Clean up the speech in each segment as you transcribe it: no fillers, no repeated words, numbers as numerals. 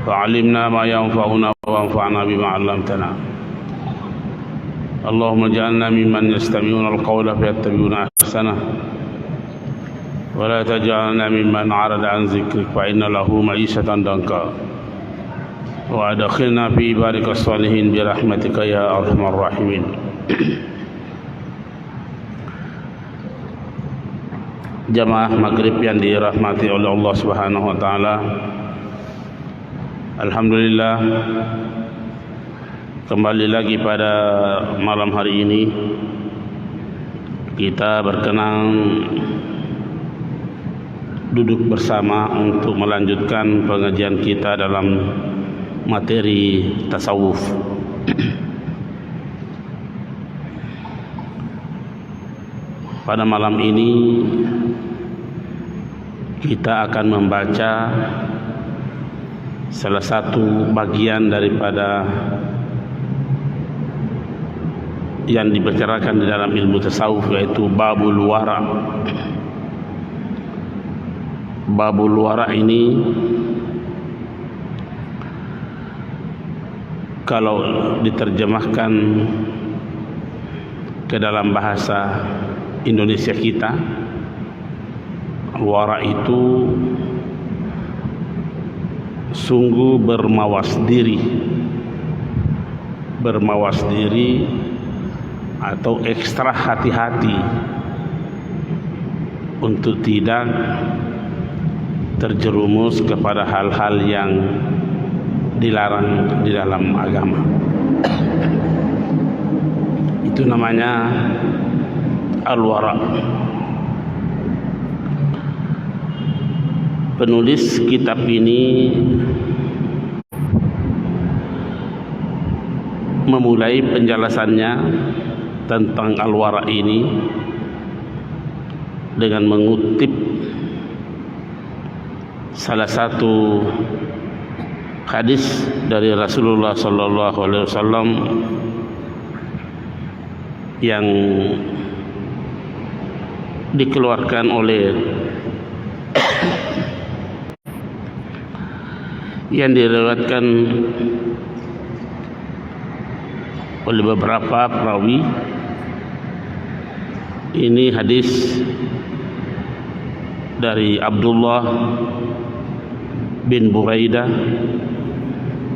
فعلمنا ما ينفعنا وانفعنا بما علمتنا اللهم اجعلنا ممن يستمعون القول فيتبعون أحسنه ولا تجعلنا ممن عرض عن ذكرك فإن له معيشة ضنكا وأدخلنا في عبادك الصالحين برحمتك يا أرحم الراحمين. Jamaah maghrib yang dirahmati oleh Allah Subhanahu wa taala. Alhamdulillah, kembali lagi pada malam hari ini kita berkenan duduk bersama untuk melanjutkan pengajian kita dalam materi tasawuf. Pada malam ini kita akan membaca salah satu bagian daripada yang dibicarakan di dalam ilmu tasawuf, yaitu babul wara. Babul wara ini kalau diterjemahkan ke dalam bahasa Indonesia kita, wara itu sungguh bermawas diri atau ekstra hati-hati untuk tidak terjerumus kepada hal-hal yang dilarang di dalam agama. Itu namanya al-wara. Penulis kitab ini memulai penjelasannya tentang al-wara ini dengan mengutip salah satu hadis dari Rasulullah sallallahu alaihi wasallam yang dikeluarkan oleh yang diriwayatkan oleh beberapa perawi. Ini hadis dari Abdullah bin Buraidah,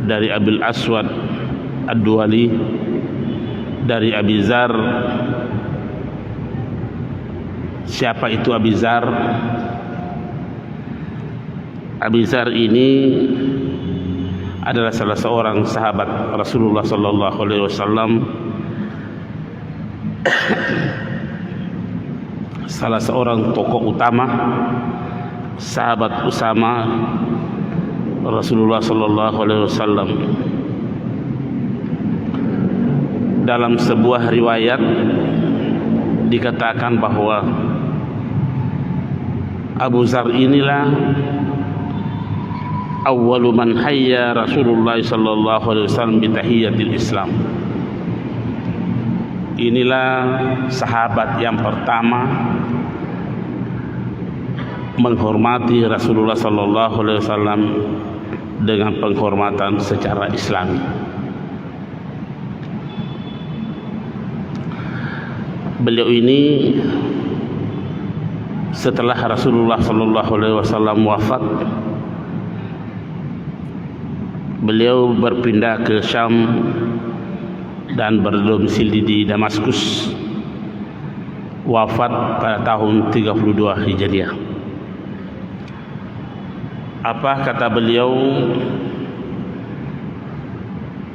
dari Abil Aswad Ad-Duwali, dari Abi Zar. Siapa itu Abi Zar? Abi Zar ini adalah salah seorang sahabat Rasulullah sallallahu alaihi wasallam, salah seorang tokoh utama, sahabat Usama Rasulullah sallallahu alaihi wasallam. Dalam sebuah riwayat dikatakan bahwa Abu Zar inilah awwalu man hayya Rasulullah sallallahu alaihi wasallam bi tahiyyatil Islam. Inilah sahabat yang pertama menghormati Rasulullah sallallahu alaihi wasallam dengan penghormatan secara Islami. Beliau ini setelah Rasulullah sallallahu alaihi wasallam wafat, beliau berpindah ke Syam dan berdomisili di Damaskus. Wafat pada tahun 32 Hijriah. Apa kata beliau?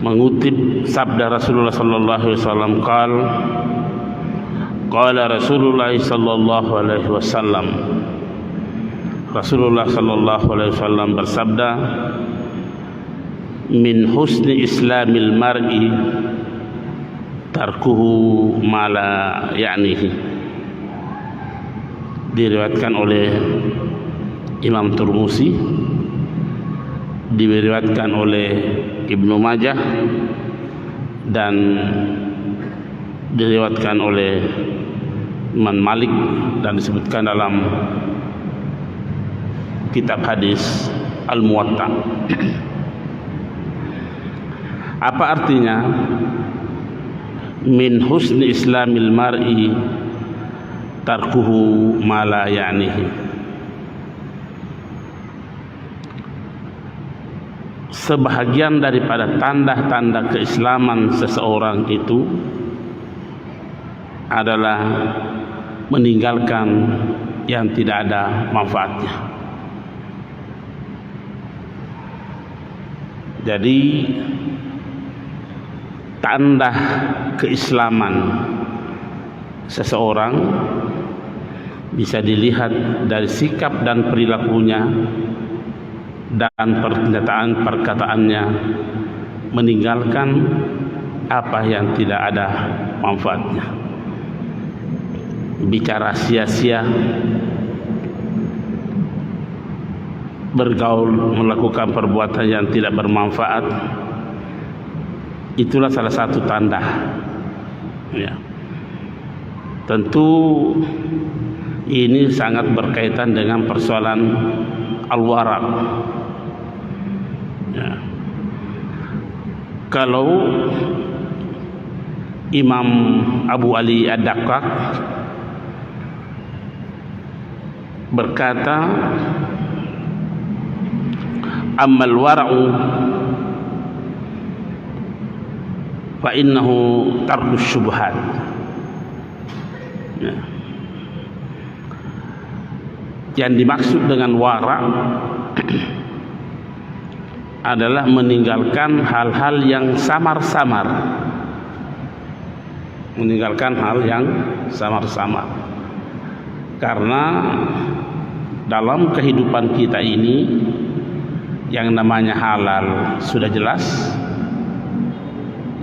Mengutip sabda Rasulullah sallallahu alaihi wasallam, qala Rasulullah sallallahu alaihi wasallam. Rasulullah sallallahu alaihi wasallam bersabda, min husni islamil mar'i tarkuhu ma la ya'nihi. Diriwayatkan oleh Imam Turmusi, diriwayatkan oleh Ibnu Majah, dan diriwayatkan oleh Imam Malik, dan disebutkan dalam kitab hadis Al-Muwatta. Apa artinya? Min husni islamil mar'i tarkuhu ma la ya'nihi. Sebahagian daripada tanda-tanda keislaman seseorang itu adalah meninggalkan yang tidak ada manfaatnya. Jadi tanda keislaman seseorang bisa dilihat dari sikap dan perilakunya dan pernyataan perkataannya, meninggalkan apa yang tidak ada manfaatnya. Bicara sia-sia, bergaul, melakukan perbuatan yang tidak bermanfaat, itulah salah satu tanda. Ya. Tentu ini sangat berkaitan dengan persoalan al-wara'. Ya. Kalau Imam Abu Ali Ad-Daqqaq berkata, ammal wara'u fa innahu tarkus syubhat. Ya. Yang dimaksud dengan wara' adalah meninggalkan hal-hal yang samar-samar, meninggalkan hal yang samar-samar. Karena dalam kehidupan kita ini yang namanya halal sudah jelas,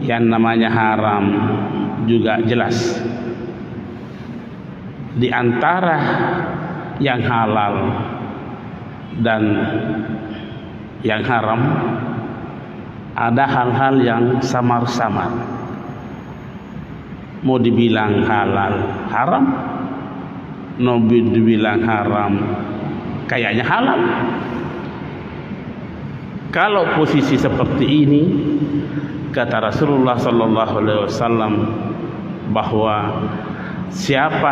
yang namanya haram juga jelas. Di antara yang halal dan yang haram ada hal-hal yang samar-samar. Mau dibilang halal haram, mau dibilang haram kayaknya halal. Kalau posisi seperti ini, kata Rasulullah sallallahu alaihi wasallam bahwa siapa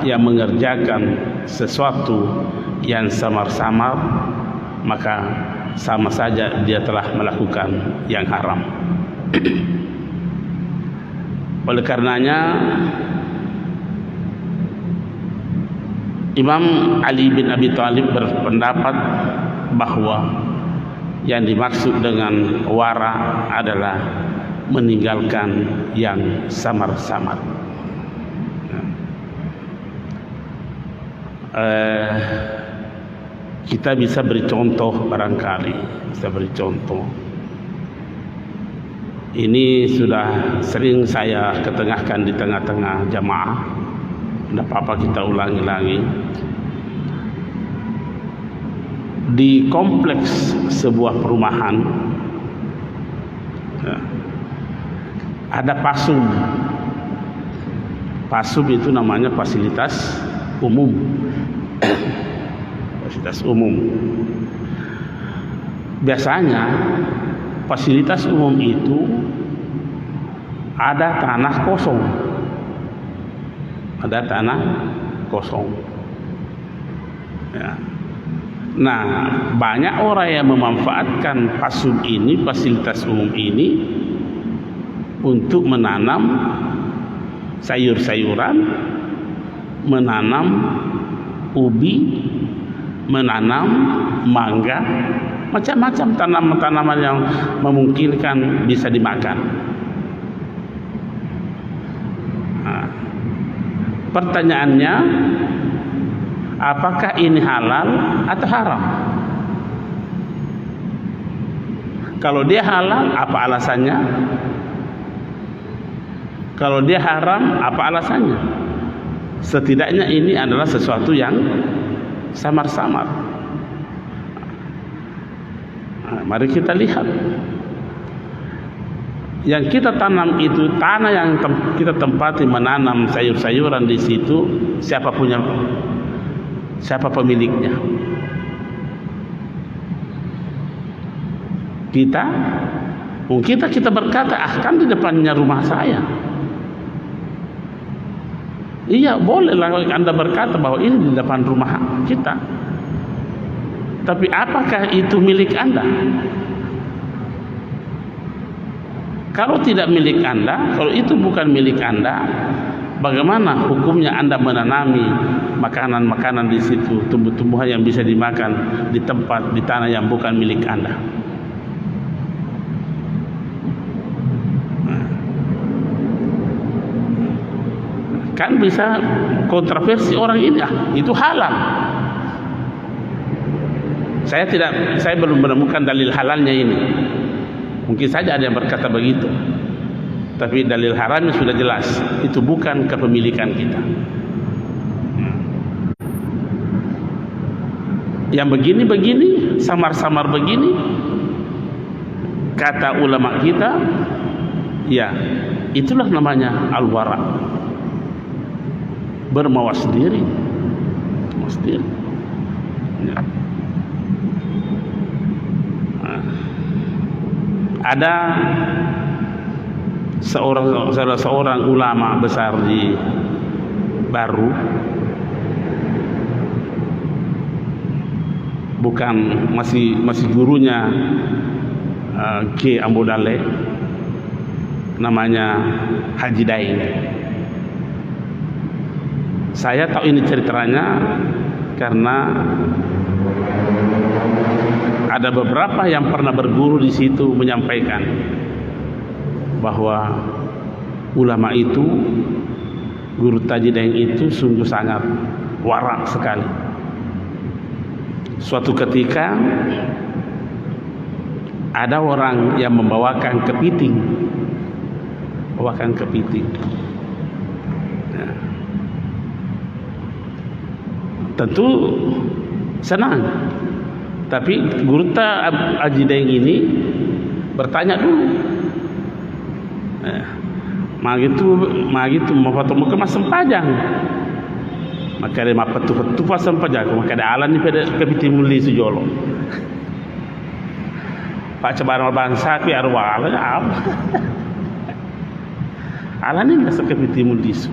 yang mengerjakan sesuatu yang samar-samar, maka sama saja dia telah melakukan yang haram. Oleh karenanya Imam Ali bin Abi Thalib berpendapat bahwa yang dimaksud dengan wara adalah meninggalkan yang samar-samar. Kita bisa beri contoh barangkali, bisa beri contoh. Ini sudah sering saya ketengahkan di tengah-tengah jamaah. Tidak apa-apa kita ulangi-ulangi. Di kompleks sebuah perumahan ada pasum. Pasum itu namanya fasilitas umum. Fasilitas umum. Biasanya fasilitas umum itu ada tanah kosong. Ada tanah kosong. Ya. Nah, banyak orang yang memanfaatkan pasum ini, fasilitas umum ini, untuk menanam sayur-sayuran, menanam ubi, menanam mangga, macam-macam tanaman-tanaman yang memungkinkan bisa dimakan. Nah, pertanyaannya, apakah ini halal atau haram? Kalau dia halal, apa alasannya? Kalau dia haram, apa alasannya? Setidaknya ini adalah sesuatu yang samar-samar. Nah, mari kita lihat. Yang kita tanam itu, tanah yang kita tempati menanam sayur-sayuran di situ, siapa pemiliknya? Kita berkata, kan di depannya rumah saya. Iya, bolehlah Anda berkata bahwa ini di depan rumah kita. Tapi apakah itu milik Anda? Kalau tidak milik Anda, kalau itu bukan milik Anda, bagaimana hukumnya Anda menanami makanan-makanan di situ, tumbuh-tumbuhan yang bisa dimakan di tempat, di tanah yang bukan milik Anda? Kan bisa kontroversi orang ini, itu halal. Saya belum menemukan dalil halalnya ini. Mungkin saja ada yang berkata begitu. Tapi dalil haramnya sudah jelas, itu bukan kepemilikan kita. Yang begini-begini, samar-samar begini, kata ulama kita, ya itulah namanya al-wara. Bermawas diri. Ya. Ada seorang ulama besar di Baru, bukan masih gurunya Ki Ambudale, namanya Haji Daeng. Saya tahu ini ceritanya karena ada beberapa yang pernah berguru di situ menyampaikan bahwa ulama itu, guru Haji Daeng itu sungguh sangat warak sekali. Suatu ketika ada orang yang membawakan kepiting, ya. Tentu senang, tapi guru Haji Daeng ini bertanya dulu, magitu mau ketemu ke masem pajang, maka ada mapa tu pasam pajang, maka ada alan ni pada kepiting muli sujolo. Pak cabaran bangsa pi arwah alan apa? Alan ni biasa kepiting muli su.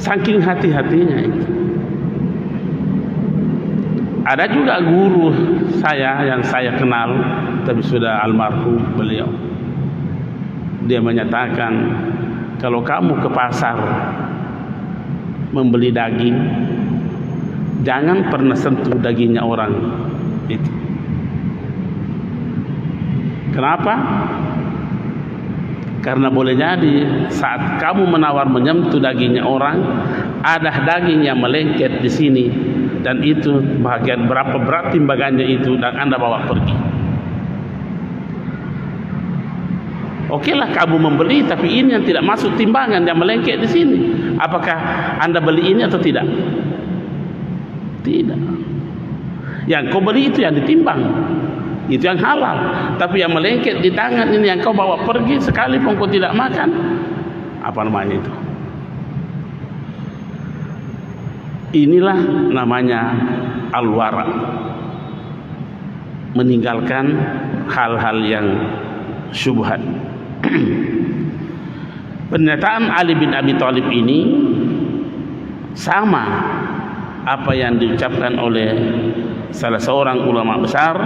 Saking hati-hatinya itu. Ada juga guru saya yang saya kenal, tapi sudah almarhum beliau. Dia menyatakan, kalau kamu ke pasar membeli daging, jangan pernah sentuh dagingnya orang itu. Kenapa? Karena boleh jadi saat kamu menawar menyentuh dagingnya orang, ada daging yang melengket di sini, dan itu bagian berapa berat timbangannya itu, dan Anda bawa pergi. Okelah kamu membeli, tapi ini yang tidak masuk timbangan yang melengket di sini. Apakah Anda beli ini atau tidak? Tidak. Yang kau beli itu yang ditimbang, itu yang halal. Tapi yang melengket di tangan ini yang kau bawa pergi, sekalipun kau tidak makan, apa namanya itu? Inilah namanya al-wara, meninggalkan hal-hal yang syubhat. Pernyataan Ali bin Abi Thalib ini sama apa yang diucapkan oleh salah seorang ulama besar.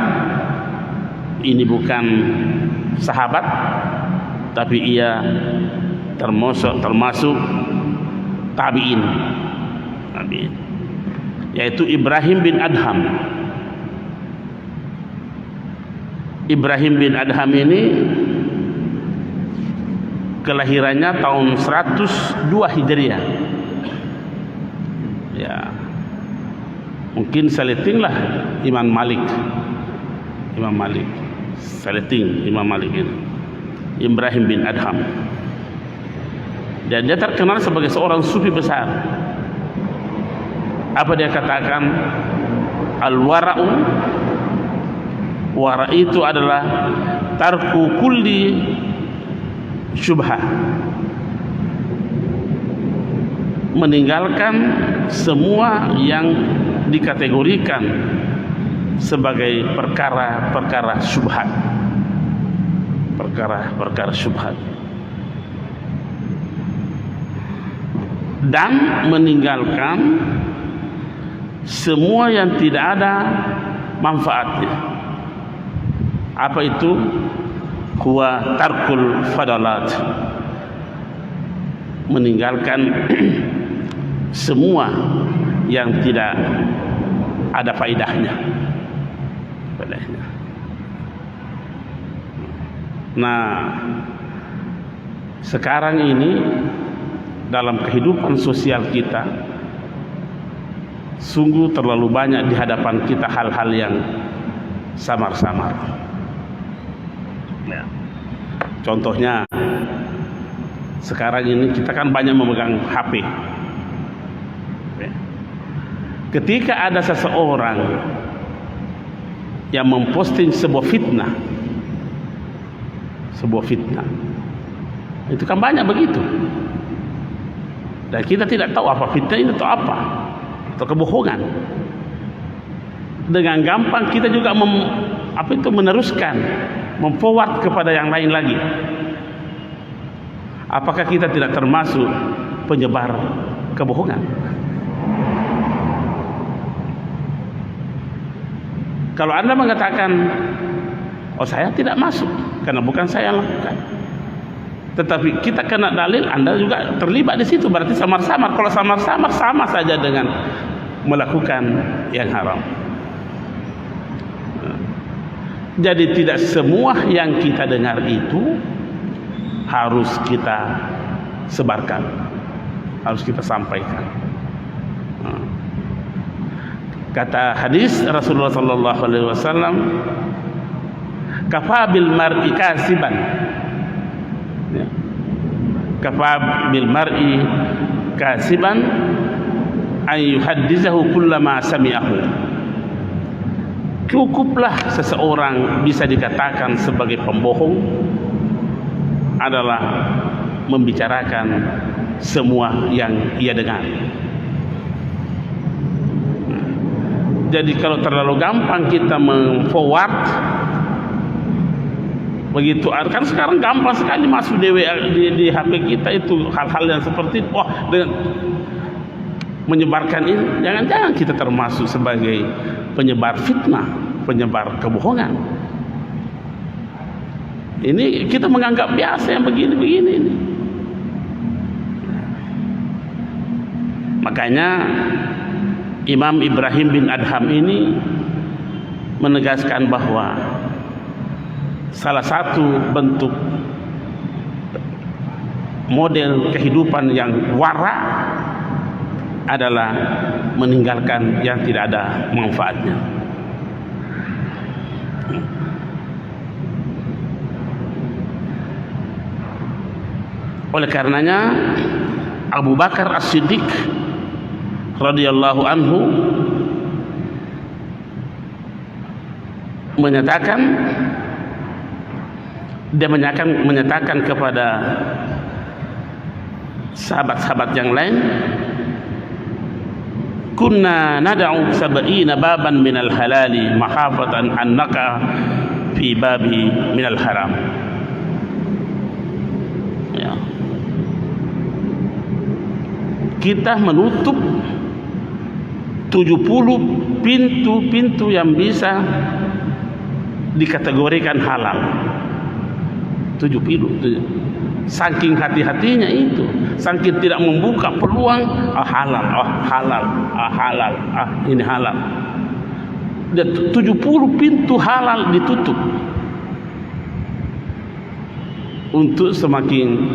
Ini bukan sahabat, tapi ia termasuk tabi'in, yaitu Ibrahim bin Adham. Ibrahim bin Adham ini kelahirannya tahun 102 Hijriah. Ya, mungkin seletinglah Imam Malik. Seleting Imam Malik ini, Ibrahim bin Adham. Dan dia terkenal sebagai seorang sufi besar. Apa dia katakan? Al-wara'u, wara' itu adalah tarku kulli syubhah, meninggalkan semua yang dikategorikan sebagai perkara-perkara syubhat. Perkara-perkara syubhat. Dan meninggalkan semua yang tidak ada manfaatnya. Apa itu? Huwa tarkul fadalat. Meninggalkan semua yang tidak ada faedahnya. Nah, sekarang ini dalam kehidupan sosial kita sungguh terlalu banyak di hadapan kita hal-hal yang samar-samar. Ya. Contohnya sekarang ini kita kan banyak memegang HP. Ya. Ketika ada seseorang yang memposting sebuah fitnah, itu kan banyak begitu. Dan kita tidak tahu apa fitnah itu atau apa, atau kebohongan. Dengan gampang kita juga meneruskan, memforward kepada yang lain lagi. Apakah kita tidak termasuk penyebar kebohongan? Kalau Anda mengatakan, oh saya tidak masuk karena bukan saya yang lakukan, tetapi kita kena dalil, Anda juga terlibat di situ, berarti samar-samar. Kalau samar-samar sama saja dengan melakukan yang haram. Jadi tidak semua yang kita dengar itu harus kita sebarkan, harus kita sampaikan. Kata hadis Rasulullah sallallahu alaihi wasallam, kafa bil mar'i kasiban. Kafa bil mar'i kasiban ay yuhaddithahu kullama sami'ahu. Cukuplah seseorang bisa dikatakan sebagai pembohong adalah membicarakan semua yang ia dengar. Jadi kalau terlalu gampang kita memforward begitu, kan sekarang gampang sekali masuk di HP kita itu hal-hal yang seperti itu. Wah, dengan menyebarkan ini, jangan-jangan kita termasuk sebagai penyebar fitnah, penyebar kebohongan. Ini kita menganggap biasa yang begini-begini ini. Makanya Imam Ibrahim bin Adham ini menegaskan bahwa salah satu bentuk model kehidupan yang wara adalah meninggalkan yang tidak ada manfaatnya. Oleh karenanya Abu Bakar As-Siddiq radhiyallahu anhu menyatakan kepada sahabat-sahabat yang lain, kunna nad'u sab'ina baban minal halali mahafatan annaka fi babi minal haram. Ya. Kita menutup 70 pintu-pintu yang bisa dikategorikan halal. 7 pintu. Saking hati-hatinya itu, saking tidak membuka peluang, halal, halal, ini halal. Dan 70 pintu halal ditutup untuk semakin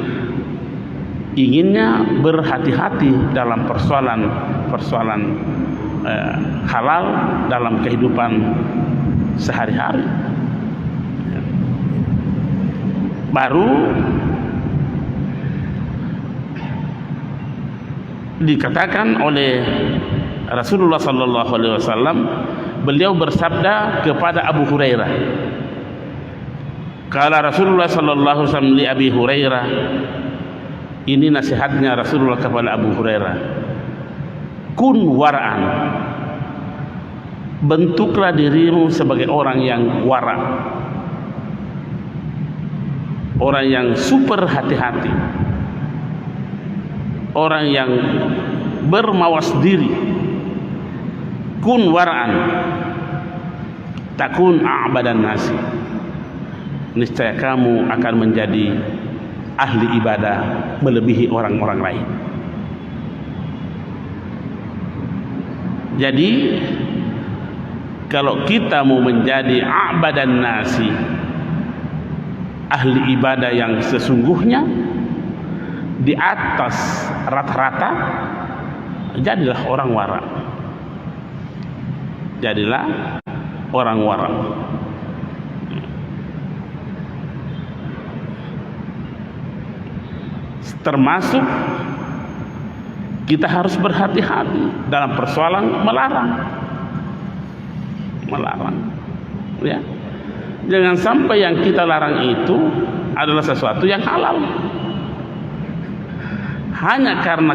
inginnya berhati-hati dalam persoalan halal dalam kehidupan sehari-hari. Baru dikatakan oleh Rasulullah sallallahu alaihi wasallam, beliau bersabda kepada Abu Hurairah, kala Rasulullah sallallahu alaihi wasallam li Abi Hurairah, ini nasihatnya Rasulullah kepada Abu Hurairah, kun wara'an, bentuklah dirimu sebagai orang yang wara, orang yang super hati-hati, orang yang bermawas diri. Kun wara'an takun a'badan nasi, niscaya kamu akan menjadi ahli ibadah melebihi orang-orang lain. Jadi kalau kita mau menjadi a'badan nasi, ahli ibadah yang sesungguhnya di atas rata-rata, jadilah orang wara. Jadilah orang wara. Termasuk kita harus berhati-hati dalam persoalan melarang, ya. Jangan sampai yang kita larang itu adalah sesuatu yang halal. Hanya karena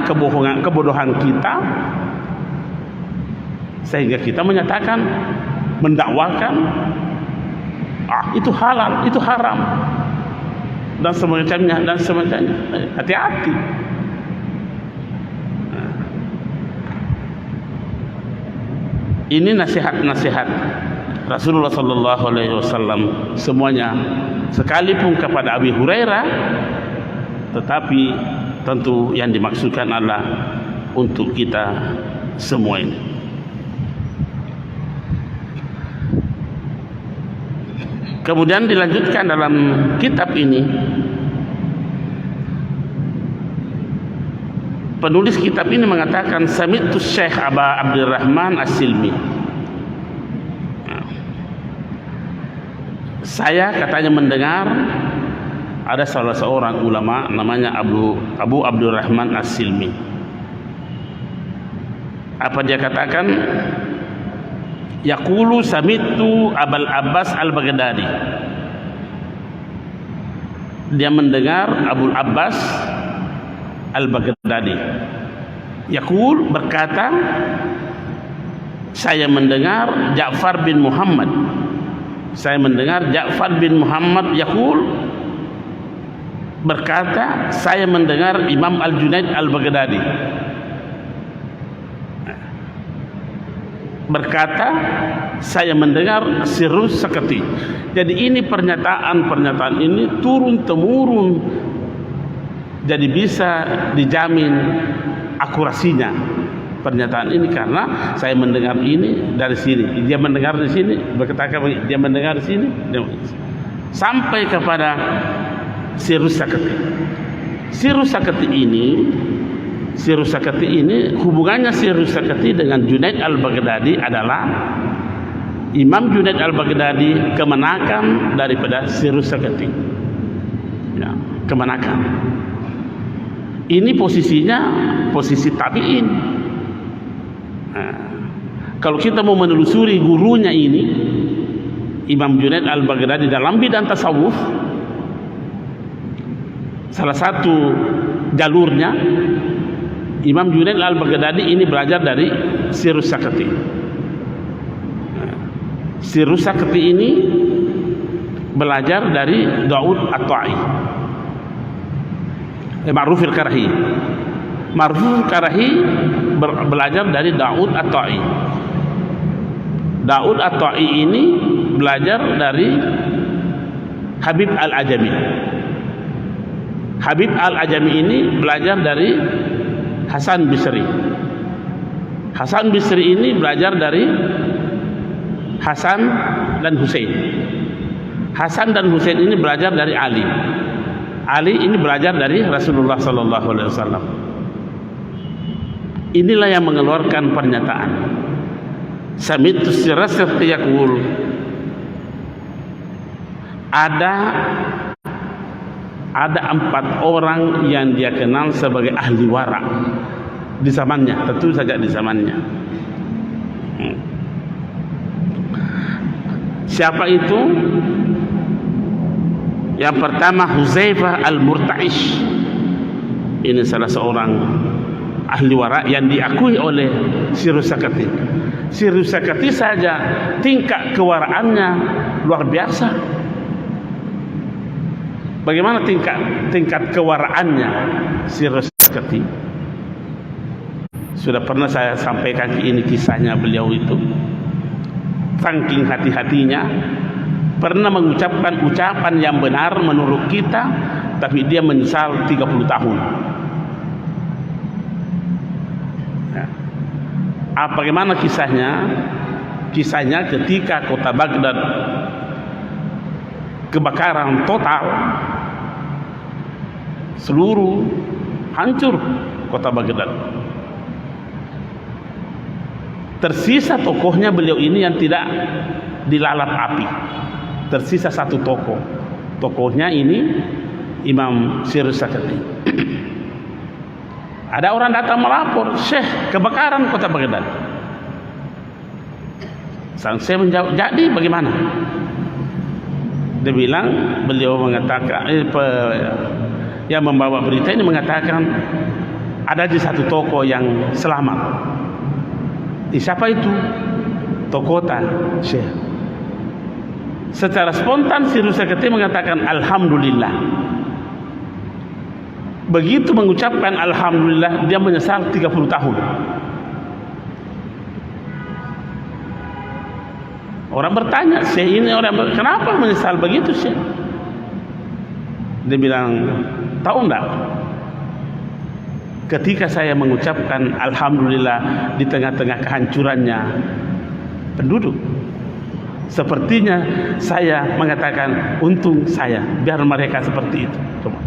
kebodohan kita, sehingga kita menyatakan, mendakwakan, itu halal, itu haram, dan semacamnya. Hati-hati. Ini nasihat-nasihat Rasulullah Sallallahu Alaihi Wasallam semuanya, sekalipun kepada Abi Hurairah, tetapi tentu yang dimaksudkan adalah untuk kita semua ini. Kemudian dilanjutkan dalam kitab ini, penulis kitab ini mengatakan, sami'tu Syekh Aba Abdurrahman As-Silmi. Saya katanya mendengar ada salah seorang ulama namanya Abu Abdurrahman As-Silmi. Apa dia katakan? Yaqulu sami'tu Abul Abbas Al-Baghdadi. Dia mendengar Abul Abbas Al-Baghdadi yaqul, berkata, saya mendengar Ja'far bin Muhammad. Saya mendengar Ja'far bin Muhammad yaqul, berkata, saya mendengar Imam Al-Junaid Al-Baghdadi berkata, saya mendengar Sirrus Sakati. Jadi ini pernyataan ini turun temurun, jadi bisa dijamin akurasinya pernyataan ini, karena saya mendengar ini dari sini, dia mendengar di sini, berkata dia mendengar di sini, sampai kepada Sirrus Sakati. Sirrus Sakati ini hubungannya Sirrus Sakati dengan Junaid Al-Baghdadi adalah Imam Junaid Al-Baghdadi kemenakan daripada Sirrus Sakati, ya, kemenakan. Ini posisinya posisi tabi'in. Nah, kalau kita mau menelusuri gurunya ini, Imam Junaid Al-Baghdadi dalam bidang tasawuf, salah satu jalurnya Imam Junaid Al-Baghdadi ini belajar dari Sirrus Sakati. Sirrus Sakati ini belajar dari Daud At-Ta'i, Ma'ruf Al-Karahi. Ma'ruf Al-Karahi belajar dari Daud At-Ta'i. Daud At-Ta'i ini belajar dari Habib Al-Ajami. Habib Al-Ajami ini belajar dari Hasan Bisri. Hasan Bisri ini belajar dari Hasan dan Husain. Hasan dan Husain ini belajar dari Ali. Ali ini belajar dari Rasulullah Sallallahu Alaihi Wasallam. Inilah yang mengeluarkan pernyataan. Sami'tu Sirrus yaqul, ada 4 orang yang dia kenal sebagai ahli wara di zamannya, tentu saja di zamannya. Siapa itu? Yang pertama Huzaifah Al-Murta'ish. Ini salah seorang ahli wara yang diakui oleh Syirus Sakati. Syirus Sakati saja tingkat kewaraannya luar biasa. Bagaimana tingkat kewaraannya Syirus Sakati? Sudah pernah saya sampaikan ini kisahnya beliau itu. Saking hati-hatinya, pernah mengucapkan ucapan yang benar menurut kita, tapi dia menyesal 30 tahun. Bagaimana kisahnya? Kisahnya ketika kota Baghdad kebakaran total, seluruh hancur kota Baghdad. Tersisa tokohnya beliau ini yang tidak dilalap api. Tersisa satu tokoh. Tokohnya ini Imam Syirus Sakati. Ada orang datang melapor, Syekh, kebakaran kota Baghdad. Sang Syekh menjawab, jadi bagaimana? Dia bilang, beliau mengatakan, yang membawa berita ini mengatakan, ada di satu toko yang selamat. Siapa itu? Tokota Syekh. Secara spontan Syirus Sakati mengatakan alhamdulillah. Begitu mengucapkan alhamdulillah, dia menyesal 30 tahun. Orang bertanya, Syekh ini kenapa menyesal begitu, Syekh? Dia bilang, tahu enggak? Ketika saya mengucapkan alhamdulillah di tengah-tengah kehancurannya penduduk, sepertinya saya mengatakan untung saya, biar mereka seperti itu. Coba.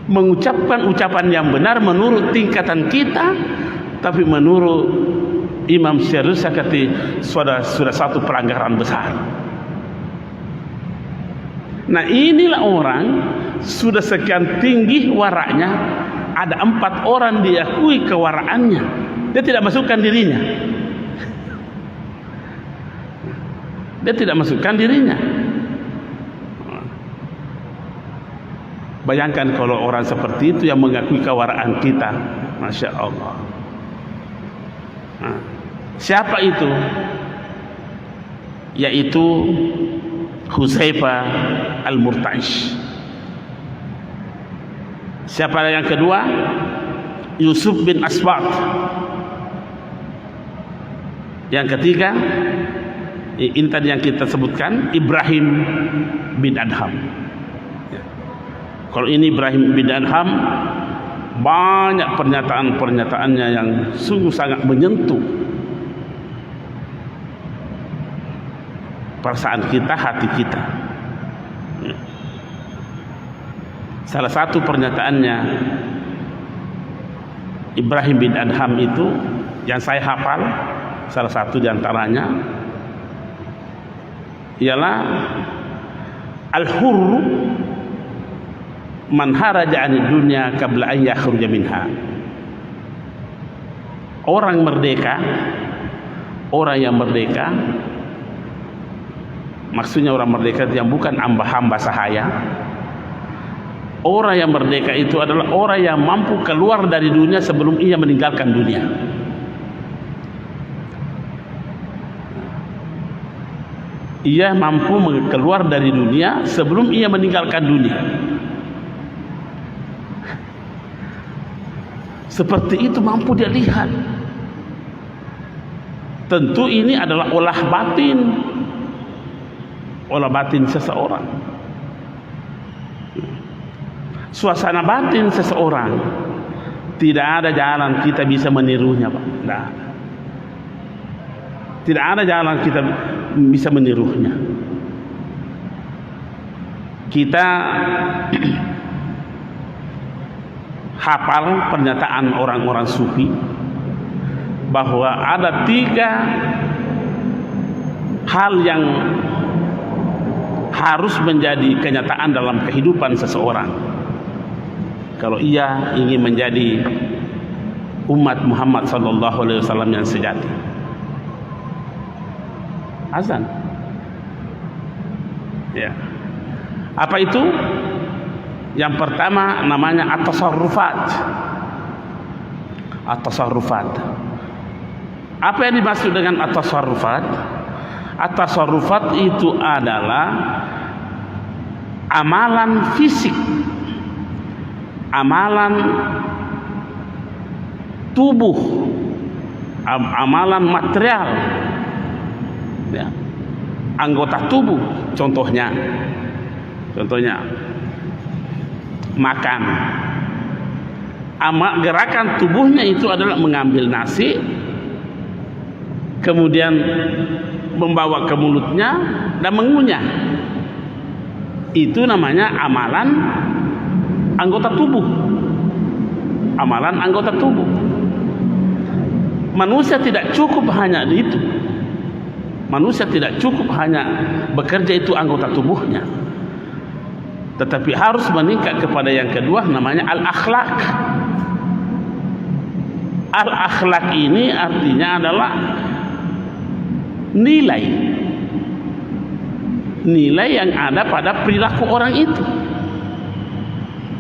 Mengucapkan ucapan yang benar menurut tingkatan kita, tapi menurut Imam Syirus Sakati sudah satu pelanggaran besar. Nah, inilah orang sudah sekian tinggi waraknya, ada 4 orang diakui kewaraannya, dia tidak masukkan dirinya. Dia tidak masukkan dirinya. Bayangkan kalau orang seperti itu yang mengakui kewaraan kita, Masya Allah. Nah, siapa itu? Yaitu Hudzaifah Al-Murta'ish. Siapa yang kedua? Yusuf bin Asbat. Yang ketiga, ini tadi yang kita sebutkan, Ibrahim bin Adham. Kalau ini Ibrahim bin Adham, banyak pernyataan-pernyataannya yang sungguh sangat menyentuh perasaan kita, hati kita. Salah satu pernyataannya Ibrahim bin Adham itu yang saya hafal, salah satu diantaranya ialah al-hurru man haraja 'anid dunya qabla an yakhruja minha. Orang merdeka, orang yang merdeka, maksudnya orang merdeka yang bukan hamba sahaya. Orang yang merdeka itu adalah orang yang mampu keluar dari dunia sebelum ia meninggalkan dunia. Ia mampu keluar dari dunia sebelum ia meninggalkan dunia. Seperti itu mampu dia lihat. Tentu ini adalah olah batin seseorang. Suasana batin seseorang, tidak ada jalan kita bisa menirunya, Pak. Tidak ada jalan kita bisa menirunya. Kita hafal pernyataan orang-orang sufi bahwa ada 3 hal yang harus menjadi kenyataan dalam kehidupan seseorang kalau ia ingin menjadi umat Muhammad SAW yang sejati. Azan. Ya. Apa itu? Yang pertama namanya at-tasarrufat. at-tasarrufat. Apa yang dimaksud dengan at-tasarrufat? At-tasarrufat itu adalah amalan fisik, amalan tubuh, amalan material, ya, anggota tubuh. Contohnya makan. Gerakan tubuhnya itu adalah mengambil nasi, kemudian membawa ke mulutnya dan mengunyah. Itu namanya amalan anggota tubuh. Amalan anggota tubuh. Manusia tidak cukup hanya di itu. Manusia tidak cukup hanya bekerja itu anggota tubuhnya, tetapi harus meningkat kepada yang kedua, namanya al-akhlak. Al-akhlak ini artinya adalah nilai yang ada pada perilaku orang itu,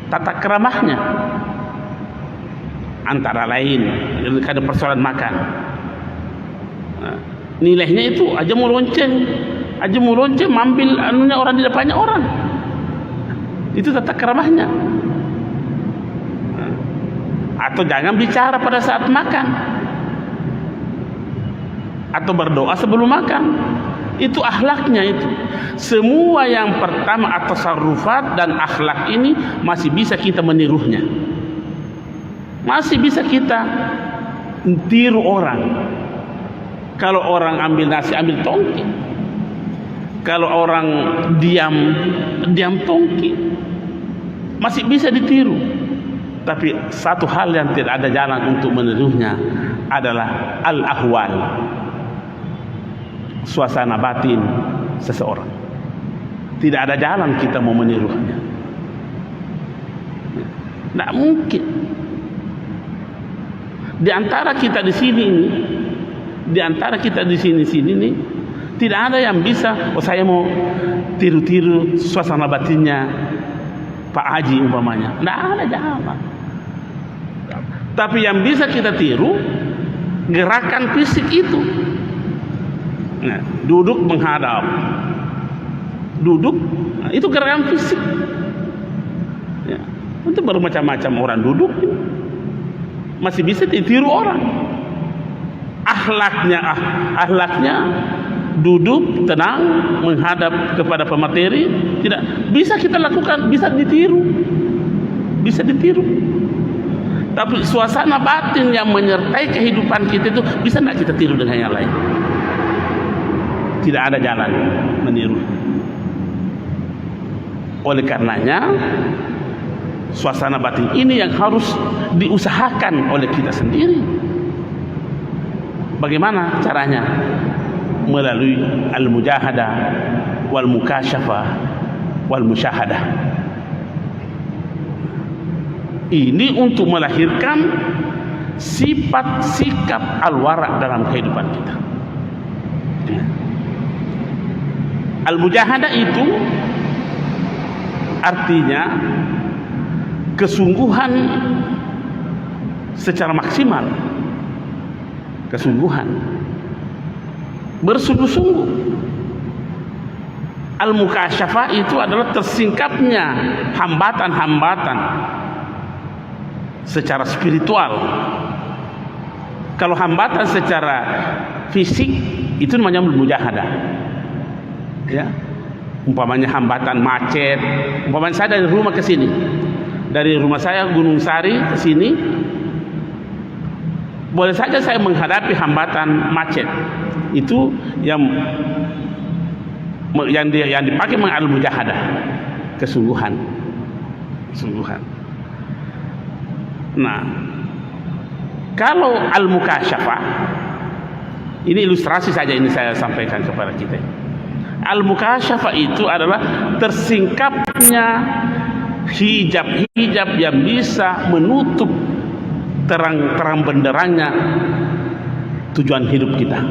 tata keramahnya. Antara lain ada persoalan makan, nilainya itu aja mau lonceng ambil anunya orang di depannya orang, itu tata keramahnya. Atau jangan bicara pada saat makan, atau berdoa sebelum makan. Itu akhlaknya itu. Semua yang pertama at-tasarrufat dan akhlak ini masih bisa kita menirunya, masih bisa kita tiru orang. Kalau orang ambil nasi, ambil tongki. Kalau orang diam tongki, masih bisa ditiru. Tapi satu hal yang tidak ada jalan untuk menirunya adalah al-ahwal, suasana batin seseorang. Tidak ada jalan kita mau menirunya. Tidak mungkin. Di antara kita di sini ini, nih, tidak ada yang bisa, saya mau tiru-tiru suasana batinnya Pak Haji umpamanya. Tidak ada jalan. Tapi yang bisa kita tiru gerakan fisik itu. Nah, duduk menghadap, itu gerakan fisik. Ya, itu baru macam-macam orang duduk, masih bisa ditiru orang. Akhlaknya duduk tenang menghadap kepada pemateri, tidak bisa kita lakukan, bisa ditiru. Tapi suasana batin yang menyertai kehidupan kita itu bisa tidak kita tiru dengan yang lain. Tidak ada jalan meniru. Oleh karenanya suasana batin ini yang harus diusahakan oleh kita sendiri. Bagaimana caranya? Melalui al-mujahadah wal mukasyafah wal musyahadah. Ini untuk melahirkan sifat sikap al-wara' dalam kehidupan kita. Al-mujahadah itu artinya kesungguhan secara maksimal, kesungguhan, bersungguh-sungguh. Al-mukasyafah itu adalah tersingkapnya hambatan-hambatan secara spiritual. Kalau hambatan secara fisik itu namanya mujahadah. Ya, umpamanya hambatan macet. Umpamanya saya dari rumah ke sini, dari rumah saya Gunung Sari ke sini, boleh saja saya menghadapi hambatan macet. Itu yang dipakai mengal mujahadah, kesungguhan. Nah, kalau al-mukasyafah, ini ilustrasi saja, ini saya sampaikan kepada kita. Al-mukasyafah itu adalah tersingkapnya hijab-hijab yang bisa menutup terang benderangnya tujuan hidup kita.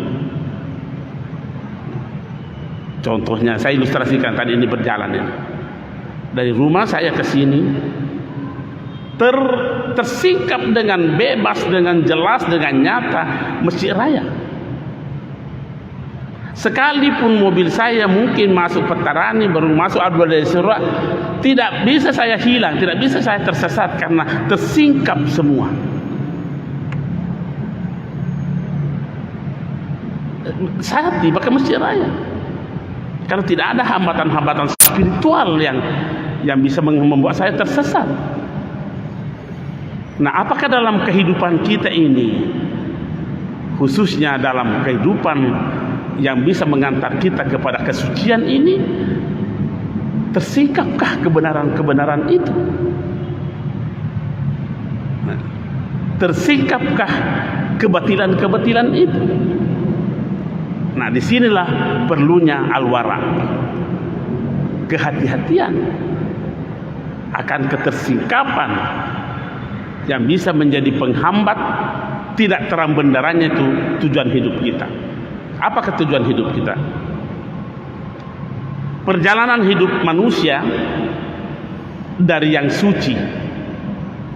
Contohnya saya ilustrasikan tadi, ini berjalan ini. Dari rumah saya ke sini, tersingkap dengan bebas, dengan jelas, dengan nyata Masjid Raya. Sekalipun mobil saya mungkin masuk Petarani, baru masuk Abdul dari Surah, tidak bisa saya hilang, tidak bisa saya tersesat karena tersingkap semua. Saya tiba ke Masjid Raya karena tidak ada hambatan-hambatan spiritual yang bisa membuat saya tersesat. Nah, apakah dalam kehidupan kita ini, khususnya dalam kehidupan yang bisa mengantar kita kepada kesucian ini, tersingkapkah kebenaran-kebenaran itu? Nah, tersingkapkah kebatilan-kebatilan itu? Nah, disinilah perlunya al-wara, kehati-hatian akan ketersingkapan yang bisa menjadi penghambat tidak terang benderangnya itu tujuan hidup kita. Apakah tujuan hidup kita? Perjalanan hidup manusia dari yang suci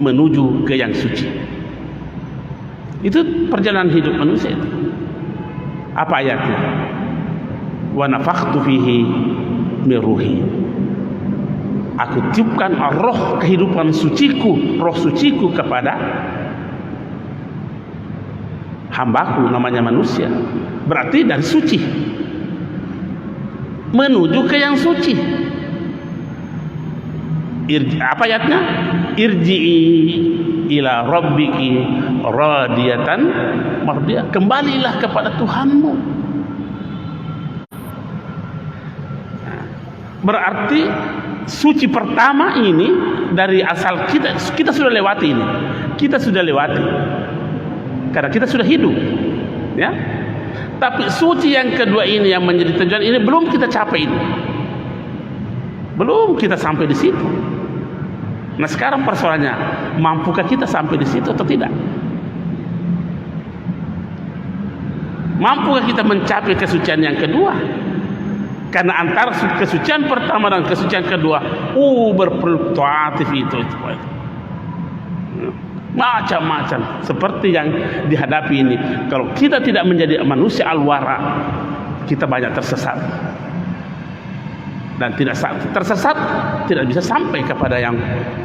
menuju ke yang suci. Itu perjalanan hidup manusia itu. Apa ayatnya? Wa nafakhtu fihi min ruhi. Aku tiupkan roh kehidupan suciku, roh suciku kepada hambaku namanya manusia. Berarti dari suci menuju ke yang suci. Apa ayatnya? Irji'i ila rabbiki radiyatan mardiyah. Kembalilah kepada Tuhanmu. Berarti suci pertama ini dari asal kita sudah lewati ini. Kita sudah lewati. Karena kita sudah hidup. Ya. Tapi suci yang kedua ini yang menjadi tujuan ini belum kita capai ini. Belum kita sampai di situ. Nah, sekarang persoalannya, mampukah kita sampai di situ atau tidak? Mampukah kita mencapai kesucian yang kedua? Karena antara kesucian pertama dan kesucian kedua, berfluktuatif itu. Macam-macam seperti yang dihadapi ini. Kalau kita tidak menjadi manusia al-wara, kita banyak tersesat. Dan tidak tersesat, tidak bisa sampai kepada yang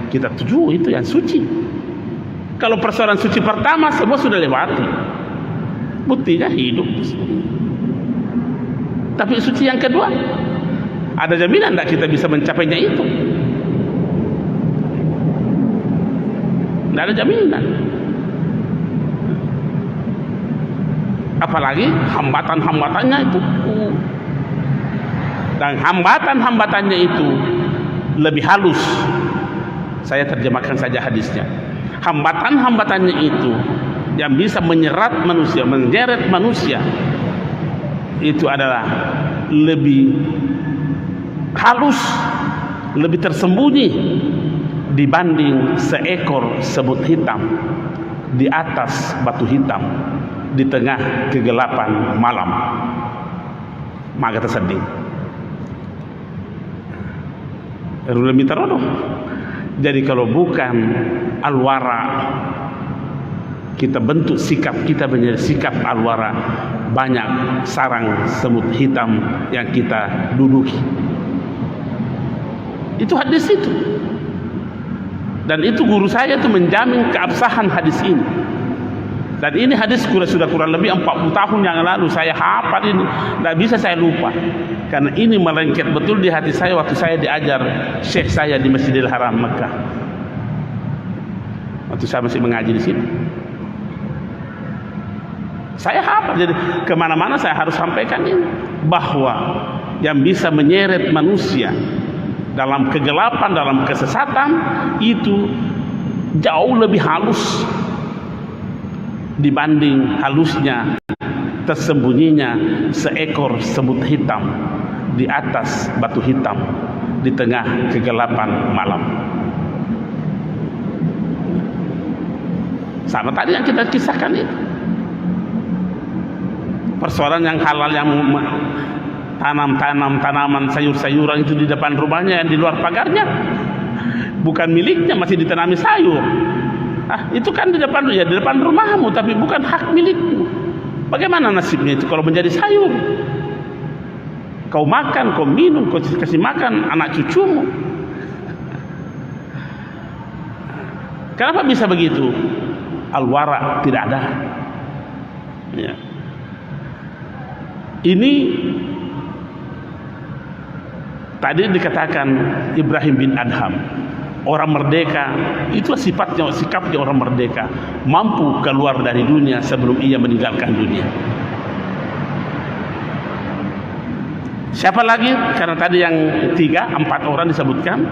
kita tuju, itu yang suci. Kalau persoalan suci pertama semua sudah lewati, buktinya hidup. Tapi suci yang kedua, ada jaminan tidak kita bisa mencapainya itu? Tidak ada jaminan. Apalagi hambatan-hambatannya itu. Dan hambatan-hambatannya itu lebih halus. Saya terjemahkan saja hadisnya. Hambatan-hambatannya itu yang bisa menyerat manusia, menyeret manusia, itu adalah lebih halus, lebih tersembunyi dibanding seekor semut hitam di atas batu hitam di tengah kegelapan malam. Maka tersedih. Lebih terodoh. Jadi kalau bukan al-wara, kita bentuk sikap kita menjadi sikap al-wara, banyak sarang semut hitam yang kita duduki. Itu hadis itu. Dan itu guru saya itu menjamin keabsahan hadis ini. Dan ini hadis sudah kurang lebih 40 tahun yang lalu saya hafal ini, tidak bisa saya lupa. Karena ini melengket betul di hati saya waktu saya diajar syekh saya di Masjidil Haram Mekah. Waktu saya masih mengaji di sini. Saya hafal, jadi kemana-mana saya harus sampaikan ini. Bahwa yang bisa menyeret manusia dalam kegelapan, dalam kesesatan, itu jauh lebih halus dibanding halusnya, tersembunyinya seekor semut hitam di atas batu hitam di tengah kegelapan malam. Sama tadi yang kita kisahkan itu. Persoalan yang halal, yang tanam tanaman sayur-sayuran itu di depan rumahnya, yang di luar pagarnya. bukan miliknya, masih ditanami sayur. Itu kan di depan rumahmu, tapi bukan hak milikmu. Bagaimana nasibnya itu kalau menjadi sayur? Kau makan, kau minum, kau kasih makan anak cucumu. Kenapa bisa begitu? Al-wara tidak ada. Ya. Ini tadi dikatakan Ibrahim bin Adham, orang merdeka. Itulah sikapnya orang merdeka, mampu keluar dari dunia sebelum ia meninggalkan dunia. Siapa lagi? Karena tadi yang 4 orang disebutkan,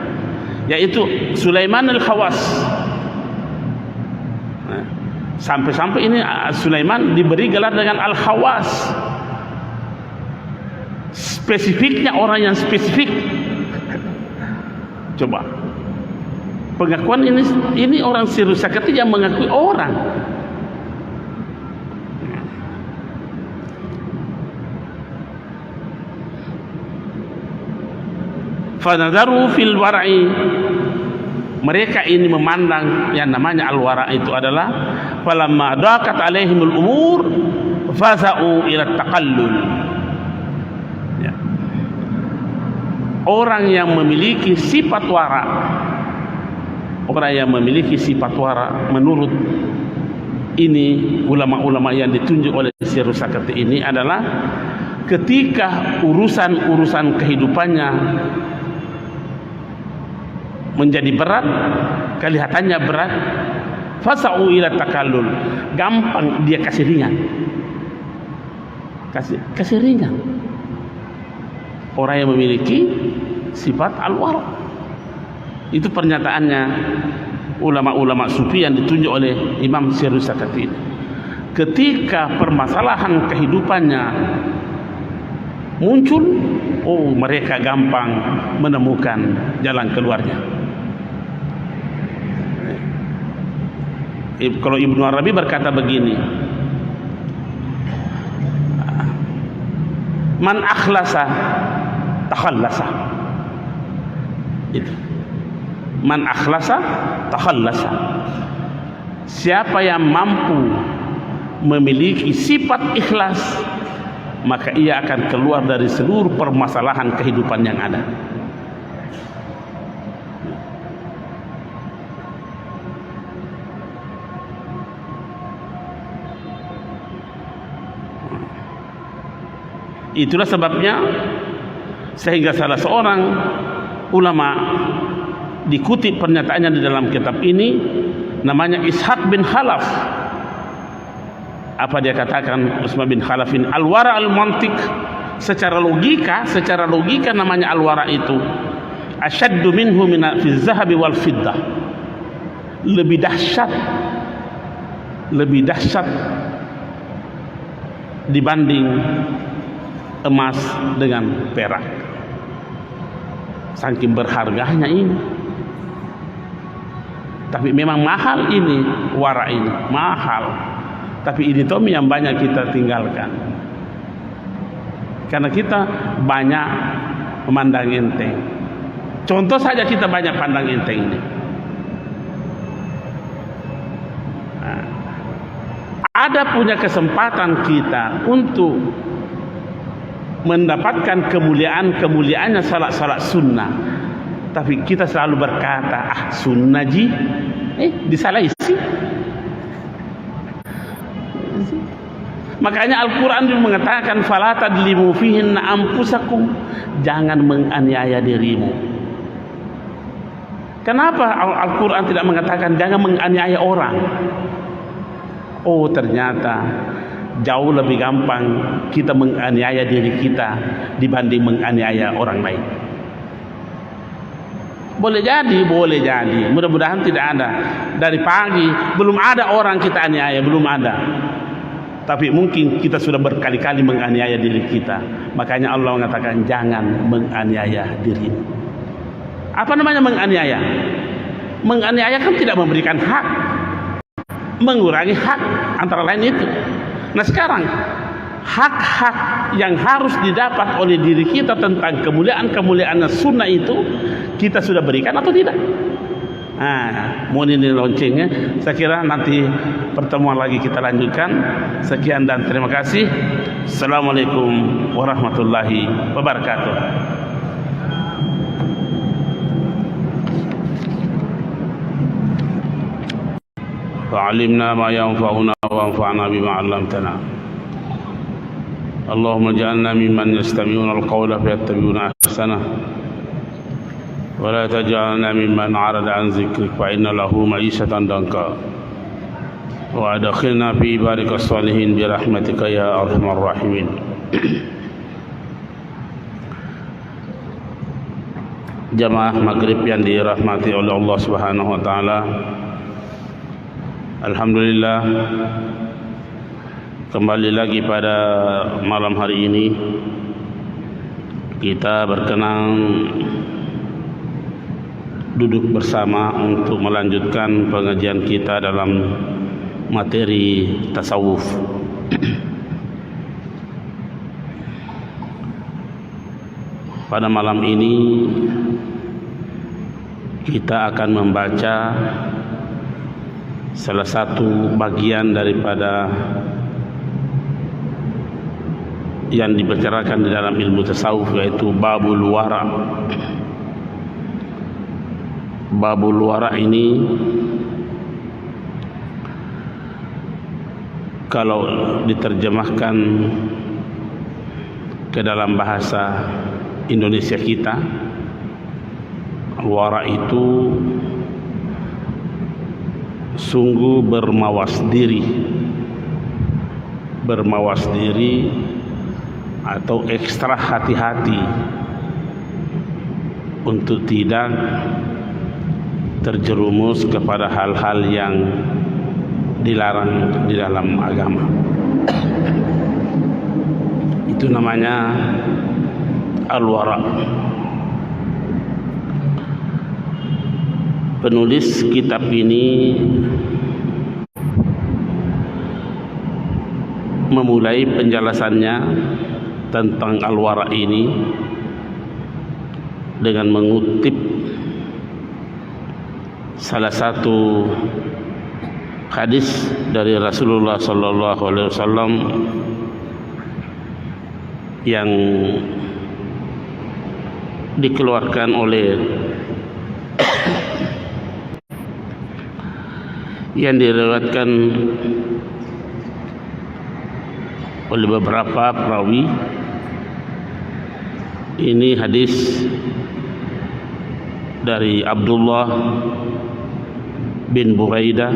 yaitu Sulaiman al-Khawas. Sampai-sampai ini Sulaiman diberi gelar dengan Al-Khawas. Spesifiknya orang yang spesifik. Coba. Pengakuan ini orang Sirusakati yang mengakui orang. Fanadaru fil wara'i. Mereka ini memandang yang namanya al-wara' itu adalah falamma daqat alaihimul umur faza'u ila taqallul. Ya. Orang yang memiliki sifat wara', menurut ini ulama-ulama yang ditunjuk oleh Sirusakati ini adalah ketika urusan-urusan kehidupannya menjadi berat, kelihatannya berat, fasa'u ila takallul, gampang dia kasih ringan. Kasih ringan. Orang yang memiliki sifat al-wara. Itu pernyataannya ulama-ulama sufi yang ditunjuk oleh Imam Sirusakati. Ketika permasalahan kehidupannya muncul, mereka gampang menemukan jalan keluarnya. Kalau Ibnu Arabi berkata begini, man akhlasa takhallasa. Itu. Man akhlasa takhallasa. Siapa yang mampu memiliki sifat ikhlas, maka ia akan keluar dari seluruh permasalahan kehidupan yang ada. Itulah sebabnya sehingga salah seorang ulama dikutip pernyataannya di dalam kitab ini, namanya Ishaq bin Khalaf. Apa dia katakan? Utsman bin Khalafin, al-wara al-mantiq, secara logika namanya al-wara itu asyaddu minhu min fi zahabi wal fiddah, lebih dahsyat dibanding emas dengan perak. Saking berharganya ini. Tapi memang mahal ini, wara ini mahal. Tapi ini Tommy yang banyak kita tinggalkan, karena kita banyak memandang enteng. Contoh saja, kita banyak pandang enteng ini. Ada punya kesempatan kita untuk mendapatkan kemuliaannya salat sunnah, tapi kita selalu berkata, sunnah ji, disalahi sih. Makanya Al-Quran juga mengatakan, fala tadlimu fihinna anfusakum, jangan menganiaya dirimu. Kenapa Al-Quran tidak mengatakan jangan menganiaya orang? Ternyata jauh lebih gampang kita menganiaya diri kita dibanding menganiaya orang lain. Boleh jadi. Mudah-mudahan tidak ada. Dari pagi belum ada orang kita aniaya, belum ada. Tapi mungkin kita sudah berkali-kali menganiaya diri kita. Makanya Allah mengatakan jangan menganiaya diri. Apa namanya menganiaya? Menganiaya kan tidak memberikan hak, mengurangi hak, antara lain itu. Nah sekarang hak-hak yang harus didapat oleh diri kita tentang kemuliaan-kemuliaan sunnah itu kita sudah berikan atau tidak? Mohon ini loncengnya. Saya kira nanti pertemuan lagi kita lanjutkan. Sekian dan terima kasih. Assalamualaikum warahmatullahi wabarakatuh. Fa'alimna ma yanfa'una wanfa'na bima 'allamtana. Allahumma ij'alna mimman yastami'una al-qawla fayattabi'una ahsanah. Wa la taj'alna mimman 'arada 'an dzikrik fa inna lahu ma'isatan danka. Wa adkhilna fi ibadikas salihin bi rahmatika ya arhamar rahimin. Jamaah maghrib yang dirahmati oleh Allah Subhanahu wa taala. Alhamdulillah, kembali lagi pada malam hari ini kita berkenan duduk bersama untuk melanjutkan pengajian kita dalam materi tasawuf. Pada malam ini kita akan membaca salah satu bagian daripada yang dibicarakan di dalam ilmu tasawuf, yaitu babul wara. Babul wara ini kalau diterjemahkan ke dalam bahasa Indonesia kita, wara itu sungguh bermawas diri atau ekstra hati-hati untuk tidak terjerumus kepada hal-hal yang dilarang di dalam agama. Itu namanya al-wara. Penulis kitab ini memulai penjelasannya tentang al-wara ini dengan mengutip salah satu hadis dari Rasulullah sallallahu alaihi wasallam yang dikeluarkan oleh yang diriwayatkan oleh beberapa perawi. Ini hadis dari Abdullah bin Buraidah,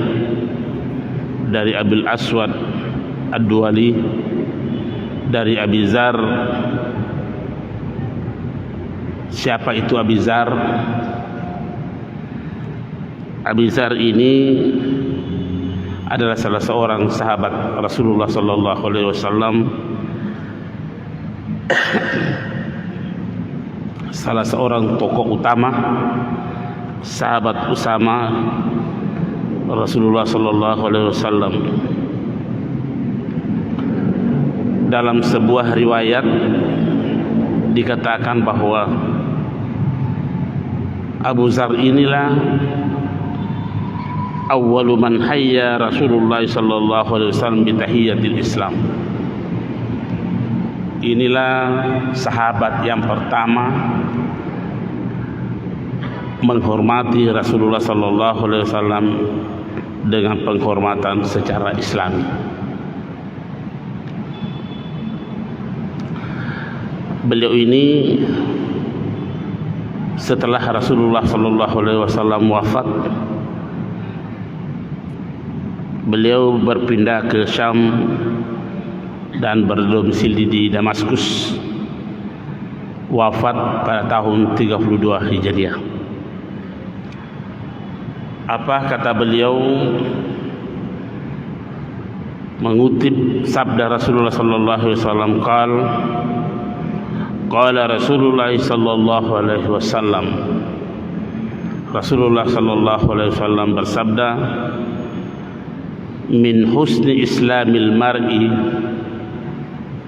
dari Abil Aswad Ad-Duwali, dari Abi Zar. Siapa itu Abi Zar? Abi Zar ini adalah salah seorang sahabat Rasulullah sallallahu alaihi wasallam, salah seorang tokoh utama, sahabat utama Rasulullah sallallahu alaihi wasallam. Dalam sebuah riwayat dikatakan bahwa Abu Zar inilah awwalu man hayya Rasulullah sallallahu alaihi wasallam bi tahiyyatil Islam. Inilah sahabat yang pertama menghormati Rasulullah sallallahu alaihi wasallam dengan penghormatan secara Islami. Beliau ini setelah Rasulullah sallallahu alaihi wasallam wafat, beliau berpindah ke Syam dan berdomisili di Damaskus. Wafat pada tahun 32 Hijriah. Apa kata beliau mengutip sabda Rasulullah sallallahu alaihi wasallam? Qala Rasulullah sallallahu alaihi wasallam. Rasulullah sallallahu alaihi wasallam bersabda, min husni islamil mar'i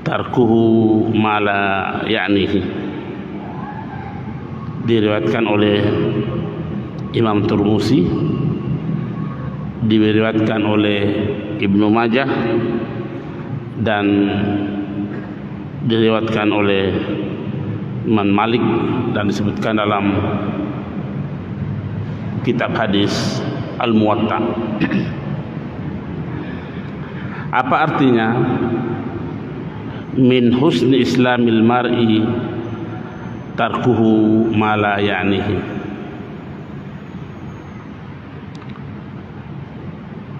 tarkuhu ma la ya'nihi. Diriwayatkan oleh Imam Tirmidzi, diriwayatkan oleh Ibnu Majah, dan diriwayatkan oleh Imam Malik, dan disebutkan dalam kitab hadis Al-Muwatta. Apa artinya? Min husni islamil mar'i tarkuhu ma la ya'nihi.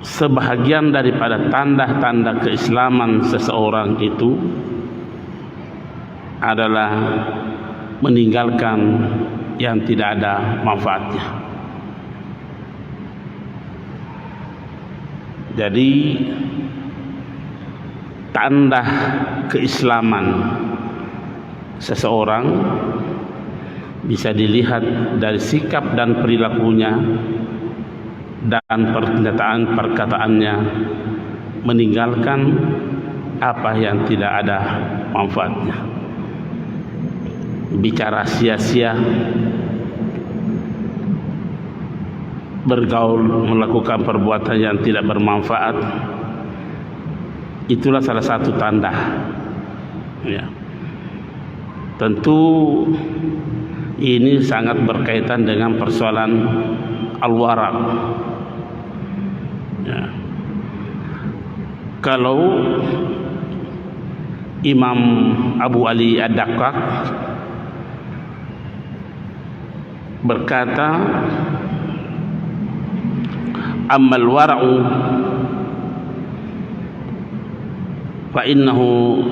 Sebahagian daripada tanda-tanda keislaman seseorang itu adalah meninggalkan yang tidak ada manfaatnya. Jadi tanda keislaman seseorang bisa dilihat dari sikap dan perilakunya dan pernyataan perkataannya, meninggalkan apa yang tidak ada manfaatnya. Bicara sia-sia, bergaul, melakukan perbuatan yang tidak bermanfaat, itulah salah satu tanda. Ya. Tentu ini sangat berkaitan dengan persoalan al-wara'. Ya. Kalau Imam Abu Ali Ad-Daqqaq berkata, ammal wara'u fa innahu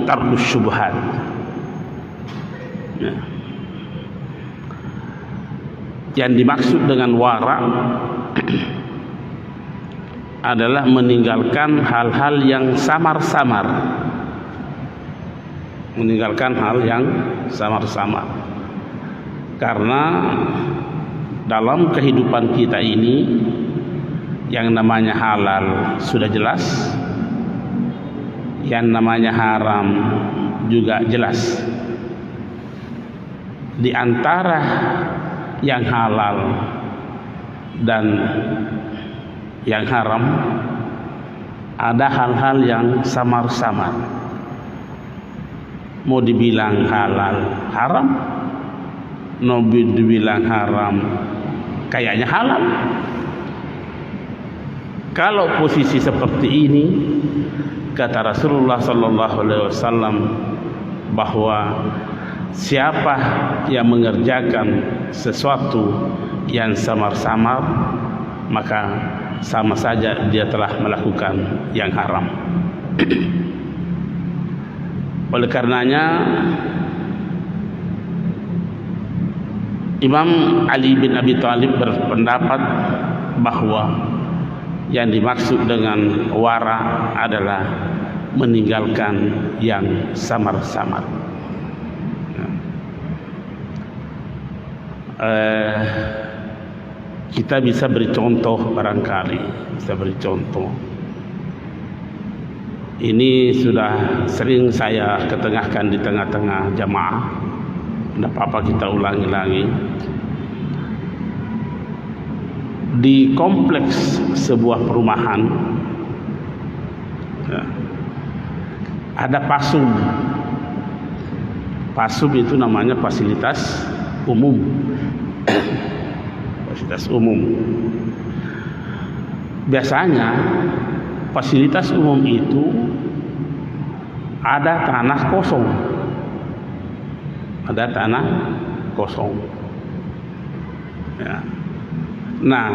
tarkus syubhat. Ya. Yang dimaksud dengan wara' adalah meninggalkan hal-hal yang samar-samar, meninggalkan hal yang samar-samar. Karena dalam kehidupan kita ini yang namanya halal sudah jelas, yang namanya haram juga jelas. Di antara yang halal dan yang haram ada hal-hal yang samar-samar. Mau dibilang halal haram, mau dibilang haram kayaknya halal. Kalau posisi seperti ini, kata Rasulullah sallallahu alaihi wasallam bahwa siapa yang mengerjakan sesuatu yang samar-samar, maka sama saja dia telah melakukan yang haram. Oleh karenanya Imam Ali bin Abi Thalib berpendapat bahwa yang dimaksud dengan wara adalah meninggalkan yang samar-samar. Kita bisa beri contoh, barangkali bisa beri contoh. Ini sudah sering saya ketengahkan di tengah-tengah jamaah. Tidak apa-apa kita ulangi lagi. Di kompleks sebuah perumahan ya, ada pasum. Pasum itu namanya fasilitas umum. Fasilitas umum. Biasanya fasilitas umum itu ada tanah kosong. Ada tanah kosong. Ya. Nah,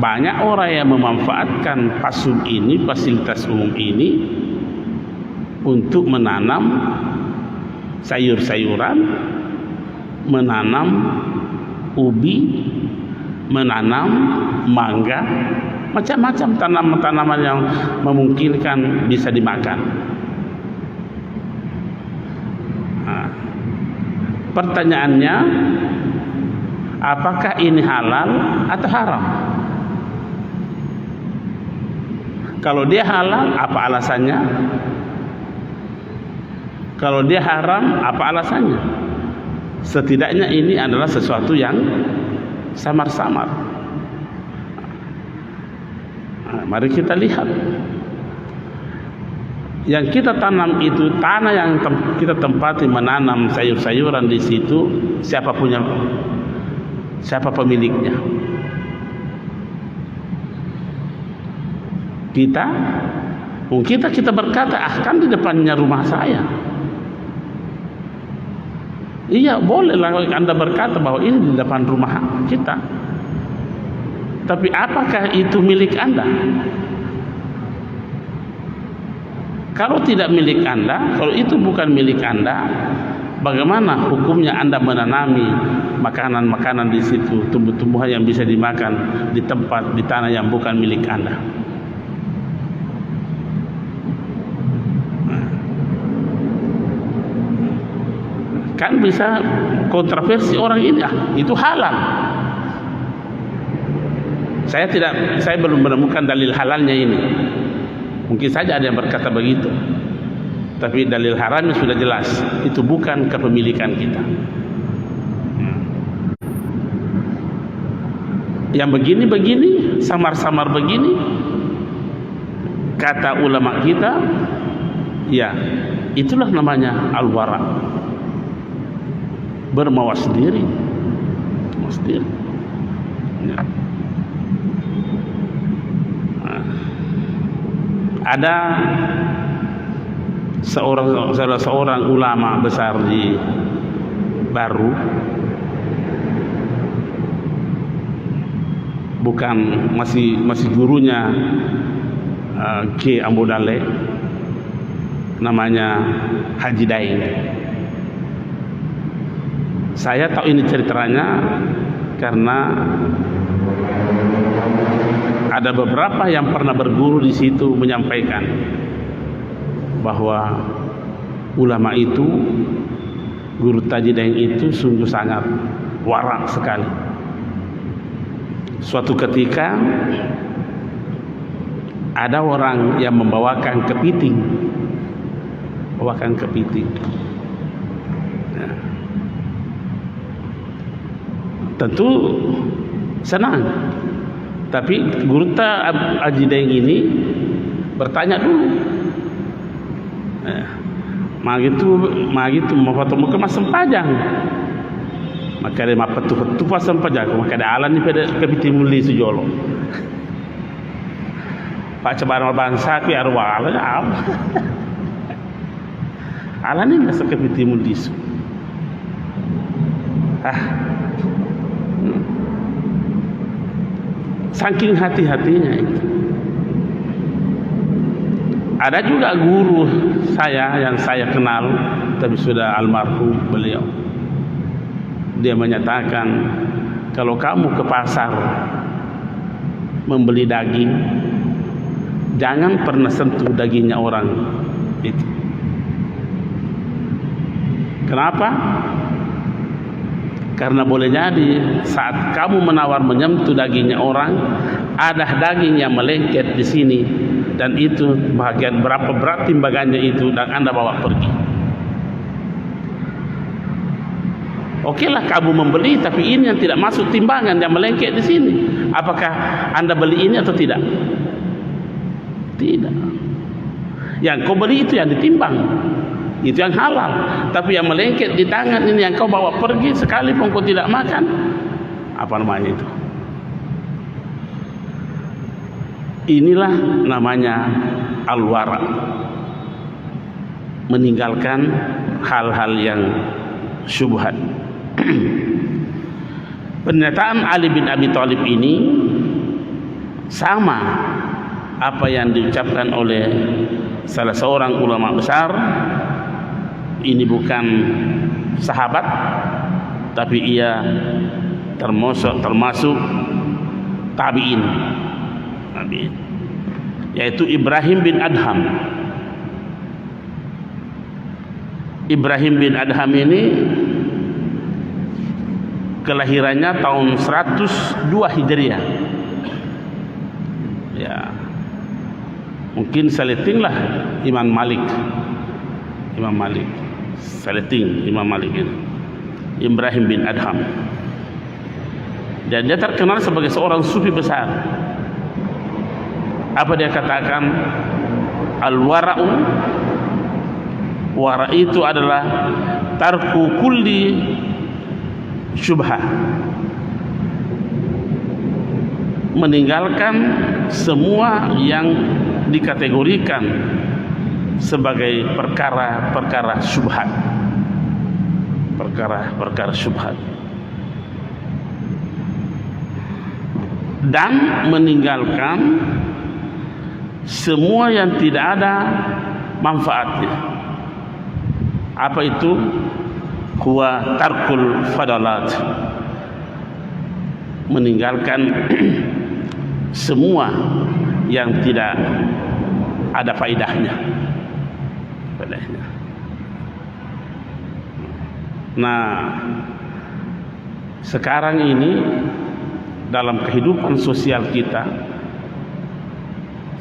banyak orang yang memanfaatkan pasum ini, fasilitas umum ini, untuk menanam sayur-sayuran, menanam ubi, menanam mangga, macam-macam tanaman-tanaman yang memungkinkan bisa dimakan. Nah, pertanyaannya, apakah ini halal atau haram? Kalau dia halal, apa alasannya? Kalau dia haram, apa alasannya? Setidaknya ini adalah sesuatu yang samar-samar. Nah, mari kita lihat. Yang kita tanam itu tanah yang kita tempati menanam sayur-sayuran di situ, siapa pemiliknya? Kita berkata, kan di depannya rumah saya. Iya, bolehlah Anda berkata bahwa ini di depan rumah kita. Tapi apakah itu milik Anda? Kalau tidak milik Anda, kalau itu bukan milik Anda, bagaimana hukumnya Anda menanami makanan-makanan di situ, tumbuh-tumbuhan yang bisa dimakan di tempat, di tanah yang bukan milik Anda? Kan bisa kontroversi orang ini, itu halal. Saya belum menemukan dalil halalnya ini. Mungkin saja ada yang berkata begitu, tapi dalil haramnya sudah jelas. Itu bukan kepemilikan kita. Yang begini-begini, samar-samar begini, kata ulama kita, ya itulah namanya al-wara, bermawas diri. Ya. Ada salah seorang ulama besar di Baru, bukan masih gurunya Ki Ambudale, namanya Haji Daeng. Saya tahu ini ceritanya karena ada beberapa yang pernah berguru di situ menyampaikan bahwa ulama itu, guru Haji Daeng itu sungguh sangat warak sekali. Suatu ketika ada orang yang membawakan kepiting, ya. Tentu senang. Tapi guru Haji Daeng ini bertanya dulu, mah gitu mau foto muka mas sempajang, maka dia mapetu pas sempajang, maka ada alan ni pada kepiting muli sejolo. Pak cebaran bangsa ki arwah alan apa? Alan ni masa kepiting muli su. Saking hati-hatinya itu. Ada juga guru saya yang saya kenal, tapi sudah almarhum beliau. Dia menyatakan, kalau kamu ke pasar membeli daging, jangan pernah sentuh dagingnya orang itu. Kenapa? Karena boleh jadi saat kamu menawar menyentuh dagingnya orang, ada daging yang melengket di sini, dan itu bagian berapa berat timbangannya itu, dan Anda bawa pergi. Oke lah kamu membeli, tapi ini yang tidak masuk timbangan yang melengket di sini. Apakah Anda beli ini atau tidak? Tidak. Yang kau beli itu yang ditimbang, itu yang halal. Tapi yang melengket di tangan ini yang kau bawa pergi, sekalipun kau tidak makan, apa namanya itu? Inilah namanya al-wara, meninggalkan hal-hal yang syubhat. Pernyataan Ali bin Abi Thalib ini sama apa yang diucapkan oleh salah seorang ulama besar. Ini bukan sahabat, tapi ia termasuk tabi'in, yaitu Ibrahim bin Adham. Ibrahim bin Adham ini kelahirannya tahun 102 Hijriah. Ya, mungkin seletinglah Imam Malik. Seleting Imam Malik ini, Ibrahim bin Adham. Dan dia terkenal sebagai seorang sufi besar. Apa dia katakan? Al-wara'u, wara' itu adalah tarku kulli syubhah, meninggalkan semua yang dikategorikan sebagai perkara-perkara syubhat, perkara-perkara syubhat, dan meninggalkan semua yang tidak ada manfaatnya. Apa itu? Huwa tarkul fadalat, meninggalkan semua yang tidak ada faedahnya. Nah, sekarang ini dalam kehidupan sosial kita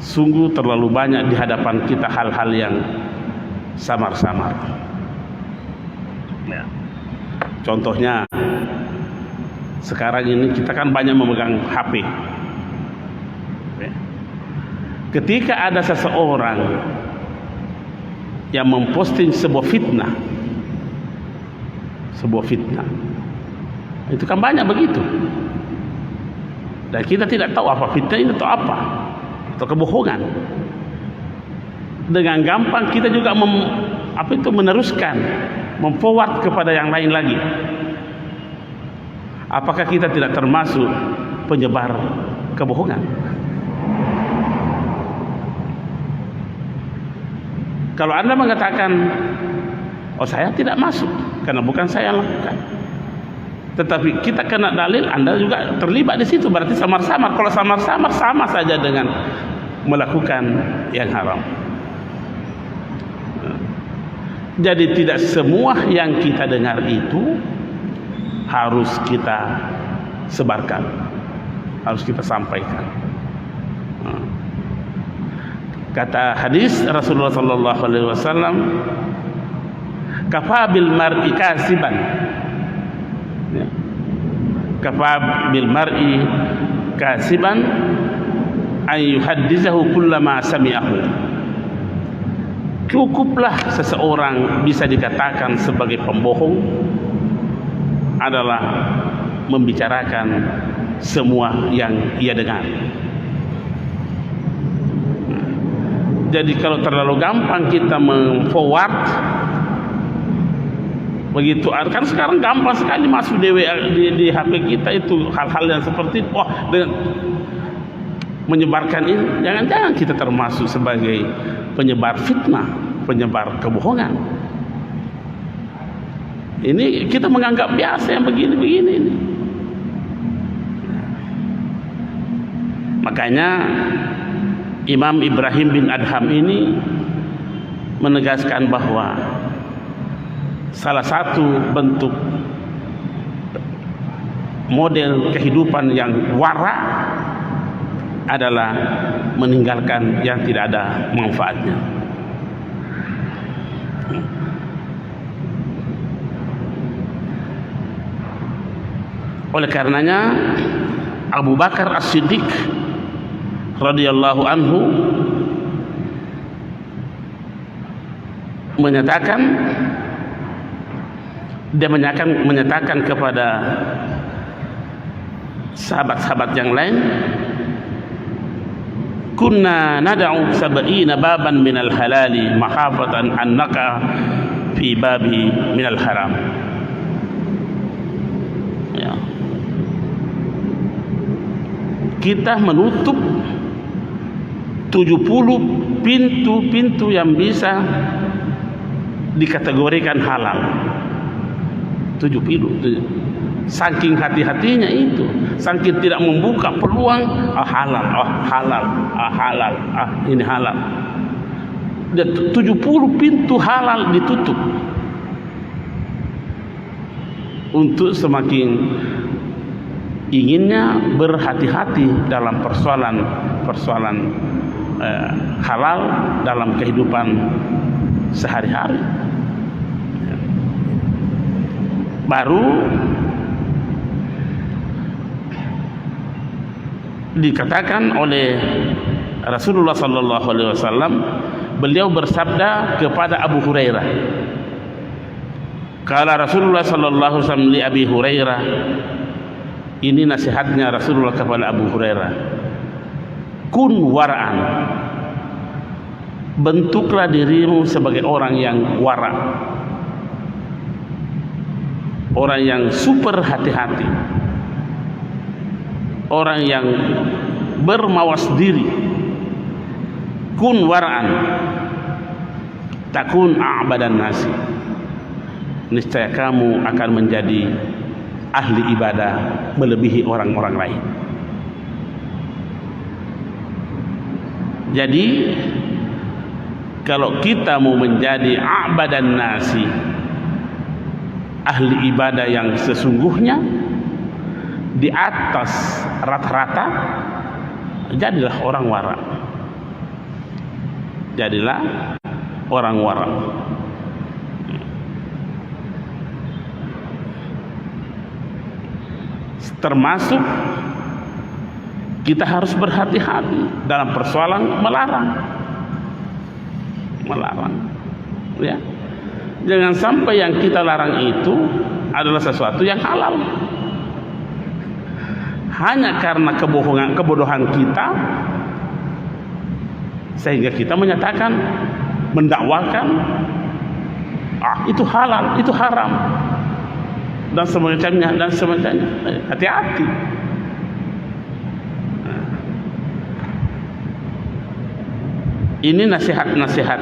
sungguh terlalu banyak di hadapan kita hal-hal yang samar-samar. Ya. Contohnya, sekarang ini kita kan banyak memegang HP. Ya. Ketika ada seseorang yang memposting sebuah fitnah, itu kan banyak begitu. Dan kita tidak tahu apa fitnah itu atau apa, atau kebohongan. Dengan gampang kita juga meneruskan, memforward kepada yang lain lagi. Apakah kita tidak termasuk penyebar kebohongan? Kalau Anda mengatakan, oh saya tidak masuk karena bukan saya yang lakukan, tetapi kita kena dalil, Anda juga terlibat di situ, berarti samar-samar. Kalau samar-samar sama saja dengan melakukan yang haram. Jadi tidak semua yang kita dengar itu harus kita sebarkan, harus kita sampaikan. Kata hadis Rasulullah sallallahu alaihi wasallam, kafa bil mar'i kasiban, kafa bil mar'i kasiban an yuhaddisahu kullama sami'ahu. Cukuplah seseorang bisa dikatakan sebagai pembohong adalah membicarakan semua yang ia dengar. Jadi kalau terlalu gampang kita memforward begitu, kan sekarang gampang sekali masuk di HP kita itu hal-hal yang seperti itu. Wah, dengan menyebarkan ini, jangan-jangan kita termasuk sebagai penyebar fitnah, penyebar kebohongan. Ini kita menganggap biasa yang begini-begini ini. Makanya Imam Ibrahim bin Adham ini menegaskan bahwa salah satu bentuk model kehidupan yang wara adalah meninggalkan yang tidak ada manfaatnya. Oleh karenanya Abu Bakar As-Siddiq radhiyallahu anhu menyatakan kepada sahabat-sahabat yang lain, kunna nad'u sab'ina baban minal halali mahafatan annaka fi babi minal haram. Ya. Kita menutup 70 pintu-pintu yang bisa dikategorikan halal. 70. Saking hati-hatinya itu, saking tidak membuka peluang halal, halal, ini halal. Dan 70 pintu halal ditutup untuk semakin inginnya berhati-hati dalam persoalan halal dalam kehidupan sehari-hari. Baru dikatakan oleh Rasulullah sallallahu alaihi wasallam beliau bersabda kepada Abu Hurairah. Kala Rasulullah sallallahu alaihi wasallam li Abi Hurairah, ini nasihatnya Rasulullah kepada Abu Hurairah. Kun wara'an, bentuklah dirimu sebagai orang yang wara, orang yang super hati-hati, orang yang bermawas diri. Kun wara'an takun a'badan nasi, niscaya kamu akan menjadi ahli ibadah melebihi orang-orang lain. Jadi kalau kita mau menjadi a'badan nasi, ahli ibadah yang sesungguhnya di atas rata-rata, jadilah orang wara. Jadilah orang wara. Termasuk kita harus berhati-hati dalam persoalan melarang, ya. Jangan sampai yang kita larang itu adalah sesuatu yang halal. Hanya karena kebodohan kita, sehingga kita menyatakan, mendakwakan, itu halal, itu haram, dan semacamnya. Hati-hati. Ini nasihat-nasihat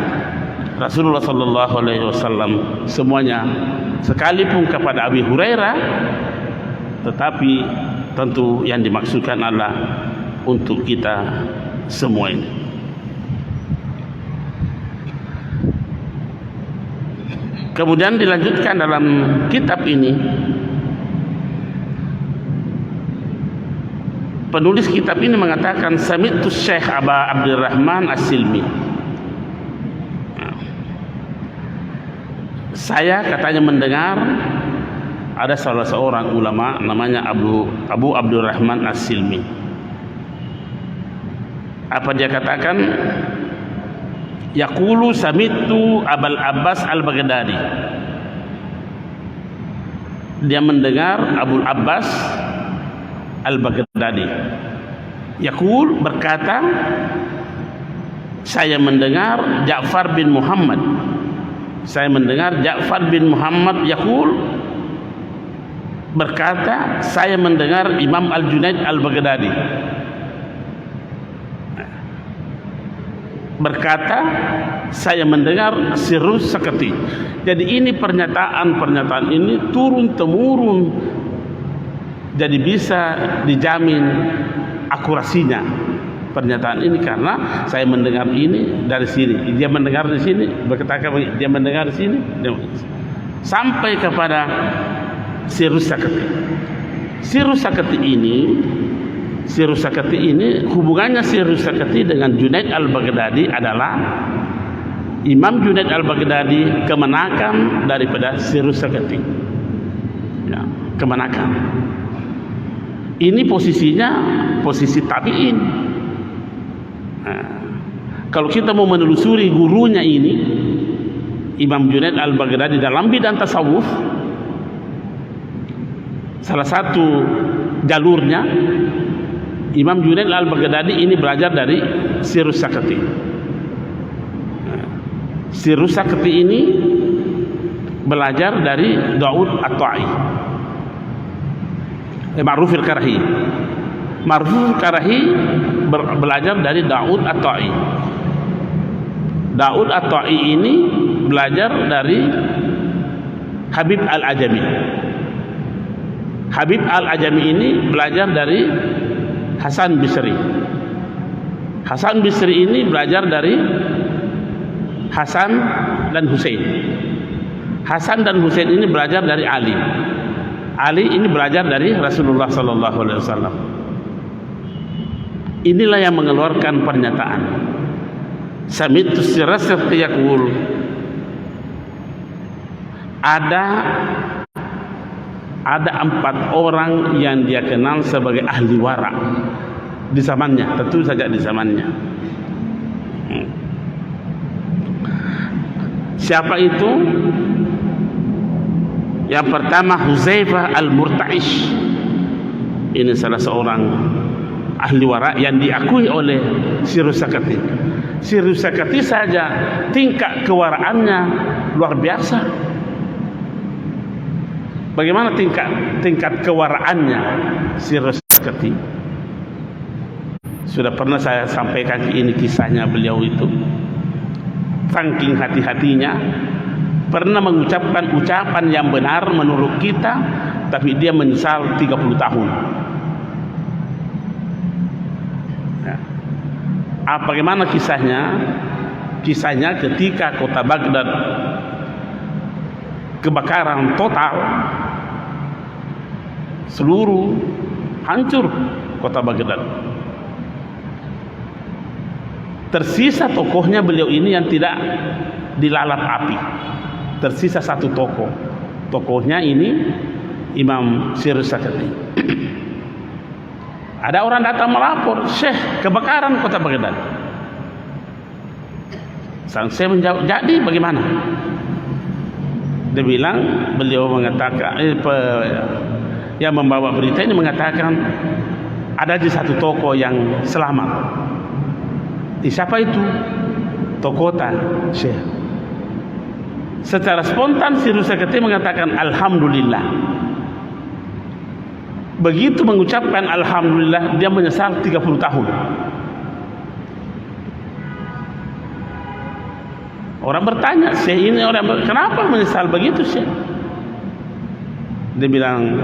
Rasulullah sallallahu alaihi wasallam semuanya, sekalipun kepada Abi Hurairah, tetapi tentu yang dimaksudkan adalah untuk kita semua ini. Kemudian dilanjutkan dalam kitab ini, penulis kitab ini mengatakan, sami'tu Syekh Aba Abdurrahman As-Silmi. Saya katanya mendengar ada salah seorang ulama namanya Abu Abdurrahman As-Silmi. Apa dia katakan? Yaqulu sami'tu Abul Abbas Al-Baghdadi. Dia mendengar Abul Abbas Al-Baghdadi yaqul, berkata, saya mendengar Ja'far bin Muhammad. Saya mendengar Ja'far bin Muhammad yaqul, berkata, saya mendengar Imam Al-Junaid Al-Baghdadi berkata, saya mendengar Sirrus Sakati. Jadi ini pernyataan ini turun temurun, jadi bisa dijamin akurasinya pernyataan ini, karena saya mendengar ini dari sini, dia mendengar di sini, berkata dia mendengar di sini, sampai kepada Sirrus Sakati. Sirrus Sakati ini hubungannya Sirrus Sakati dengan Junaid Al-Baghdadi adalah Imam Junaid Al-Baghdadi kemenakan daripada Sirrus Sakati, ya, kemenakan. Ini posisinya posisi tabi'in. Nah, kalau kita mau menelusuri gurunya ini, Imam Junaid Al-Baghdadi dalam bidang tasawuf, salah satu jalurnya Imam Junaid Al-Baghdadi ini belajar dari Sirrus Sakati. Sirrus Sakati ini belajar dari Daud At-Ta'i, Ma'ruf Al-Karahi. Ma'ruf Al-Karahi belajar dari Daud At-Ta'i. Daud At-Ta'i ini belajar dari Habib Al-Ajami. Habib Al-Ajami ini belajar dari Hasan Bisri. Hasan Bisri ini belajar dari Hasan dan Husain. Hasan dan Husain ini belajar dari Ali. Ali ini belajar dari Rasulullah sallallahu alaihi wasallam. Inilah yang mengeluarkan pernyataan sami'tu Sirrus Sakati yaqul, ada 4 orang yang dia kenal sebagai ahli wara di zamannya, tentu saja di zamannya. Siapa itu? Yang pertama Huzaifah Al-Murta'ish. Ini salah seorang ahli wara yang diakui oleh Sirus Sakati. Sirus Sakati saja tingkat kewaraannya luar biasa. Bagaimana tingkat kewaraannya Sirus Sakati? Sudah pernah saya sampaikan ini kisahnya beliau itu. Saking hati-hatinya, pernah mengucapkan ucapan yang benar menurut kita, tapi dia menyesal 30 tahun. Ya. Bagaimana kisahnya? Kisahnya ketika kota Baghdad kebakaran total, seluruh hancur kota Baghdad. Tersisa tokohnya beliau ini yang tidak dilalap api. Tersisa satu tokoh. Tokohnya ini Imam Sirus Sakati. Ada orang datang melapor, Syekh, kebakaran kota Baghdad. Sang Syekh menjawab, jadi bagaimana? Dia bilang, beliau mengatakan, yang membawa berita ini mengatakan, ada di satu tokoh yang selamat. Siapa itu? Tokota Syekh. Secara spontan Sirus Sakati mengatakan Alhamdulillah. Begitu mengucapkan Alhamdulillah, dia menyesal 30 tahun. Orang bertanya, Syekh ini kenapa menyesal begitu Syekh? Dia bilang,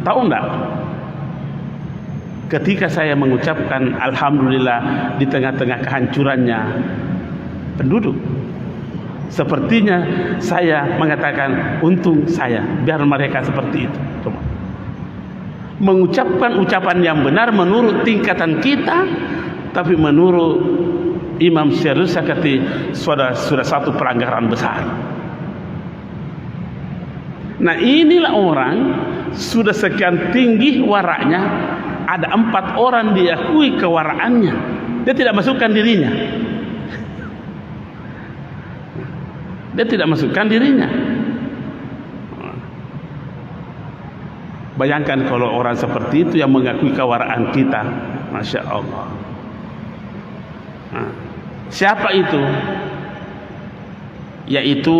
tahu enggak? Ketika saya mengucapkan Alhamdulillah di tengah-tengah kehancurannya penduduk, sepertinya saya mengatakan untung saya, biar mereka seperti itu. Mengucapkan ucapan yang benar menurut tingkatan kita, tapi menurut Imam Sirus Sakati sudah satu pelanggaran besar. Nah, inilah orang sudah sekian tinggi waraknya, ada 4 orang diakui kewaraannya, dia tidak masukkan dirinya. Dia tidak masukkan dirinya. Bayangkan kalau orang seperti itu yang mengakui kewaraan kita, Masya Allah. Nah, siapa itu? Yaitu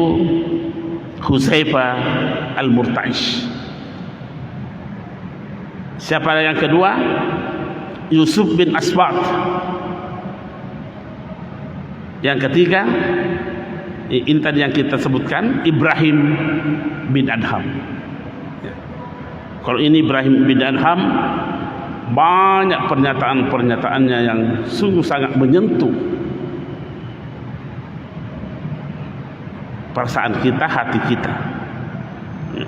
Huzaifah Al-Murta'ish. Siapa yang kedua? Yusuf bin Asbat. Yang ketiga, ini tadi yang kita sebutkan, Ibrahim bin Adham. Ya. Kalau ini Ibrahim bin Adham, banyak pernyataan-pernyataannya yang sungguh sangat menyentuh perasaan kita, hati kita. Ya.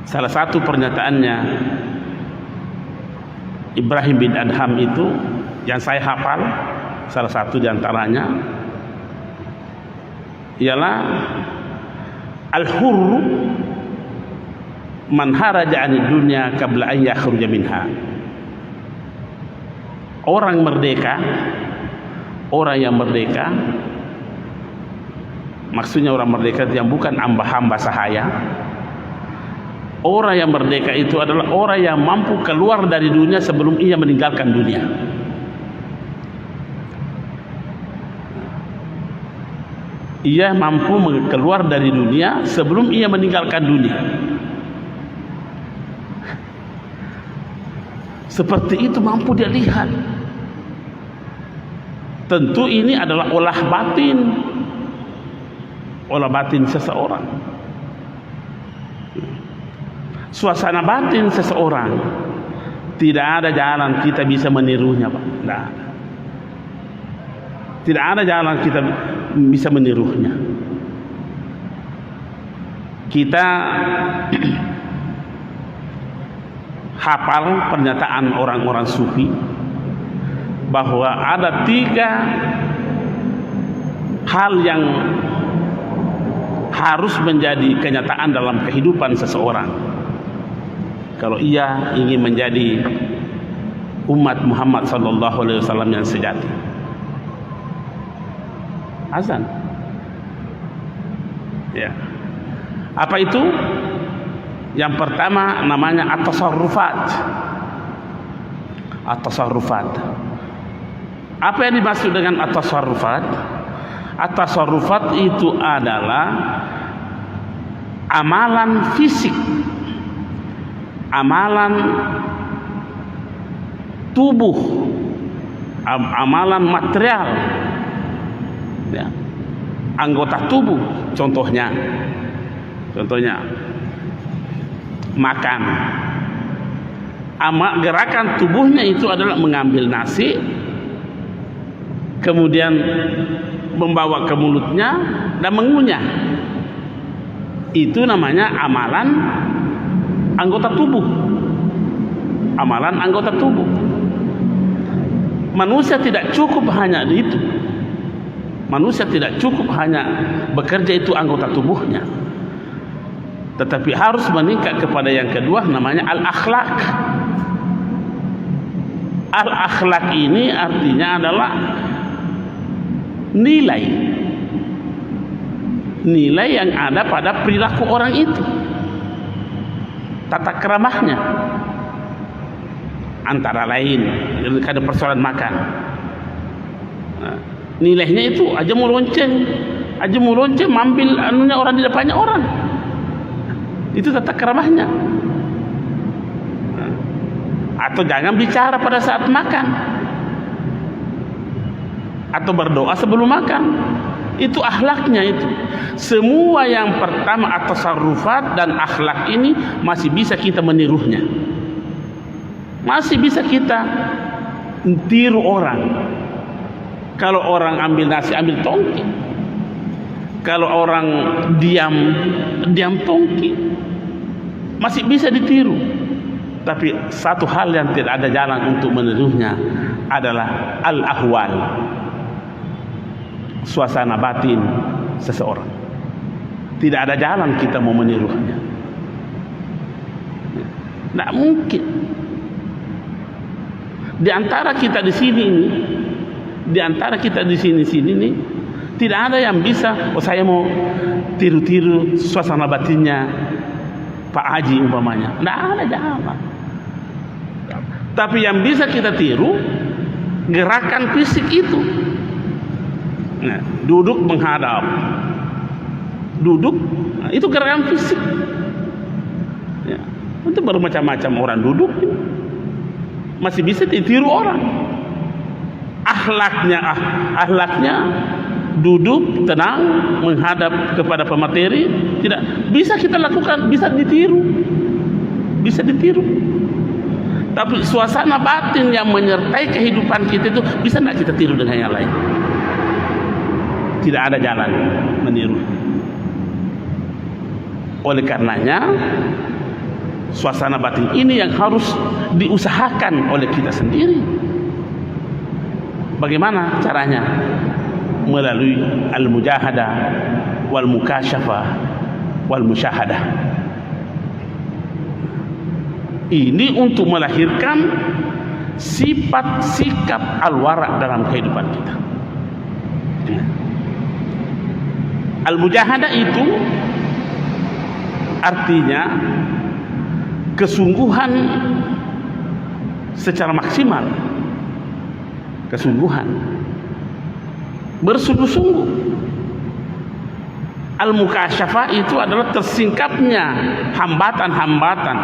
Salah satu pernyataannya Ibrahim bin Adham itu yang saya hafal, salah satu diantaranya ialah al-hurru man haraja 'anid dunya qabla an yakhruja minha. Orang merdeka, orang yang merdeka, maksudnya orang merdeka yang bukan hamba-hamba sahaya. Orang yang merdeka itu adalah orang yang mampu keluar dari dunia sebelum ia meninggalkan dunia. Ia mampu keluar dari dunia sebelum ia meninggalkan dunia. Seperti itu mampu dia lihat. Tentu ini adalah olah batin seseorang. Suasana batin seseorang, tidak ada jalan kita bisa menirunya, Pak. Nah, tidak ada jalan kita bisa menirunya. Kita hafal pernyataan orang-orang sufi bahwa ada 3 hal yang harus menjadi kenyataan dalam kehidupan seseorang kalau ia ingin menjadi umat Muhammad sallallahu alaihi wasallam yang sejati. Azan. Ya. Apa itu? Yang pertama namanya at-tasarrufat. At-tasarrufat. Apa yang dimaksud dengan at-tasarrufat? At-tasarrufat itu adalah amalan fisik, amalan tubuh, amalan material, ya, anggota tubuh. Contohnya makan. Gerakan tubuhnya itu adalah mengambil nasi, kemudian membawa ke mulutnya dan mengunyah. Itu namanya amalan anggota tubuh. Amalan anggota tubuh. Manusia tidak cukup hanya itu. Manusia tidak cukup hanya bekerja itu anggota tubuhnya, tetapi harus meningkat kepada yang kedua, namanya al-akhlak. Al-akhlak ini artinya adalah nilai yang ada pada perilaku orang itu, tata keramahnya. Antara lain ada persoalan makan, nilainya itu aja mau lonceng ambil anunya orang di depannya orang, itu tata keramahnya. Atau jangan bicara pada saat makan, atau berdoa sebelum makan. Itu akhlaknya itu. Semua yang pertama at-tasarrufat dan akhlak ini masih bisa kita menirunya. Masih bisa kita tiru orang. Kalau orang ambil nasi, ambil tongki. Kalau orang diam tongki. Masih bisa ditiru. Tapi satu hal yang tidak ada jalan untuk menirunya adalah al-ahwal, suasana batin seseorang. Tidak ada jalan kita mau menirunya. Tidak mungkin. Di antara kita di sini ini, tidak ada yang bisa, saya mau tiru-tiru suasana batinnya Pak Haji umpamanya. Tidak ada jalan. Tapi yang bisa kita tiru gerakan fisik itu. Nah, duduk menghadap, itu gerakan fisik. Ya, itu bermacam-macam orang duduk, masih bisa ditiru orang. Akhlaknya duduk tenang menghadap kepada pemateri, tidak bisa kita lakukan, bisa ditiru. Tapi suasana batin yang menyertai kehidupan kita itu bisa tidak kita tiru dengan yang lain. Tidak ada jalan meniru. Oleh karenanya suasana batin ini yang harus diusahakan oleh kita sendiri. Bagaimana caranya? Melalui al-mujahadah wal mukasyafah wal musyahadah. Ini untuk melahirkan sifat sikap al-wara' dalam kehidupan kita. Al-mujahadah itu artinya kesungguhan secara maksimal, kesungguhan, bersungguh-sungguh. Al-mukasyafah itu adalah tersingkapnya hambatan-hambatan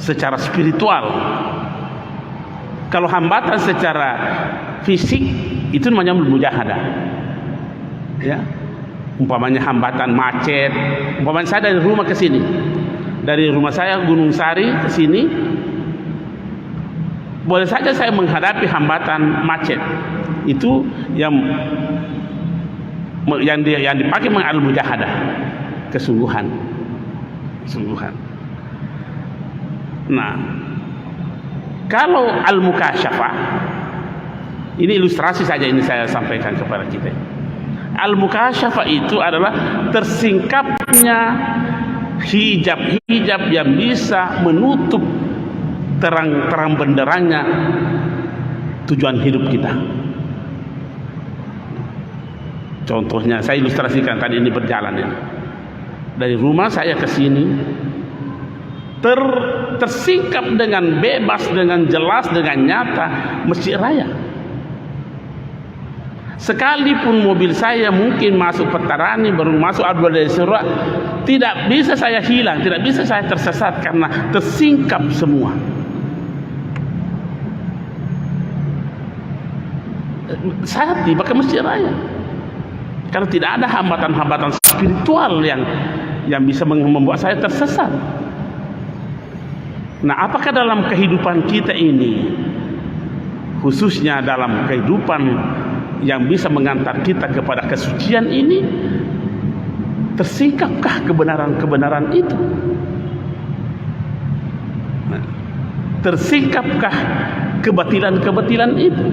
secara spiritual. Kalau hambatan secara fisik itu namanya mujahadah. Ya, umpamanya hambatan macet. Umpamanya saya dari rumah ke sini, dari rumah saya Gunung Sari ke sini, boleh saja saya menghadapi hambatan macet. Itu yang dipakai al-mujahadah, kesungguhan. Nah, kalau al-mukasyafah, ini ilustrasi saja ini saya sampaikan kepada kita. Al-mukasyafah itu adalah tersingkapnya hijab-hijab yang bisa menutup terang benderangnya tujuan hidup kita. Contohnya saya ilustrasikan tadi ini berjalan ini. Dari rumah saya ke sini tersingkap dengan bebas, dengan jelas, dengan nyata Masjid Raya. Sekalipun mobil saya mungkin masuk Petarani, baru masuk Abdul Surah, tidak bisa saya hilang, tidak bisa saya tersesat karena tersingkap semua. Saya tiba ke Masjid Raya karena tidak ada hambatan-hambatan spiritual yang bisa membuat saya tersesat. Nah, apakah dalam kehidupan kita ini, khususnya dalam kehidupan yang bisa mengantar kita kepada kesucian ini, tersingkapkah kebenaran-kebenaran itu? Nah, tersingkapkah kebatilan-kebatilan itu?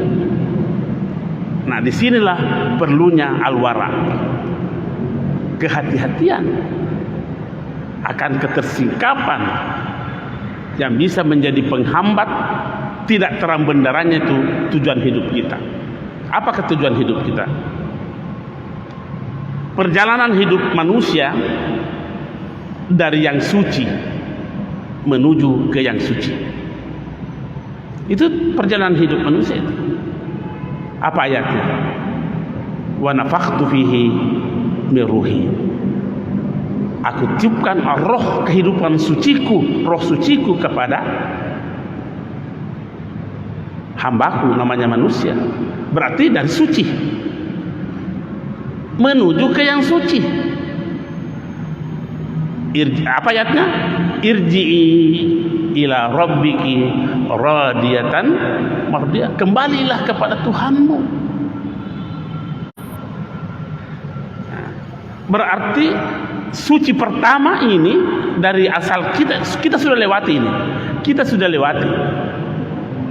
Nah, disinilah perlunya al-wara, kehati-hatian akan ketersingkapan yang bisa menjadi penghambat tidak terang benderangnya itu tujuan hidup kita. Apakah tujuan hidup kita? Perjalanan hidup manusia dari yang suci menuju ke yang suci. Itu perjalanan hidup manusia itu. Apa ayatnya? Wa nafakhtu fihi min ruhi. Aku tiupkan roh kehidupan suciku, roh suciku kepada hambaku namanya manusia. Berarti dari suci menuju ke yang suci. Apa ayatnya? Irji'i ila rabbiki radiyatan mardiyah. Kembalilah kepada Tuhanmu. Berarti suci pertama ini dari asal kita sudah lewati ini. Kita sudah lewati.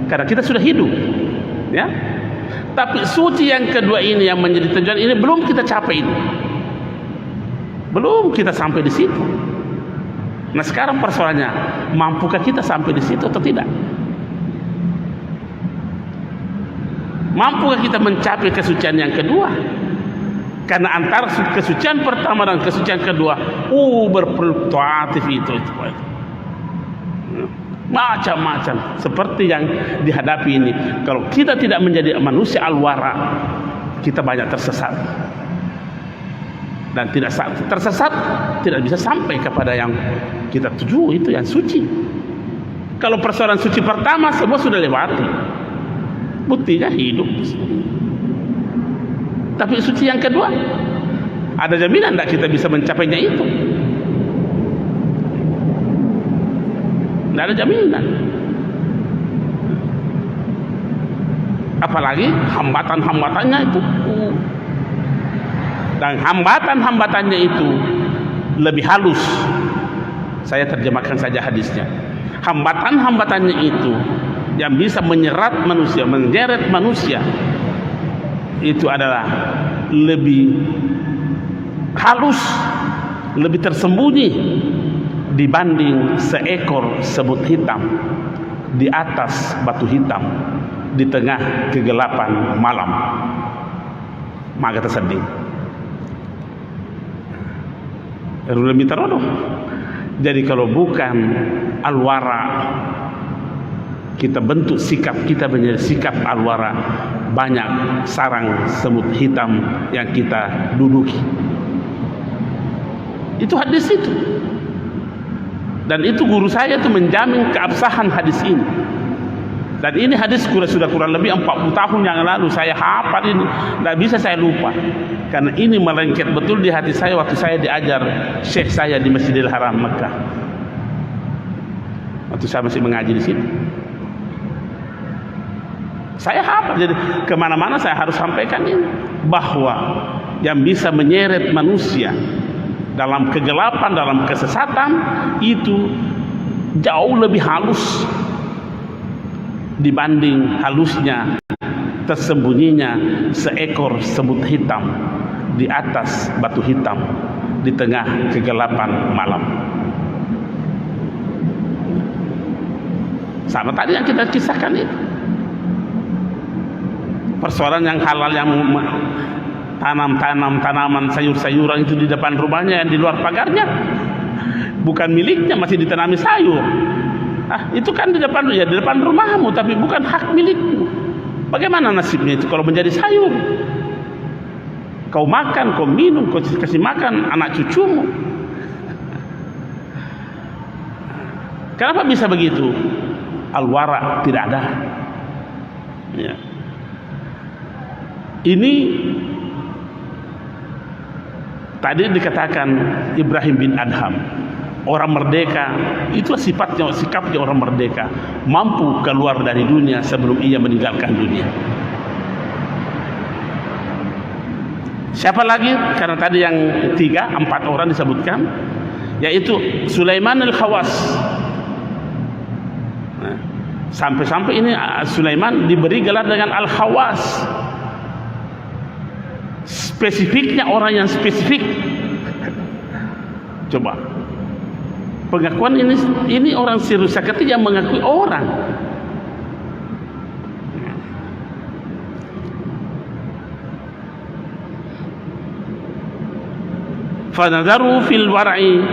Karena kita sudah hidup. Ya. Tapi suci yang kedua ini yang menjadi tujuan ini belum kita capai ini. Belum kita sampai di situ. Nah, sekarang persoalannya, mampukah kita sampai di situ atau tidak? Mampukah kita mencapai kesucian yang kedua? Karena antara kesucian pertama dan kesucian kedua, berfluktuatif itu. Macam-macam seperti yang dihadapi ini. Kalau kita tidak menjadi manusia al-wara, kita banyak tersesat. Dan tidak tersesat, tidak bisa sampai kepada yang kita tuju, itu yang suci. Kalau persoalan suci pertama semua sudah lewati, buktinya hidup. Tapi suci yang kedua, ada jaminan tidak kita bisa mencapainya itu? Tidak ada jaminan. Apalagi hambatan-hambatannya itu. Dan hambatan-hambatannya itu lebih halus. Saya terjemahkan saja hadisnya. Hambatan-hambatannya itu yang bisa menyerat manusia, menyeret manusia, itu adalah lebih halus, lebih tersembunyi dibanding seekor semut hitam di atas batu hitam di tengah kegelapan malam. Maka tersedih. Lebih terodoh. Jadi kalau bukan al-wara, kita bentuk sikap kita menjadi sikap al-wara, banyak sarang semut hitam yang kita duduki. Itu hadis itu. Dan itu guru saya itu menjamin keabsahan hadis ini. Dan ini hadis sudah kurang lebih 40 tahun yang lalu saya hafal ini, tidak bisa saya lupa. Karena ini melengket betul di hati saya waktu saya diajar syekh saya di Masjidil Haram Mekah. Waktu saya masih mengaji di sini. Saya hafal, jadi kemana-mana saya harus sampaikan ini. Bahwa yang bisa menyeret manusia dalam kegelapan, dalam kesesatan, itu jauh lebih halus dibanding halusnya, tersembunyinya seekor semut hitam di atas batu hitam di tengah kegelapan malam. Sama tadi yang kita kisahkan itu. Persoalan yang halal yang tanam tanaman sayur-sayuran itu di depan rumahnya yang di luar pagarnya, bukan miliknya, masih ditanami sayur. Itu kan di depan rumahmu, tapi bukan hak milikmu. Bagaimana nasibnya itu kalau menjadi sayur? Kau makan, kau minum, kau kasih makan anak cucumu. Kenapa bisa begitu? Al-wara tidak ada. Ya. Ini tadi dikatakan Ibrahim bin Adham, orang merdeka. Itulah sikapnya orang merdeka, mampu keluar dari dunia sebelum ia meninggalkan dunia. Siapa lagi? Karena tadi yang 4 orang disebutkan, yaitu Sulaiman al-Khawas. Sampai-sampai ini Sulaiman diberi gelar dengan al-Khawas. Spesifiknya orang yang spesifik. Coba. Pengakuan ini orang Sirusakati yang mengakui orang. Fanadharu fil wara'i,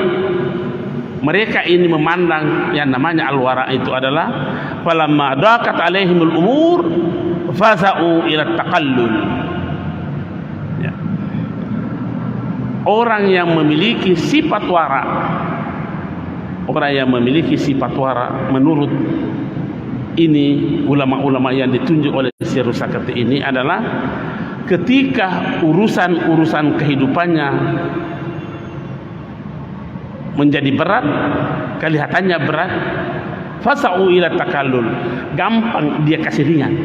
mereka ini memandang yang namanya al-wara' itu adalah falamma daqat alaihimul umur faza'u ila taqallul. Ya. Orang yang memiliki sifat wara', orang yang memiliki sifat wara' menurut ini ulama-ulama yang ditunjuk oleh Sirusakati ini adalah ketika urusan-urusan kehidupannya menjadi berat, kelihatannya berat, fasa'u ila takallul, gampang dia kasih ringan.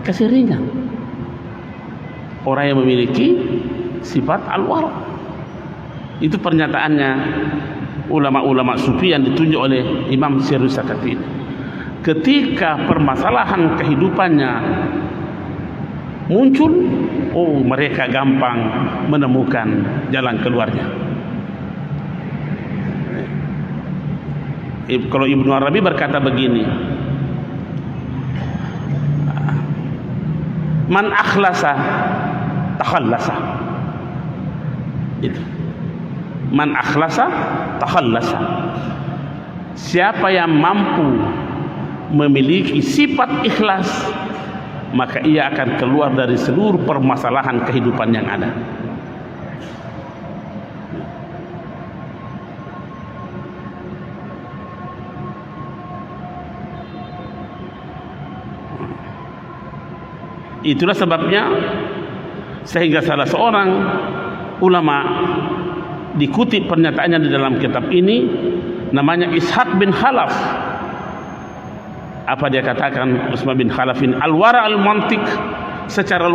Kasih ringan. Orang yang memiliki sifat al-wara'. Itu pernyataannya ulama-ulama sufi yang ditunjuk oleh Imam Sirusakati. Ketika permasalahan kehidupannya muncul, mereka gampang menemukan jalan keluarnya. Kalau Ibnu Arabi berkata begini, man akhlasa takhallasa. Itu. Man akhlasa takhallasa. Siapa yang mampu memiliki sifat ikhlas, maka ia akan keluar dari seluruh permasalahan kehidupan yang ada. Itulah sebabnya sehingga salah seorang ulama dikutip pernyataannya di dalam kitab ini, namanya Ishaq bin Khalaf. Apa dia katakan? Utsman bin Khalaf ini al-wara al-mantiq, secara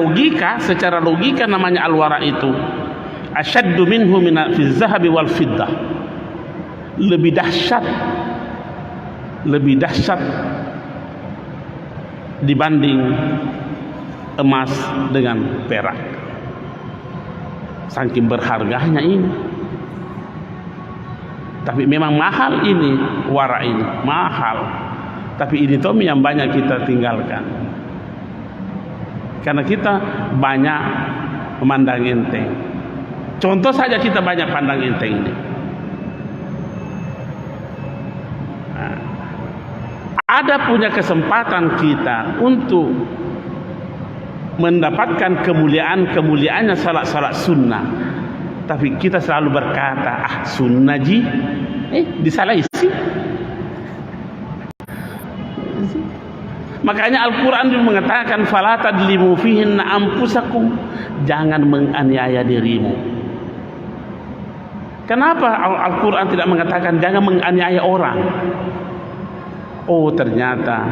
logika namanya al-wara itu asyaddu minhu min fi zahabi wal fiddah, lebih dahsyat dibanding emas dengan perak. Saking berharganya ini. Tapi memang mahal ini, wara ini mahal. Tapi ini Tommy yang banyak kita tinggalkan, karena kita banyak memandang enteng. Contoh saja, kita banyak pandang enteng ini. Ada punya kesempatan kita untuk mendapatkan kemuliaannya salat sunnah, tapi kita selalu berkata sunnah ji, disalahi sih. Makanya Al-Quran juga mengatakan fala tadlimu fihinna anfusakum, jangan menganiaya dirimu. Kenapa Al-Quran tidak mengatakan jangan menganiaya orang? Ternyata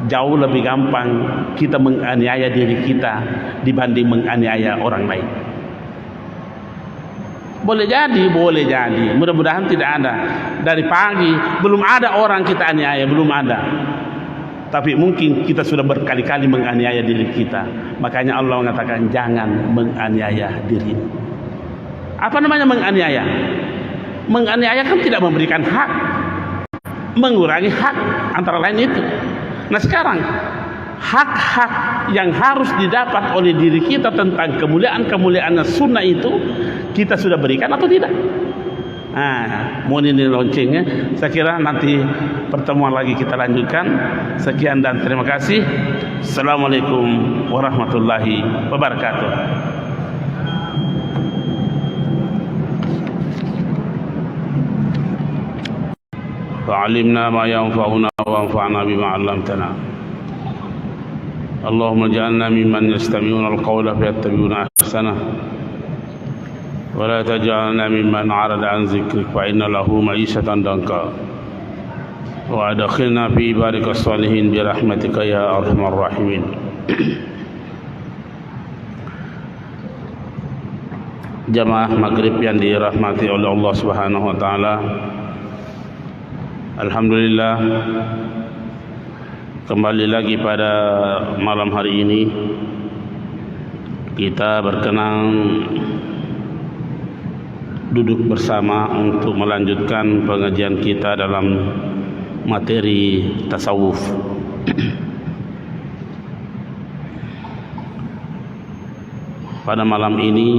jauh lebih gampang kita menganiaya diri kita dibanding menganiaya orang lain. Boleh jadi. Mudah-mudahan tidak ada. Dari pagi belum ada orang kita aniaya, belum ada. Tapi mungkin kita sudah berkali-kali menganiaya diri kita. Makanya Allah mengatakan jangan menganiaya diri. Apa namanya menganiaya? Menganiaya kan tidak memberikan hak, mengurangi hak, antara lain itu. Nah sekarang hak-hak yang harus didapat oleh diri kita tentang kemuliaan-kemuliaan sunnah itu kita sudah berikan atau tidak? Mohon ini launchingnya. Saya kira nanti pertemuan lagi kita lanjutkan. Sekian dan terima kasih. Assalamualaikum warahmatullahi wabarakatuh. Fa'alimna ma yanfa'una wanfa'na bima 'allamtana. Allahumma ij'alna mimman yastami'una al-qawla fayattabi'una ahsanah. ولا تجعلنا ممن عرض عن ذكرك فإن له معيشة ضنكا وأدخلنا في عبادك الصالحين برحمتك يا أرحم الراحمين. Jamaah maghrib yang dirahmati oleh Allah Subhanahu wa taala, alhamdulillah kembali lagi pada malam hari ini kita berkenan duduk bersama untuk melanjutkan pengajian kita dalam materi tasawuf. Pada malam ini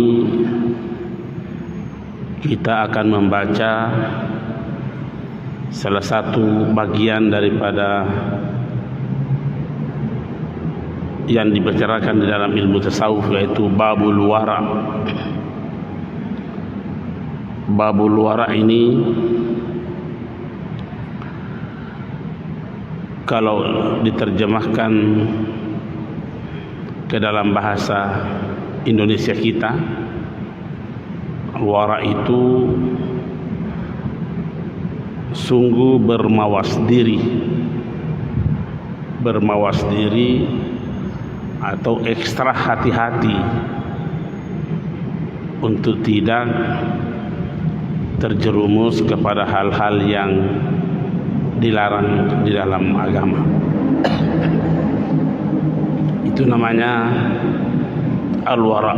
kita akan membaca salah satu bagian daripada yang dibicarakan di dalam ilmu tasawuf, yaitu babul wara. Babul wara ini kalau diterjemahkan ke dalam bahasa Indonesia kita, wara itu sungguh bermawas diri atau ekstra hati-hati untuk tidak terjerumus kepada hal-hal yang dilarang di dalam agama. Itu namanya al-wara.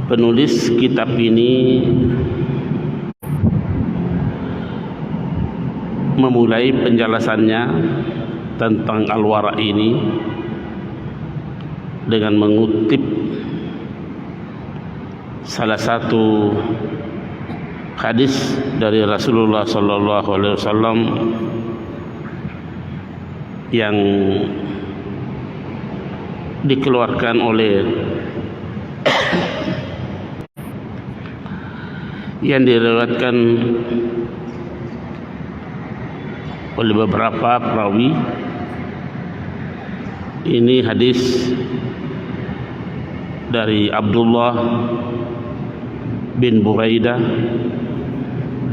Penulis kitab ini memulai penjelasannya tentang al-wara ini dengan mengutip salah satu hadis dari Rasulullah sallallahu alaihi wasallam yang dikeluarkan oleh yang diriwayatkan oleh beberapa perawi. Ini hadis dari Abdullah bin Buraidah,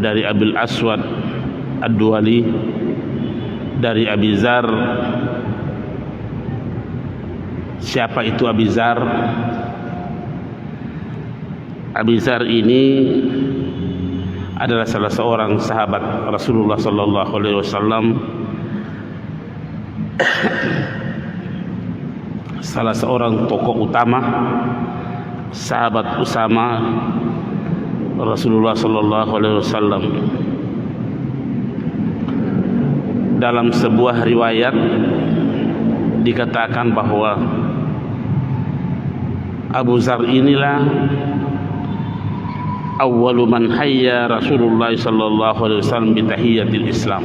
dari Abil Aswad Ad-Duwali, dari Abi Zar. Siapa itu Abi Zar? Abi Zar ini adalah salah seorang sahabat Rasulullah sallallahu alaihi wasallam, salah seorang tokoh utama, sahabat Usama Rasulullah sallallahu alaihi wasallam. Dalam sebuah riwayat dikatakan bahwa Abu Zar inilah awwalu man hayya Rasulullah sallallahu alaihi wasallam bi tahiyyatil Islam.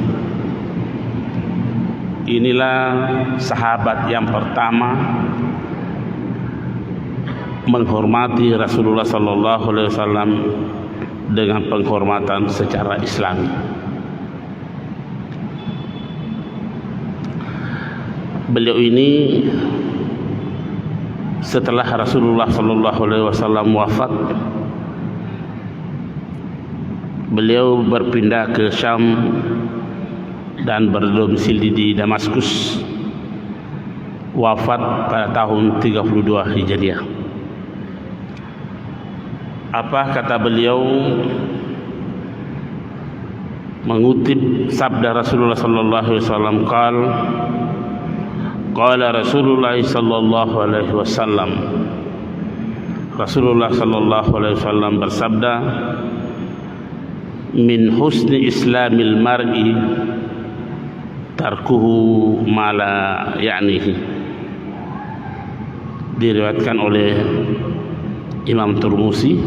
Inilah sahabat yang pertama menghormati Rasulullah sallallahu alaihi wasallam dengan penghormatan secara Islami. Beliau ini setelah Rasulullah sallallahu alaihi wasallam wafat, beliau berpindah ke Syam dan berdomisili di Damaskus. Wafat pada tahun 32 Hijriah. Apa kata beliau? Mengutip sabda Rasulullah sallallahu alaihi wasallam, qala Rasulullah sallallahu alaihi wasallam. Rasulullah sallallahu alaihi wasallam bersabda, min husni islamil mar'i tarkuhu ma la ya'nihi. Diriwayatkan oleh Imam Tirmidzi,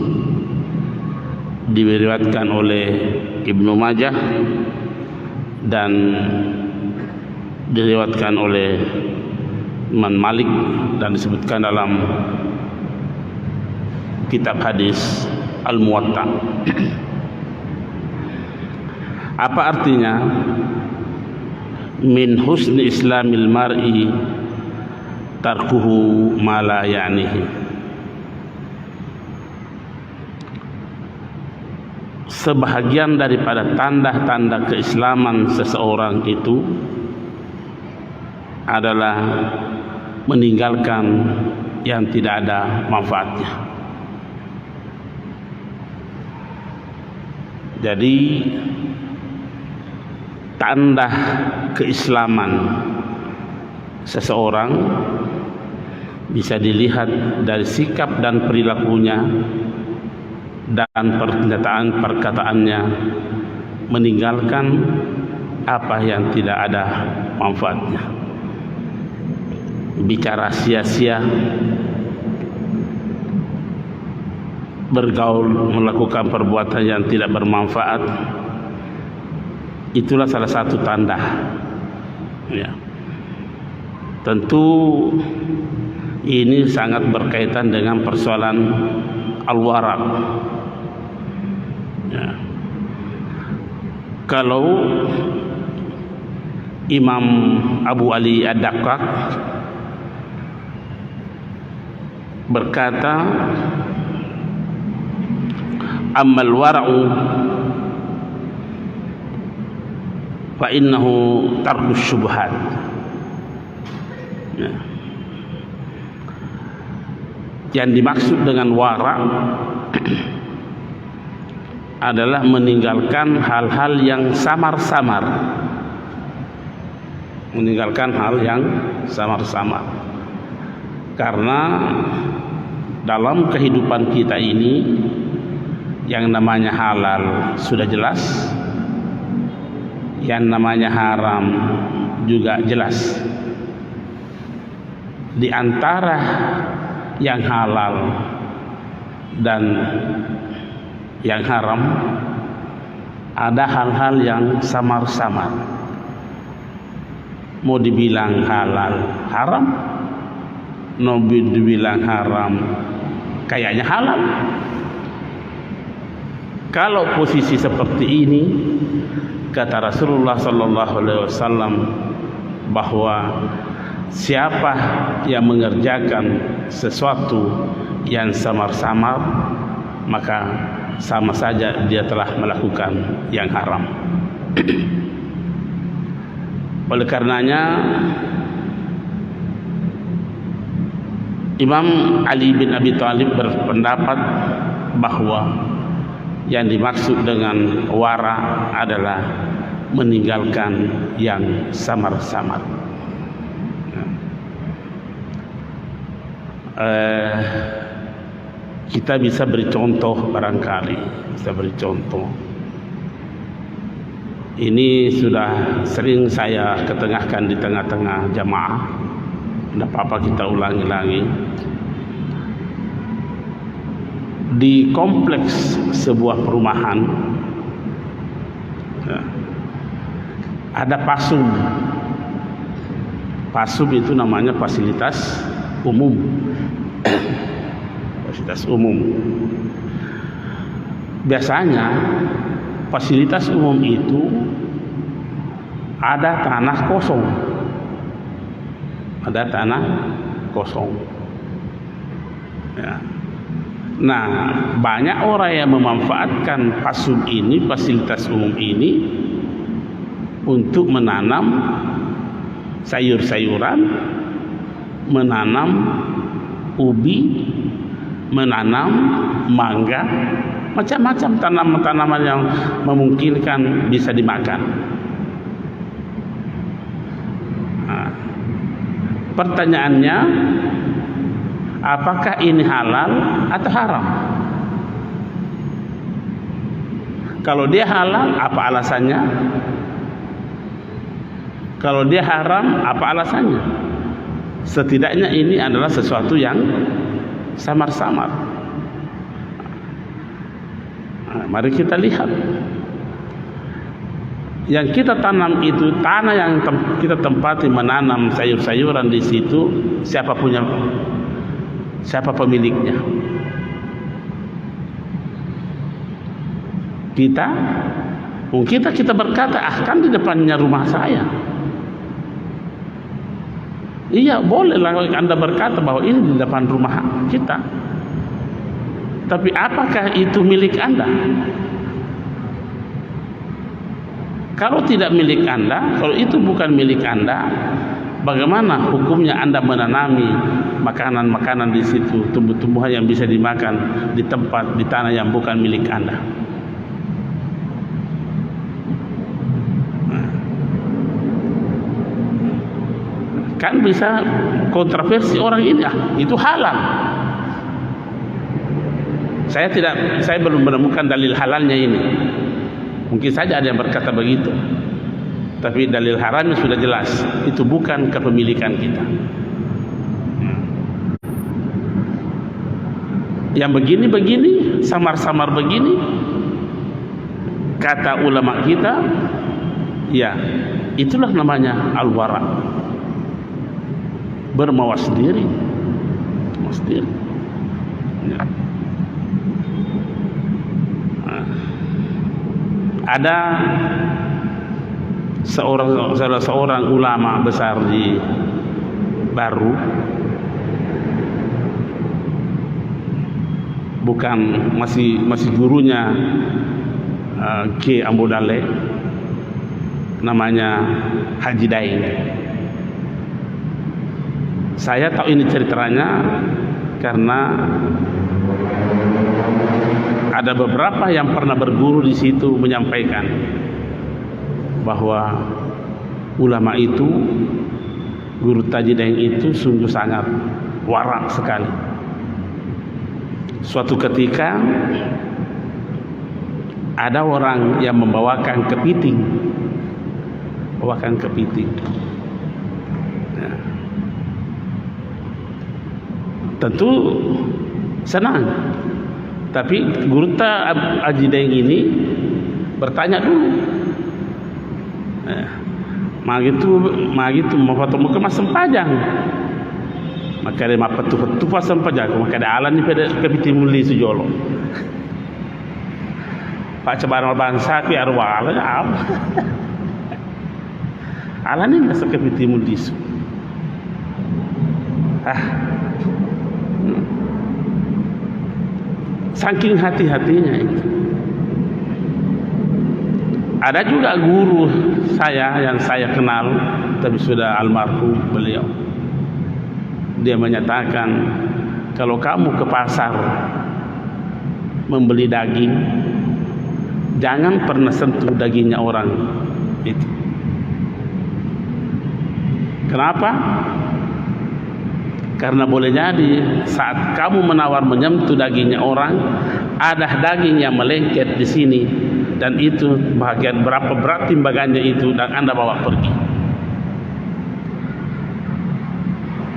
diriwayatkan oleh Ibnu Majah, dan diriwayatkan oleh Imam Malik, dan disebutkan dalam kitab hadis Al-Muwatta. Apa artinya? Min husni islamil mar'i tarkuhu ma la ya'nihi. Sebahagian daripada tanda-tanda keislaman seseorang itu adalah meninggalkan yang tidak ada manfaatnya. Jadi tanda keislaman seseorang bisa dilihat dari sikap dan perilakunya dan pernyataan perkataannya, meninggalkan apa yang tidak ada manfaatnya. Bicara sia-sia, bergaul, melakukan perbuatan yang tidak bermanfaat, itulah salah satu tanda. Ya. Tentu ini sangat berkaitan dengan persoalan al-wara. Ya. Kalau Imam Abu Ali Ad-Daqqaq berkata, ammal wara'u fa innahu tarkus syubhat. Ya. Yang dimaksud dengan wara adalah meninggalkan hal-hal yang samar-samar, meninggalkan hal yang samar-samar. Karena dalam kehidupan kita ini yang namanya halal sudah jelas, yang namanya haram juga jelas. Di antara yang halal dan yang haram ada hal-hal yang samar-samar. Mau dibilang halal haram, mau dibilang haram kayaknya halal. Kalau posisi seperti ini, kata Rasulullah sallallahu alaihi wasallam bahwa siapa yang mengerjakan sesuatu yang samar-samar, maka sama saja dia telah melakukan yang haram. Oleh karenanya Imam Ali bin Abi Thalib berpendapat bahwa yang dimaksud dengan wara adalah meninggalkan yang samar-samar. Kita bisa beri contoh barangkali, bisa beri contoh. Ini sudah sering saya ketengahkan di tengah-tengah jamaah. Tidak apa-apa kita ulangi-ulangi. Di kompleks sebuah perumahan ada pasum. Pasum itu namanya fasilitas umum. Fasilitas umum. Biasanya fasilitas umum itu ada tanah kosong. Ada tanah kosong. Ya. Nah, banyak orang yang memanfaatkan pasum ini, fasilitas umum ini, untuk menanam sayur-sayuran, menanam ubi, menanam mangga, macam-macam tanaman-tanaman yang memungkinkan bisa dimakan. Nah, pertanyaannya, apakah ini halal atau haram? Kalau dia halal, apa alasannya? Kalau dia haram, apa alasannya? Setidaknya ini adalah sesuatu yang samar-samar. Nah, mari kita lihat. Yang kita tanam itu tanah yang kita tempati menanam sayur-sayuran di situ, siapa pemiliknya? Kita berkata, kan di depannya rumah saya. Iya, bolehlah Anda berkata bahwa ini di depan rumah kita. Tapi apakah itu milik Anda? Kalau tidak milik Anda, kalau itu bukan milik Anda, bagaimana hukumnya Anda menanami makanan-makanan di situ, tumbuh-tumbuhan yang bisa dimakan di tempat, di tanah yang bukan milik Anda? Kan bisa kontroversi orang ini, itu halal. Saya belum menemukan dalil halalnya ini. Mungkin saja ada yang berkata begitu, tapi dalil haramnya sudah jelas. Itu bukan kepemilikan kita. Yang begini-begini, samar-samar begini, kata ulama kita, ya itulah namanya al-wara. Bermawas diri. Ya. Ada seorang ulama besar di Baru, bukan masih gurunya Ki Ambudale, namanya Haji Daeng. Saya tahu ini ceritanya karena ada beberapa yang pernah berguru di situ menyampaikan bahwa ulama itu, guru Haji Daeng itu sungguh sangat warak sekali. Suatu ketika ada orang yang membawakan kepiting, ya. Tentu senang, tapi guru Haji Daeng ini bertanya dulu, magitu mau ketemu ke masam pajang, maka dia mapetu pasam pajang, maka ada alan ni pada kepiting muli sujolo. Pak cabaran bangsa ki arwah alan ni nasa kepiting muli su. Saking hati-hatinya itu. Ada juga guru saya yang saya kenal, tapi sudah almarhum beliau. Dia menyatakan, kalau kamu ke pasar membeli daging, jangan pernah sentuh dagingnya orang itu. Kenapa? Karena boleh jadi saat kamu menawar menyentuh dagingnya orang, ada daging yang melengket di sini, dan itu bagian berapa berat timbangannya itu, dan Anda bawa pergi.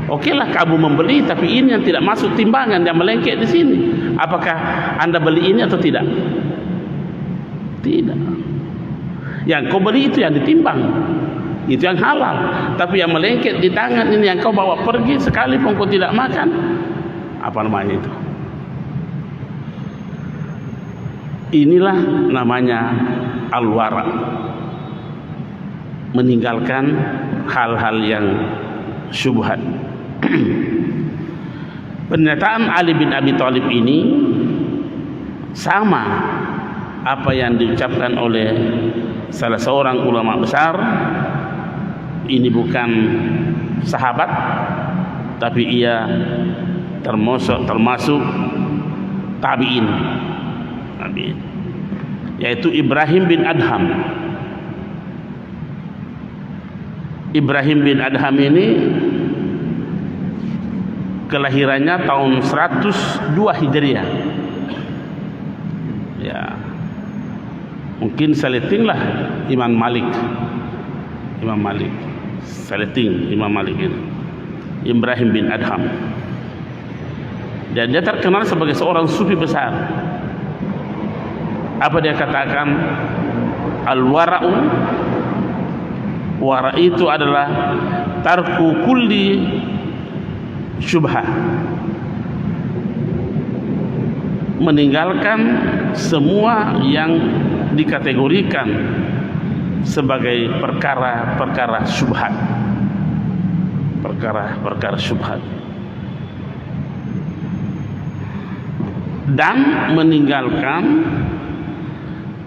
Okelah kamu membeli, tapi ini yang tidak masuk timbangan yang melengket di sini. Apakah Anda beli ini atau tidak? Tidak. Yang kau beli itu yang ditimbang, itu yang halal. Tapi yang melengket di tangan ini yang kau bawa pergi, sekalipun kau tidak makan, apa namanya itu? Inilah namanya al-wara, meninggalkan hal-hal yang syubhat. Pernyataan Ali bin Abi Thalib ini sama apa yang diucapkan oleh salah seorang ulama besar. Ini bukan sahabat, tapi ia termasuk tabi'in, yaitu Ibrahim bin Adham. Ibrahim bin Adham ini kelahirannya tahun 102 Hijriah. Ya, mungkin seletinglah Imam Malik. Seleting Imam Malik ini, Ibrahim bin Adham. Dan dia terkenal sebagai seorang sufi besar. Apa dia katakan? Al-wara'u, wara' itu adalah tarku kulli syubhah, meninggalkan semua yang dikategorikan sebagai perkara-perkara syubhat, perkara-perkara syubhat, dan meninggalkan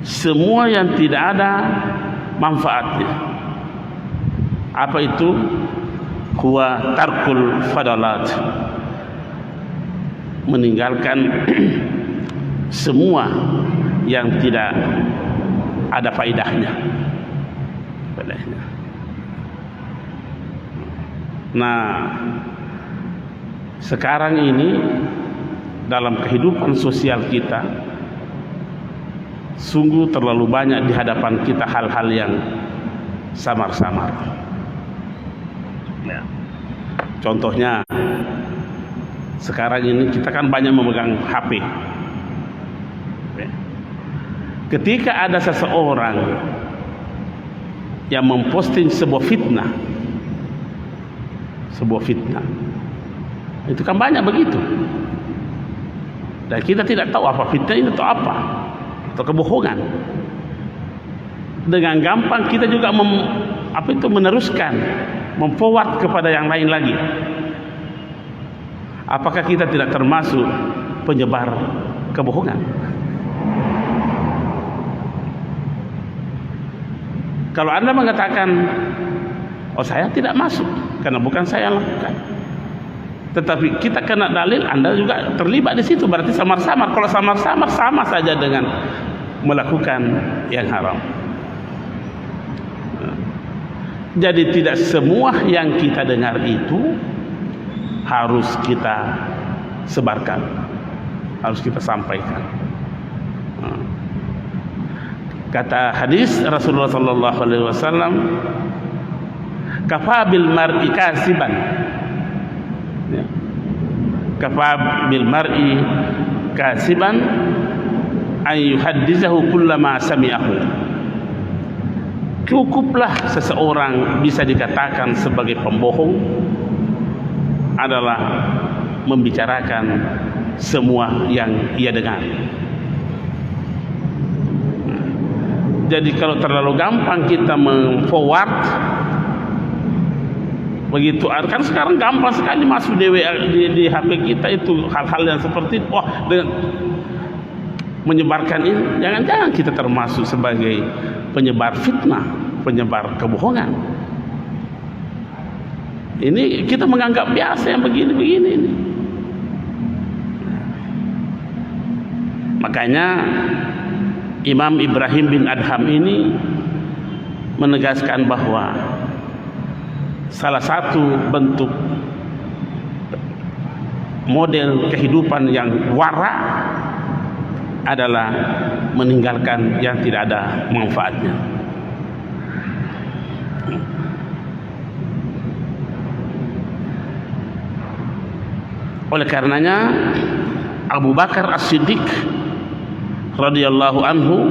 semua yang tidak ada manfaatnya. Apa itu? Huwa tarkul fadalat, meninggalkan semua yang tidak ada faedahnya. Nah, sekarang ini dalam kehidupan sosial kita sungguh terlalu banyak di hadapan kita hal-hal yang samar-samar. Ya. Contohnya sekarang ini kita kan banyak memegang HP. Ya. Ketika ada seseorang yang memposting sebuah fitnah, itu kan banyak begitu. Dan kita tidak tahu apa fitnah itu atau apa, atau kebohongan. Dengan gampang kita juga meneruskan, memforward kepada yang lain lagi. Apakah kita tidak termasuk penyebar kebohongan? Kalau Anda mengatakan, oh saya tidak masuk karena bukan saya yang lakukan, tetapi kita kena dalil, Anda juga terlibat di situ, berarti samar-samar. Kalau samar-samar sama saja dengan melakukan yang haram. Jadi tidak semua yang kita dengar itu harus kita sebarkan, harus kita sampaikan. Kata hadis Rasulullah sallallahu alaihi wasallam, kafa bil mar'i kasiban, kafa bil mar'i kasiban an yuhaddithahu kullama sami'ahu. Cukuplah seseorang bisa dikatakan sebagai pembohong adalah membicarakan semua yang ia dengar. Jadi kalau terlalu gampang kita memforward begitu, kan sekarang gampang sekali masuk di HP kita itu hal-hal yang seperti itu. Wah, dengan menyebarkan ini, jangan-jangan kita termasuk sebagai penyebar fitnah, penyebar kebohongan. Ini kita menganggap biasa yang begini-begini ini. Makanya Imam Ibrahim bin Adham ini menegaskan bahwa salah satu bentuk model kehidupan yang wara adalah meninggalkan yang tidak ada manfaatnya. Oleh karenanya Abu Bakar As-Siddiq radhiyallahu anhu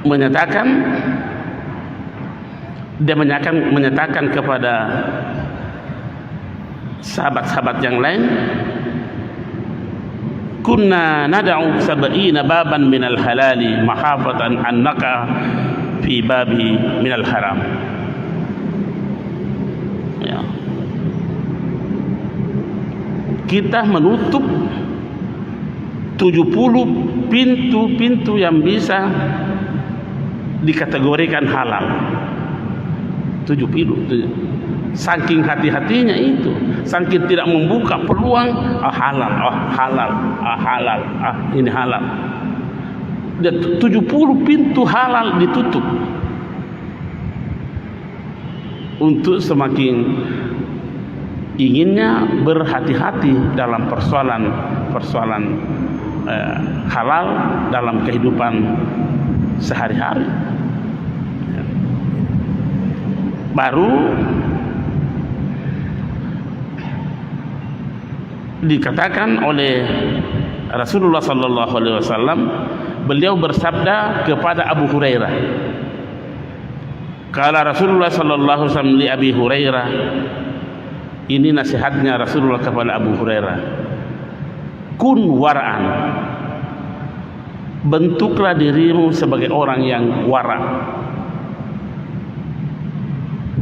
menyatakan kepada sahabat-sahabat yang lain, kunna nad'u sab'ina baban minal halali mahafatan annaka fi babi minal haram. Ya. Kita menutup 70 pintu-pintu yang bisa dikategorikan halal. 7 pintu. Saking hati-hatinya itu, saking tidak membuka peluang halal, halal, ini halal. Dan 70 pintu halal ditutup untuk semakin inginnya berhati-hati dalam persoalan halal dalam kehidupan sehari-hari. baru dikatakan oleh Rasulullah sallallahu alaihi wasallam, beliau bersabda kepada Abu Hurairah. Kala Rasulullah sallallahu alaihi wasallam li Abi Hurairah, ini nasihatnya Rasulullah kepada Abu Hurairah. Kun wara'an, bentuklah dirimu sebagai orang yang wara,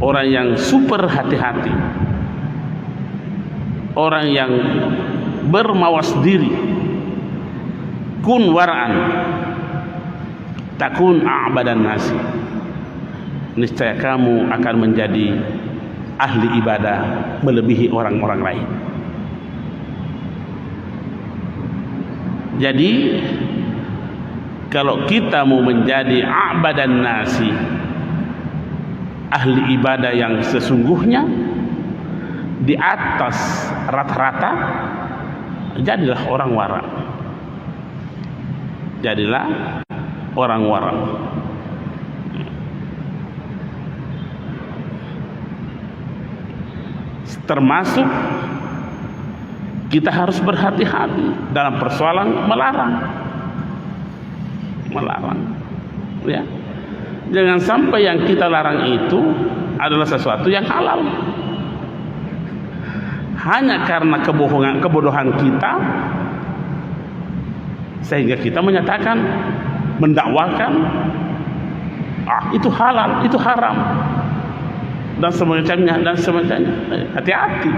orang yang super hati-hati, orang yang bermawas diri. Kun wara'an takun a'badan nasi, niscaya kamu akan menjadi ahli ibadah melebihi orang-orang lain. Jadi kalau kita mau menjadi a'badan nasi, ahli ibadah yang sesungguhnya di atas rata-rata, jadilah orang wara. Jadilah orang wara. Termasuk kita harus berhati-hati dalam persoalan melarang, ya. Jangan sampai yang kita larang itu adalah sesuatu yang halal. Hanya karena kebodohan kita, sehingga kita menyatakan, mendakwakan, itu halal, itu haram, dan semacamnya. Hati-hati.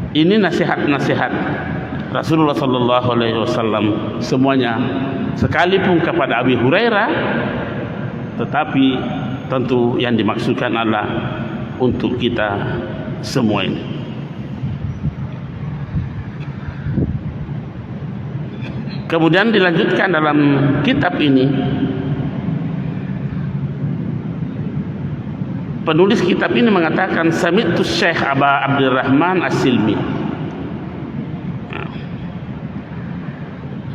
Ini nasihat-nasihat Rasulullah sallallahu alaihi wasallam semuanya, sekalipun kepada Abi Hurairah, tetapi tentu yang dimaksudkan adalah untuk kita semua ini. Kemudian dilanjutkan dalam kitab ini, penulis kitab ini mengatakan, sami'tu Syekh Aba Abdurrahman As-Silmi.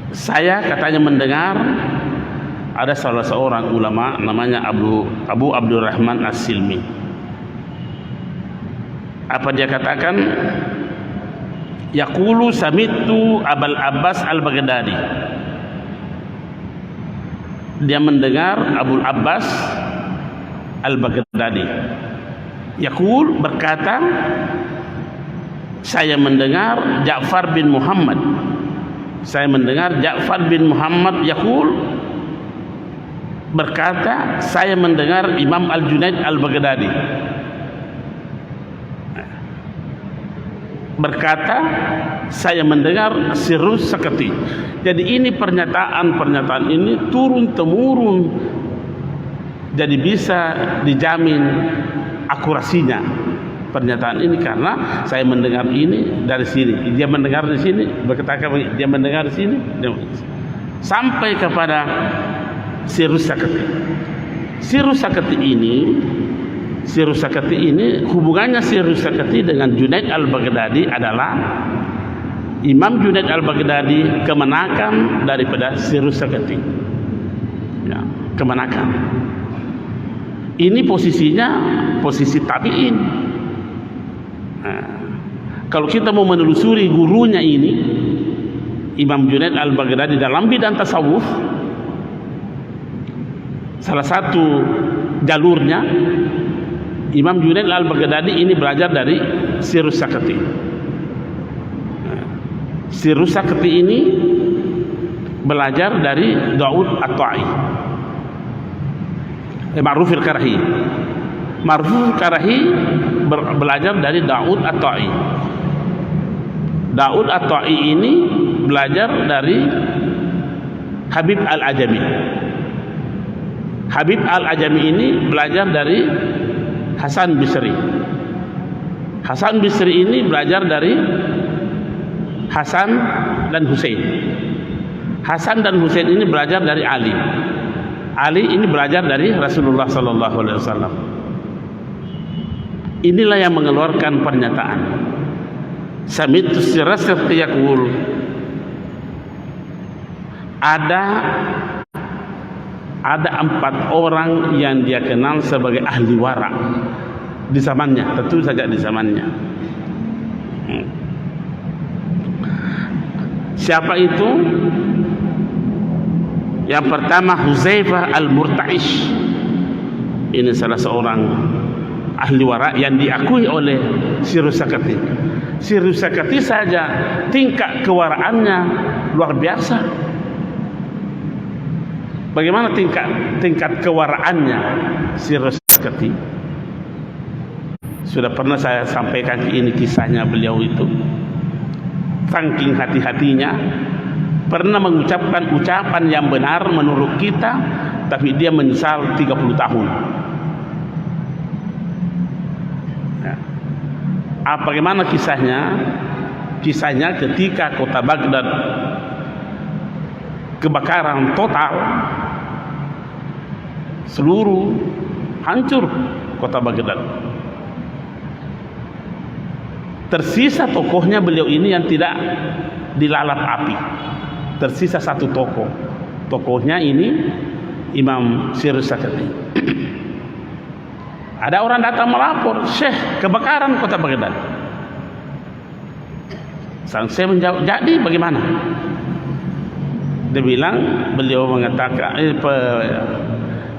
Saya katanya mendengar ada salah seorang ulama namanya Abu Abdurrahman As-Silmi. Apa dia katakan? Yaqulu sami'tu Abul Abbas Al-Baghdadi. Dia mendengar Abul Abbas Al-Baghdadi yaqul, berkata, saya mendengar Ja'far bin Muhammad. Saya mendengar Ja'far bin Muhammad yaqul, berkata, saya mendengar Imam Al-Junaid Al-Baghdadi berkata, saya mendengar Sirrus Sakati. Jadi ini pernyataan ini turun temurun, jadi bisa dijamin akurasinya pernyataan ini, karena saya mendengar ini dari sini, dia mendengar di sini, berkata dia mendengar di sini, sampai kepada Sirrus Sakati. Sirrus Sakati ini hubungannya Sirrus Sakati dengan Junaid Al-Baghdadi adalah Imam Junaid Al-Baghdadi kemenakan daripada Sirrus Sakati, ya, kemenakan. Ini posisinya posisi tabi'in. Nah, kalau kita mau menelusuri gurunya ini, Imam Junaid Al-Baghdadi dalam bidang tasawuf, salah satu jalurnya Imam Junaid Al-Baghdadi ini belajar dari Sirrus Sakati. Sirrus Sakati ini belajar dari Daud At-Ta'i, Ma'ruf Al-Karahi. Ma'ruf Al-Karahi belajar dari Daud At-Ta'i. Daud At-Ta'i ini belajar dari Habib Al-Ajami. Habib Al-Ajami ini belajar dari Hasan Bisri. Hasan Bisri ini belajar dari Hasan dan Husain. Hasan dan Husain ini belajar dari Ali. Ali ini belajar dari Rasulullah sallallahu alaihi wasallam. Inilah yang mengeluarkan pernyataan sami'tu Sirrus yaqul, ada ada 4 orang yang dia kenal sebagai ahli wara di zamannya, tentu saja di zamannya. Siapa itu? Yang pertama Huzaifah Al-Murta'ish. Ini salah seorang ahli wara yang diakui oleh Sirusakati. Sirusakati saja tingkat kewaraannya luar biasa. Bagaimana tingkat kewaraannya Sirusakati? Sudah pernah saya sampaikan ini kisahnya beliau itu. Saking hati-hatinya, pernah mengucapkan ucapan yang benar menurut kita, tapi dia menyesal 30 tahun. Ya. Bagaimana kisahnya? Kisahnya ketika kota Baghdad kebakaran total, seluruh hancur kota Baghdad. Tersisa tokohnya beliau ini yang tidak dilalap api. Tersisa satu tokoh. Tokohnya ini Imam Sirusakati. Ada orang datang melapor, Syekh, kebakaran kota Baghdad. Sang Syekh menjawab, jadi bagaimana? Dia bilang, beliau mengatakan,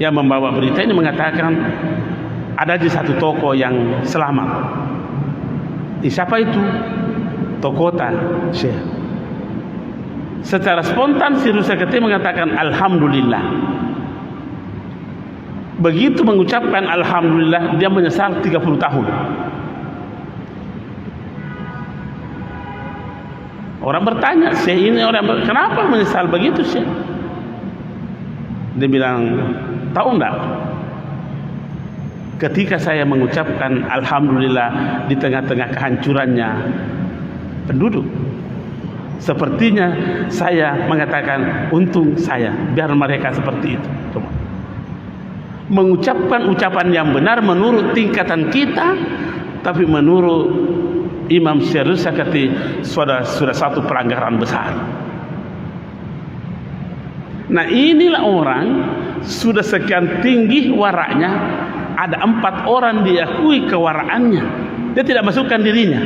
yang membawa berita ini mengatakan, ada di satu tokoh yang selamat. Siapa itu? Tokota Syekh. Secara spontan Sirusakati mengatakan alhamdulillah. Begitu mengucapkan alhamdulillah, dia menyesal 30 tahun. Orang bertanya, Syekh ini kenapa menyesal begitu, Syekh? Dia bilang, tahu enggak? Ketika saya mengucapkan alhamdulillah di tengah-tengah kehancurannya penduduk, sepertinya saya mengatakan untung saya, biar mereka seperti itu. Mengucapkan ucapan yang benar menurut tingkatan kita, tapi menurut Imam Sirusakati sudah satu pelanggaran besar. Nah, inilah orang sudah sekian tinggi waraknya, ada 4 orang diakui kewaraannya, dia tidak masukkan dirinya.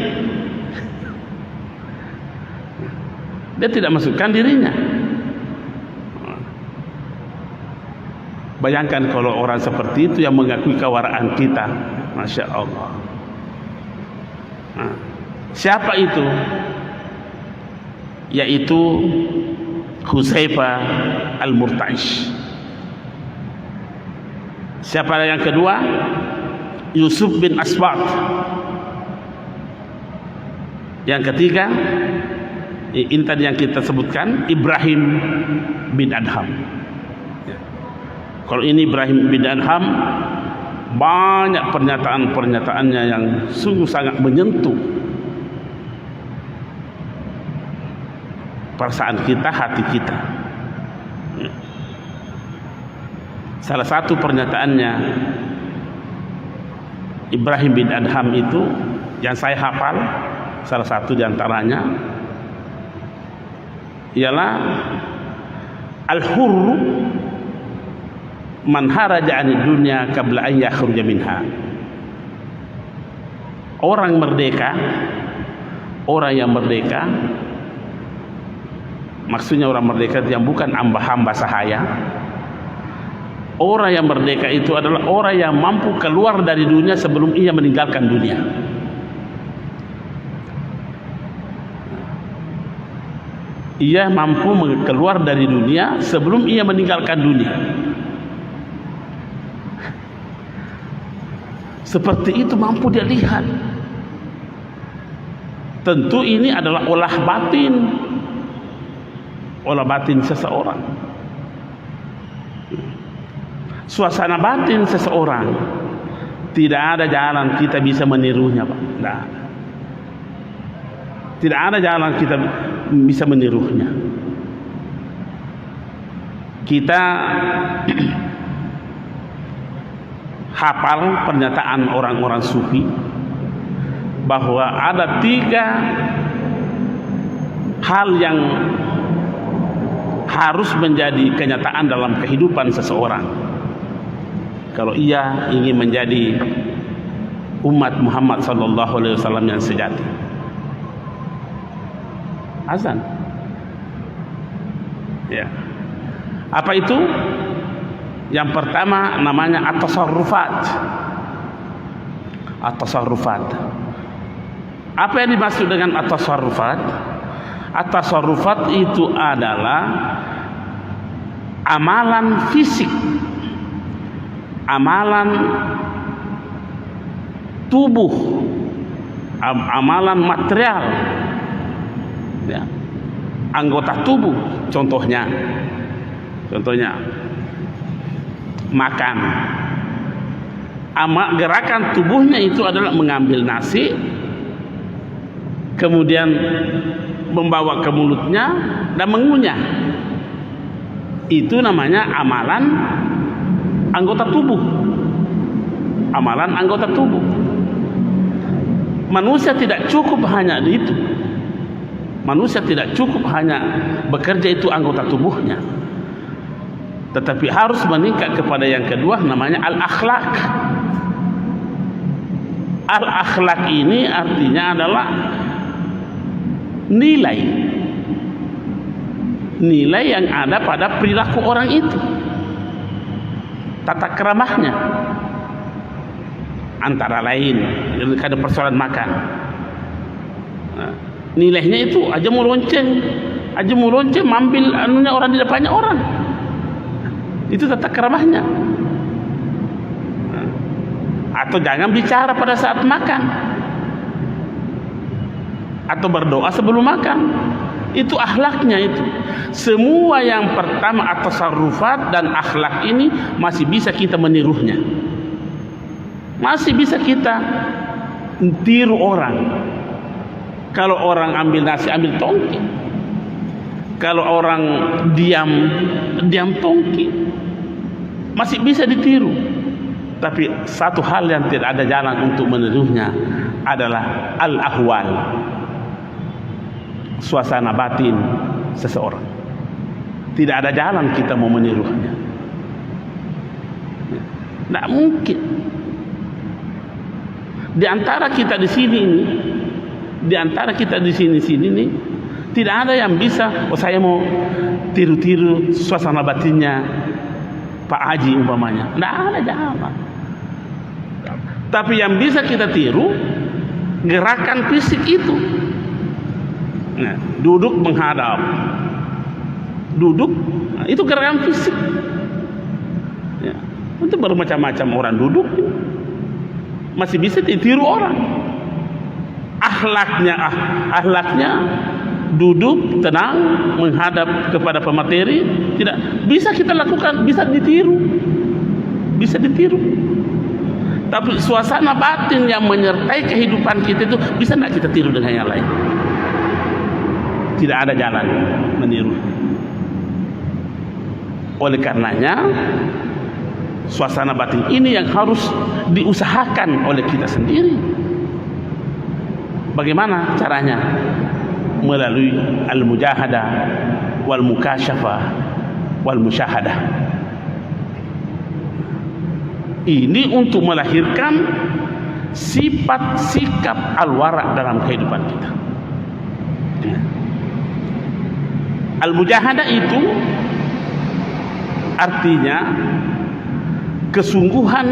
Dia tidak masukkan dirinya. Bayangkan kalau orang seperti itu yang mengakui kewaraan kita, Masya Allah. Nah, siapa itu? Yaitu Huzaifah Al-Murta'ish. Siapa yang kedua? Yusuf bin Asbat. Yang ketiga, ini tadi yang kita sebutkan, Ibrahim bin Adham. Kalau ini Ibrahim bin Adham, banyak pernyataan-pernyataannya yang sungguh sangat menyentuh perasaan kita, hati kita. Salah satu pernyataannya Ibrahim bin Adham itu yang saya hafal, salah satu di antaranya ialah al-hurru man haraja 'anid dunya qabla an yakhruja minha. Orang merdeka, orang yang merdeka, maksudnya orang merdeka yang bukan hamba-hamba sahaya. Orang yang merdeka itu adalah orang yang mampu keluar dari dunia sebelum ia meninggalkan dunia. Ia mampu keluar dari dunia sebelum ia meninggalkan dunia. Seperti itu mampu dia lihat. Tentu ini adalah olah batin seseorang. Suasana batin seseorang, tidak ada jalan kita bisa menirunya, Pak. Tidak. Tidak ada jalan kita bisa menirunya. Kita hafal pernyataan orang-orang sufi bahwa ada 3 hal yang harus menjadi kenyataan dalam kehidupan seseorang kalau ia ingin menjadi umat Muhammad sallallahu alaihi wasallam yang sejati. Azan. Ya. Apa itu? Yang pertama namanya at-tasarrufat. At-tasarrufat. Apa yang dimaksud dengan at-tasarrufat? At-tasarrufat itu adalah amalan fisik, amalan tubuh, amalan material, ya, anggota tubuh. Contohnya makan. Gerakan tubuhnya itu adalah mengambil nasi, kemudian membawa ke mulutnya dan mengunyah. Itu namanya amalan anggota tubuh. Amalan anggota tubuh. Manusia tidak cukup hanya di itu. Manusia tidak cukup hanya bekerja itu anggota tubuhnya, tetapi harus meningkat kepada yang kedua, namanya al-akhlak. Al-akhlak ini artinya adalah nilai yang ada pada perilaku orang itu, tata keramahnya. Antara lain ada persoalan makan, nilainya itu aja mau lonceng mambil anunya orang di depannya orang. Itu tata keramahnya. Atau jangan bicara pada saat makan, atau berdoa sebelum makan. Itu akhlaknya itu. Semua yang pertama at-tasarrufat dan akhlak ini masih bisa kita menirunya. Masih bisa kita tiru orang. Kalau orang ambil nasi, ambil tongki. Kalau orang diam tongki. Masih bisa ditiru. Tapi satu hal yang tidak ada jalan untuk menirunya adalah al-ahwal, suasana batin seseorang. Tidak ada jalan kita mau menirunya. Tidak mungkin. Di antara kita di sini ini, tidak ada yang bisa, saya mau tiru-tiru suasana batinnya Pak Haji umpamanya. Tidak ada jalan. Tapi yang bisa kita tiru gerakan fisik itu. Nah, duduk menghadap. Duduk, itu gerakan fisik. Ya, itu bermacam-macam orang duduk. Masih bisa ditiru orang. Akhlaknya duduk tenang menghadap kepada pemateri, tidak bisa kita lakukan, bisa ditiru. Tapi suasana batin yang menyertai kehidupan kita itu bisa tidak kita tiru dengan yang lain. Tidak ada jalan meniru. Oleh karenanya suasana batin ini yang harus diusahakan oleh kita sendiri. Bagaimana caranya? Melalui al-mujahadah wal mukasyafah wal musyahadah. Ini untuk melahirkan sifat sikap al-wara dalam kehidupan kita. Al-mujahadah itu artinya kesungguhan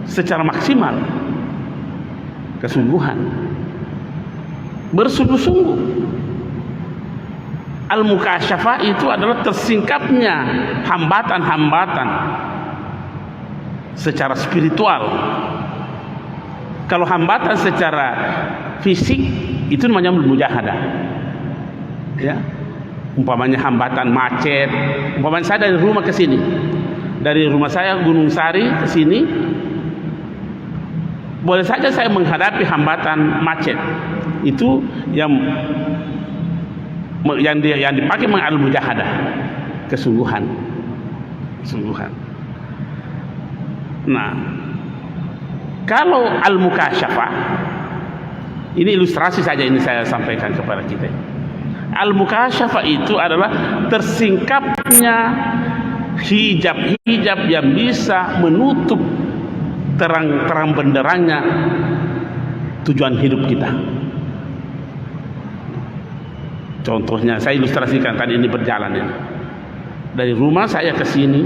secara maksimal, kesungguhan, bersungguh-sungguh. Al-mukasyafah itu adalah tersingkapnya hambatan-hambatan secara spiritual. Kalau hambatan secara fisik itu namanya mujahadah. Ya, umpamanya hambatan macet. Umpamanya saya dari rumah ke sini, dari rumah saya Gunung Sari ke sini, boleh saja saya menghadapi hambatan macet. Itu yang dipakai al-mujahadah, kesungguhan. Nah, kalau al-mukasyafah, ini ilustrasi saja ini saya sampaikan kepada kita. Al-mukasyafah itu adalah tersingkapnya hijab-hijab yang bisa menutup terang-terang benderangnya tujuan hidup kita. Contohnya saya ilustrasikan tadi ini berjalan ini. Dari rumah saya ke sini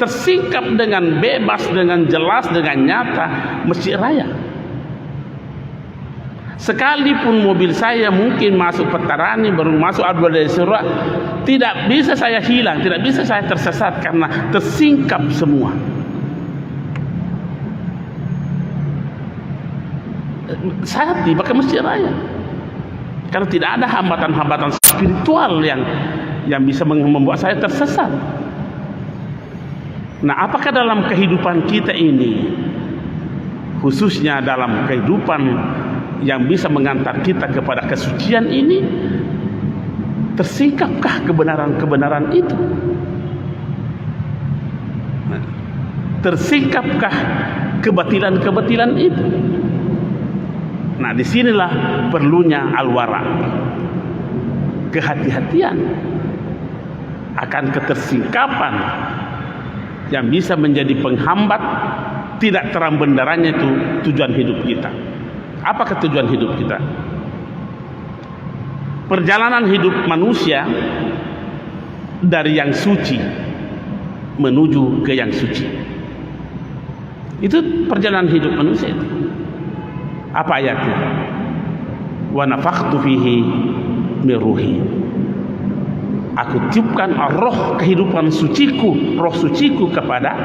tersingkap dengan bebas, dengan jelas, dengan nyata Masjid Raya. Sekalipun mobil saya mungkin masuk Petarani, baru masuk Abdul Qadir Surah, tidak bisa saya hilang, tidak bisa saya tersesat karena tersingkap semua. Saya tiba ke Masjid Raya karena tidak ada hambatan-hambatan spiritual yang bisa membuat saya tersesat. Nah, apakah dalam kehidupan kita ini, khususnya dalam kehidupan yang bisa mengantar kita kepada kesucian ini, tersingkapkah kebenaran-kebenaran itu? Tersingkapkah kebatilan-kebatilan itu? Nah, disinilah perlunya al-wara, kehati-hatian akan ketersingkapan yang bisa menjadi penghambat tidak terang benderangnya itu tujuan hidup kita. Apa tujuan hidup kita? Perjalanan hidup manusia dari yang suci menuju ke yang suci. Itu perjalanan hidup manusia itu. Apa ayatnya? Wa nafakhtu fihi min ruhi. Aku tiupkan roh kehidupan suciku, roh suciku kepada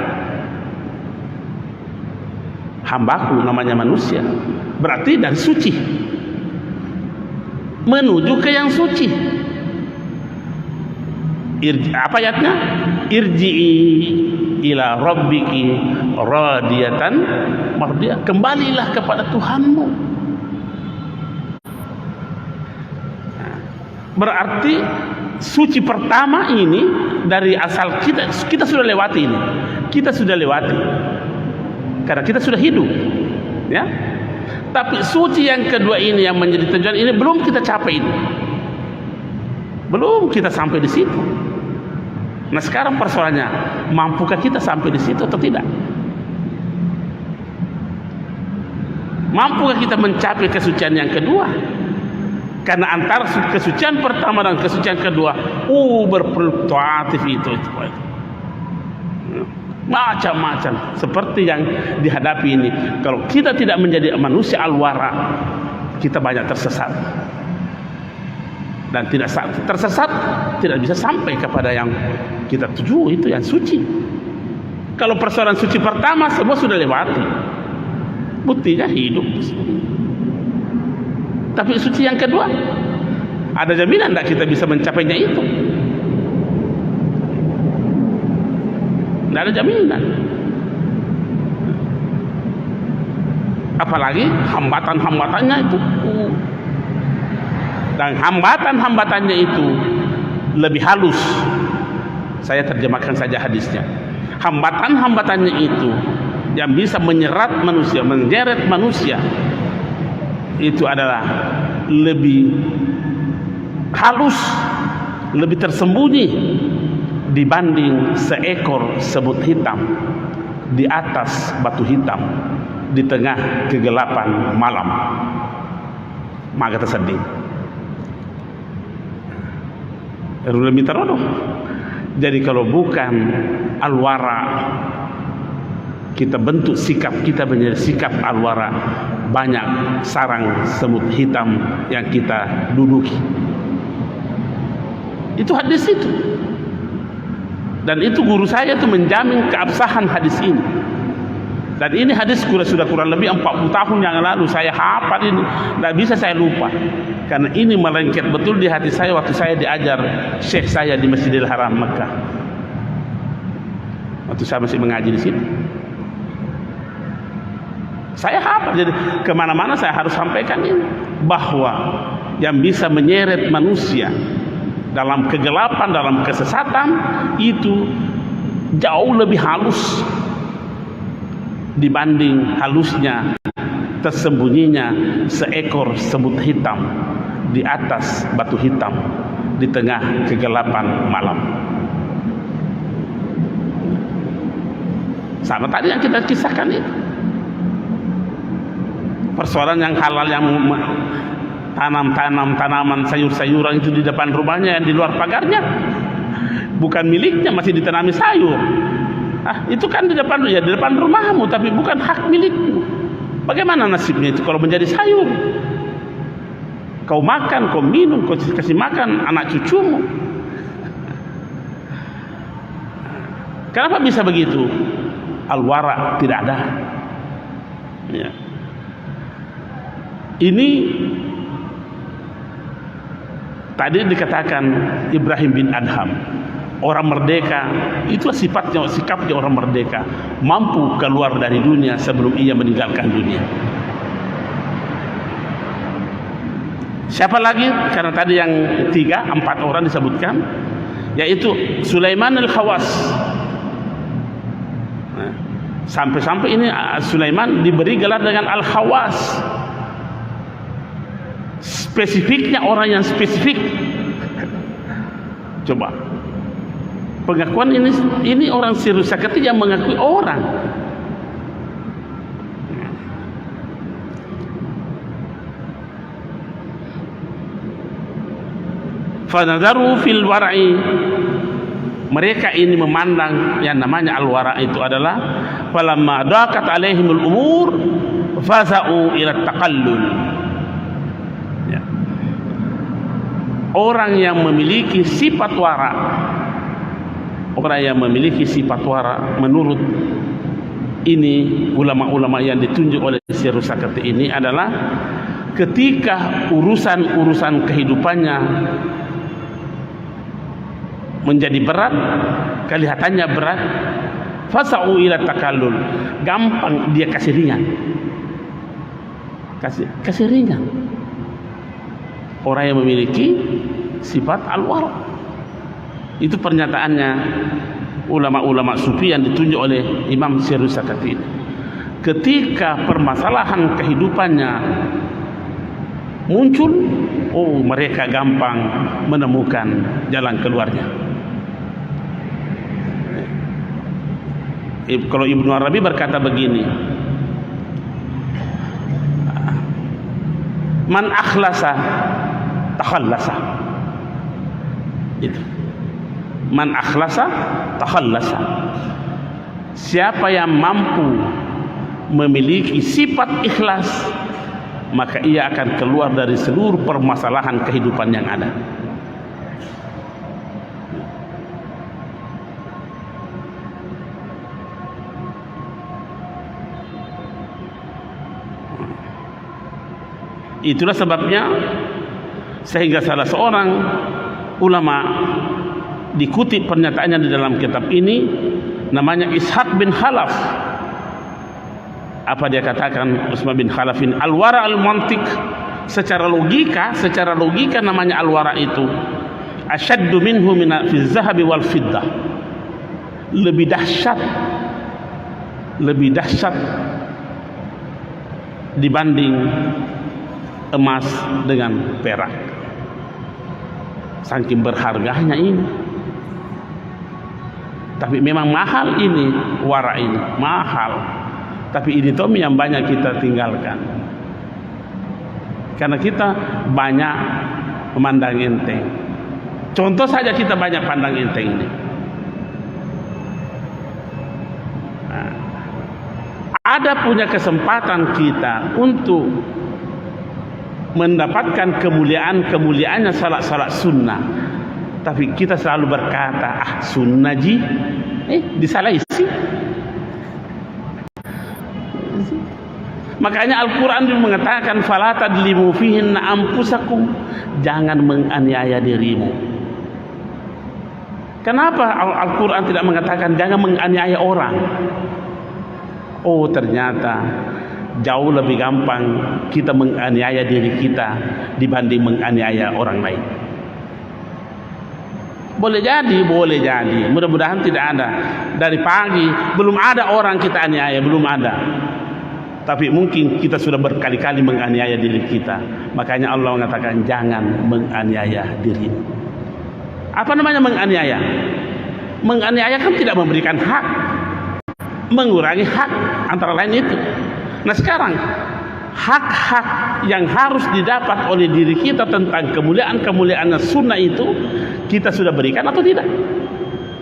hambaku namanya manusia. Berarti dari suci menuju ke yang suci. Apa ayatnya? Irji'i ila rabbiki radiyatan mardiyah. Kembalilah kepada Tuhanmu. Berarti suci pertama ini dari asal kita sudah lewati ini. Kita sudah lewati. Karena kita sudah hidup. Ya. Tapi suci yang kedua ini yang menjadi tujuan ini belum kita capai ini. Belum kita sampai di situ. Nah, sekarang persoalannya, mampukah kita sampai di situ atau tidak? Mampukah kita mencapai kesucian yang kedua? Karena antara kesucian pertama dan kesucian kedua, berfluktuatif itu. Macam-macam seperti yang dihadapi ini. Kalau kita tidak menjadi manusia al-wara, kita banyak tersesat. Dan tidak tersesat, tidak bisa sampai kepada yang kita tuju, itu yang suci. Kalau persoalan suci pertama semua sudah lewati, buktinya hidup. Tapi suci yang kedua, ada jaminan tidak kita bisa mencapainya itu? Tidak ada jaminan. Apalagi hambatan-hambatannya itu. Dan hambatan-hambatannya itu lebih halus. Saya terjemahkan saja hadisnya. Hambatan-hambatannya itu yang bisa menyerat manusia, menyeret manusia, itu adalah lebih halus, lebih tersembunyi dibanding seekor semut hitam di atas batu hitam di tengah kegelapan malam. Maka tersedih. Jadi kalau bukan al-wara, kita bentuk sikap kita menjadi sikap al-wara, banyak sarang semut hitam yang kita duduki. Itu hadis itu. Dan itu guru saya itu menjamin keabsahan hadis ini. Dan ini hadis sudah kurang lebih 40 tahun yang lalu saya hafal ini, tidak bisa saya lupa. Karena ini melengket betul di hati saya waktu saya diajar syekh saya di Masjidil Haram Mekah. Waktu saya masih mengaji di sini. Saya hafal, jadi kemana-mana saya harus sampaikan ini. Bahwa yang bisa menyeret manusia dalam kegelapan, dalam kesesatan, itu jauh lebih halus dibanding halusnya tersembunyinya seekor semut hitam di atas batu hitam di tengah kegelapan malam. Sama tadi yang kita kisahkan itu. Persoalan yang halal, yang tanaman sayur-sayuran itu di depan rumahnya, yang di luar pagarnya bukan miliknya, masih ditanami sayur. Itu kan di depan rumahmu, tapi bukan hak milikmu. Bagaimana nasibnya itu kalau menjadi sayur? Kau makan, kau minum, kau kasih makan anak cucumu. Kenapa bisa begitu? Al-wara tidak ada. Ya. Ini tadi dikatakan Ibrahim bin Adham, orang merdeka. Itulah sikapnya orang merdeka, mampu keluar dari dunia sebelum ia meninggalkan dunia. Siapa lagi? Karena tadi yang 4 orang disebutkan, yaitu Sulaiman al-Khawas. Sampai-sampai ini Sulaiman diberi gelar dengan Al-Khawas. Spesifiknya orang yang spesifik. Coba. Pengakuan ini orang Sirusakati yang mengakui orang. Fanadaru fil wara'i. Mereka ini memandang yang namanya al-wara' itu adalah falamma daqat alaihimul umur faza'u ila taqallul. Ya. Orang yang memiliki sifat wara', menurut ini ulama-ulama yang ditunjuk oleh Sirusakati ini adalah ketika urusan-urusan kehidupannya menjadi berat, kelihatannya berat, fasa'u ila takallul, gampang dia kasih ringan. Kasih ringan. Orang yang memiliki sifat al-wara. Itu pernyataannya ulama-ulama sufi yang ditunjuk oleh Imam Sirusakati. Ketika permasalahan kehidupannya muncul, mereka gampang menemukan jalan keluarnya. Kalau Ibnu Arabi berkata begini, man akhlasa takhallasa. Itu. Man akhlasa takhallasa. Siapa yang mampu memiliki sifat ikhlas, maka ia akan keluar dari seluruh permasalahan kehidupan yang ada. Itulah sebabnya sehingga salah seorang ulama dikutip pernyataannya di dalam kitab ini, namanya Ishaq bin Khalaf. Apa dia katakan? Utsman bin Khalaf ini al-wara al-mantiq, secara logika namanya al-wara itu asyaddu minhu min fi zahabi wal fiddah, lebih dahsyat dibanding emas dengan perak. Saking berharganya ini. Tapi memang mahal ini, wara ini mahal. Tapi ini Tommy yang banyak kita tinggalkan. Karena kita banyak memandang enteng. Contoh saja kita banyak pandang enteng ini. Nah, ada punya kesempatan kita untuk mendapatkan kemuliaannya salat sunnah, tapi kita selalu berkata sunnah ji, disalahi sih. Makanya Al-Quran mengatakan fala tadlimu fihinna anfusakum, jangan menganiaya dirimu. Kenapa Al-Quran tidak mengatakan jangan menganiaya orang? Ternyata jauh lebih gampang kita menganiaya diri kita dibanding menganiaya orang lain. Boleh jadi. Mudah-mudahan tidak ada. Dari pagi belum ada orang kita aniaya, belum ada. tapi mungkin kita sudah berkali-kali menganiaya diri kita. Makanya Allah mengatakan jangan menganiaya diri. Apa namanya menganiaya? Menganiaya kan tidak memberikan hak, mengurangi hak, antara lain itu. Nah sekarang hak-hak yang harus didapat oleh diri kita tentang kemuliaan-kemuliaan sunnah itu kita sudah berikan atau tidak?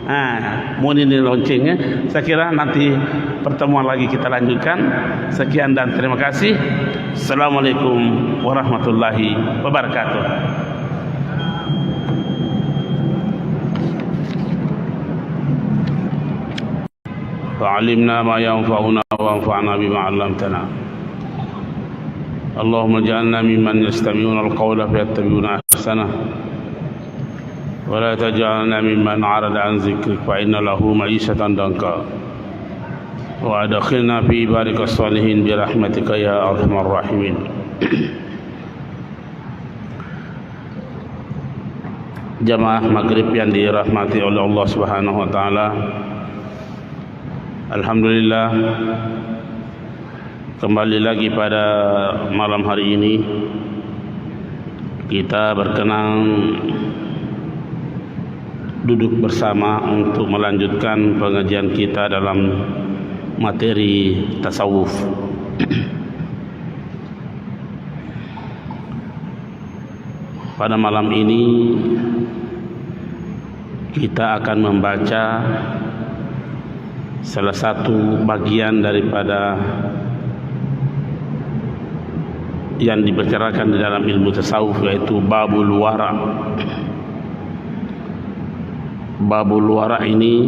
Nah, mohon ini loncengnya. Saya kira nanti pertemuan lagi kita lanjutkan. Sekian dan terima kasih. Assalamualaikum warahmatullahi wabarakatuh. Fa'alimna ma yanfa'una wanfa'na bima 'allamtana. Allahumma ij'alna mimman yastami'una al-qawla fayattabi'una ahsanah. ولا تجعلنا ممن عرض عن ذكرك فإن له معيشة ضنكا وأدخلنا في بارك الصالحين برحمتك يا أرحم الراحمين. Jamaah maghrib yang dirahmati oleh Allah Subhanahu wa taala, alhamdulillah kembali lagi pada malam hari ini kita berkenan duduk bersama untuk melanjutkan pengajian kita dalam materi tasawuf. Pada malam ini kita akan membaca salah satu bagian daripada yang dibicarakan di dalam ilmu tasawuf, yaitu babul wara. Babul wara ini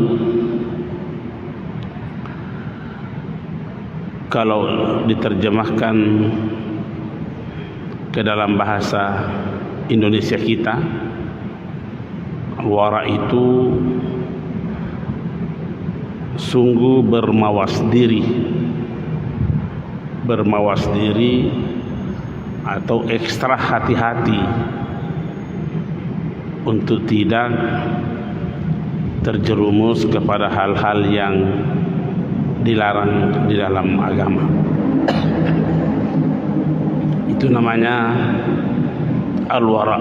kalau diterjemahkan ke dalam bahasa Indonesia kita, wara itu sungguh bermawas diri atau ekstra hati-hati untuk tidak terjerumus kepada hal-hal yang dilarang di dalam agama. Itu namanya al-wara.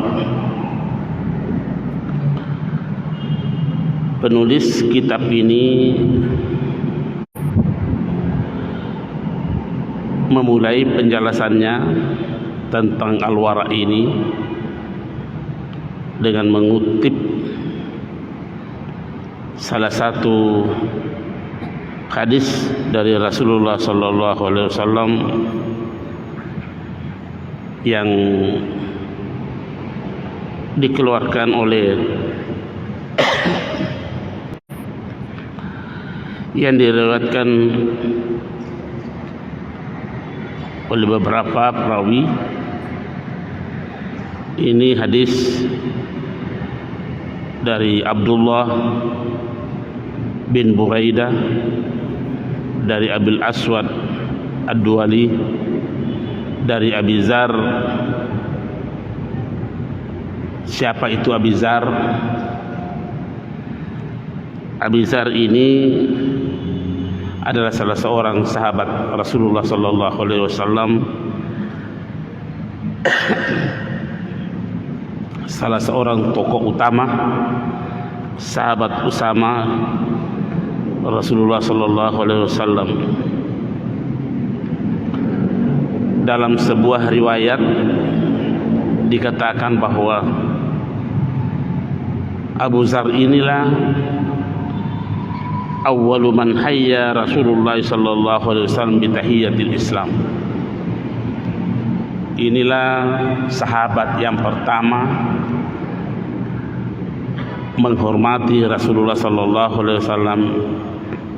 Penulis kitab ini memulai penjelasannya tentang al-wara ini dengan mengutip salah satu hadis dari Rasulullah sallallahu alaihi wasallam yang dikeluarkan oleh yang diriwayatkan oleh beberapa perawi. Ini hadis dari Abdullah bin Buraidah, dari Abil Aswad Ad-Duwali, dari Abi Zar. Siapa itu Abi Zar? Abi Zar ini adalah salah seorang sahabat Rasulullah sallallahu alaihi wasallam, salah seorang tokoh utama, sahabat Usama Rasulullah sallallahu alaihi wasallam. Dalam sebuah riwayat dikatakan bahwa Abu Zar inilah awwalu man hayya Rasulullah sallallahu alaihi wasallam bi tahiyyatil Islam. Inilah sahabat yang pertama menghormati Rasulullah sallallahu alaihi wasallam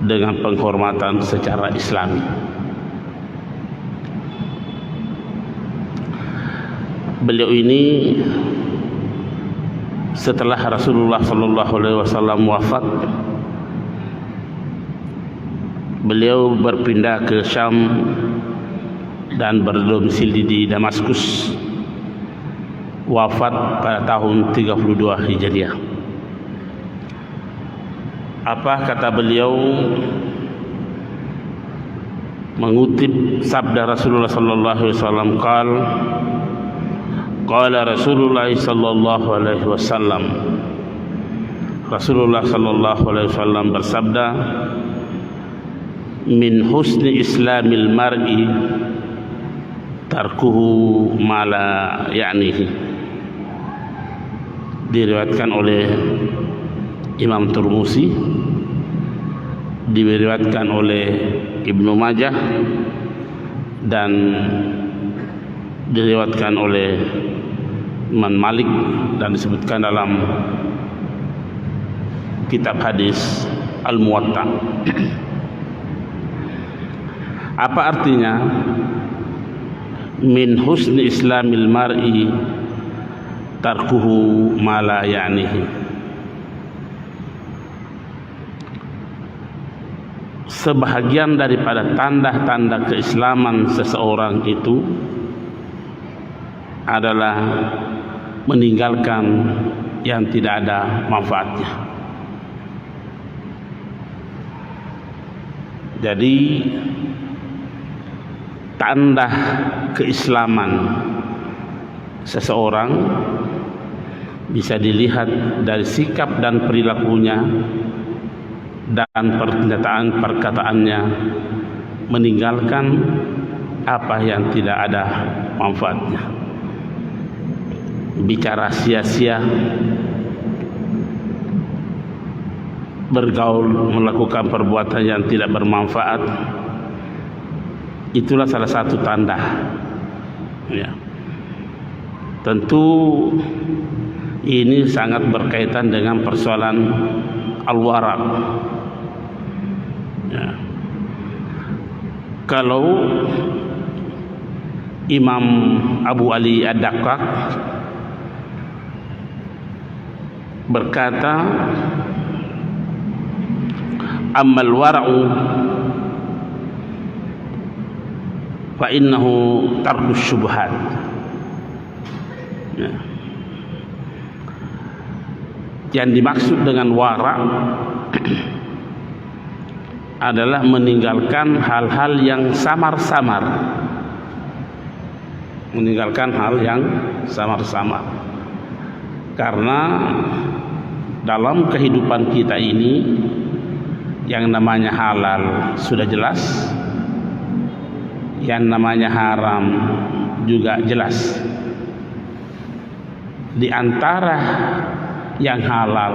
dengan penghormatan secara Islami. Beliau ini setelah Rasulullah sallallahu alaihi wasallam wafat, beliau berpindah ke Syam dan berdomisili di Damaskus. Wafat pada tahun 32 Hijriah. Apa kata beliau? mengutip sabda Rasulullah sallallahu alaihi wasallam, qala Rasulullah sallallahu alaihi wasallam, Rasulullah sallallahu alaihi wasallam bersabda, min husni islamil mar'i tarkuhu ma la ya'nihi. Diriwayatkan oleh Imam Tirmidzi, diriwayatkan oleh Ibnu Majah, dan diriwayatkan oleh Imam Malik, dan disebutkan dalam kitab hadis Al-Muwatta. Apa artinya min husni islamil mar'i tarkuhu ma la ya'nihi? Sebahagian daripada tanda-tanda keislaman seseorang itu adalah meninggalkan yang tidak ada manfaatnya. Jadi tanda keislaman seseorang bisa dilihat dari sikap dan perilakunya dan perkataan-perkataannya, meninggalkan apa yang tidak ada manfaatnya. Bicara sia-sia, bergaul, melakukan perbuatan yang tidak bermanfaat, itulah salah satu tanda. Ya. Tentu ini sangat berkaitan dengan persoalan al-wara. Ya. Kalau Imam Abu Ali Ad-Daqqaq berkata, ammal wara'u fa innahu tarkus syubhat. Ya. Yang dimaksud dengan wara adalah meninggalkan hal-hal yang samar-samar, meninggalkan hal yang samar-samar. Karena dalam kehidupan kita ini yang namanya halal sudah jelas, yang namanya haram juga jelas. Di antara yang halal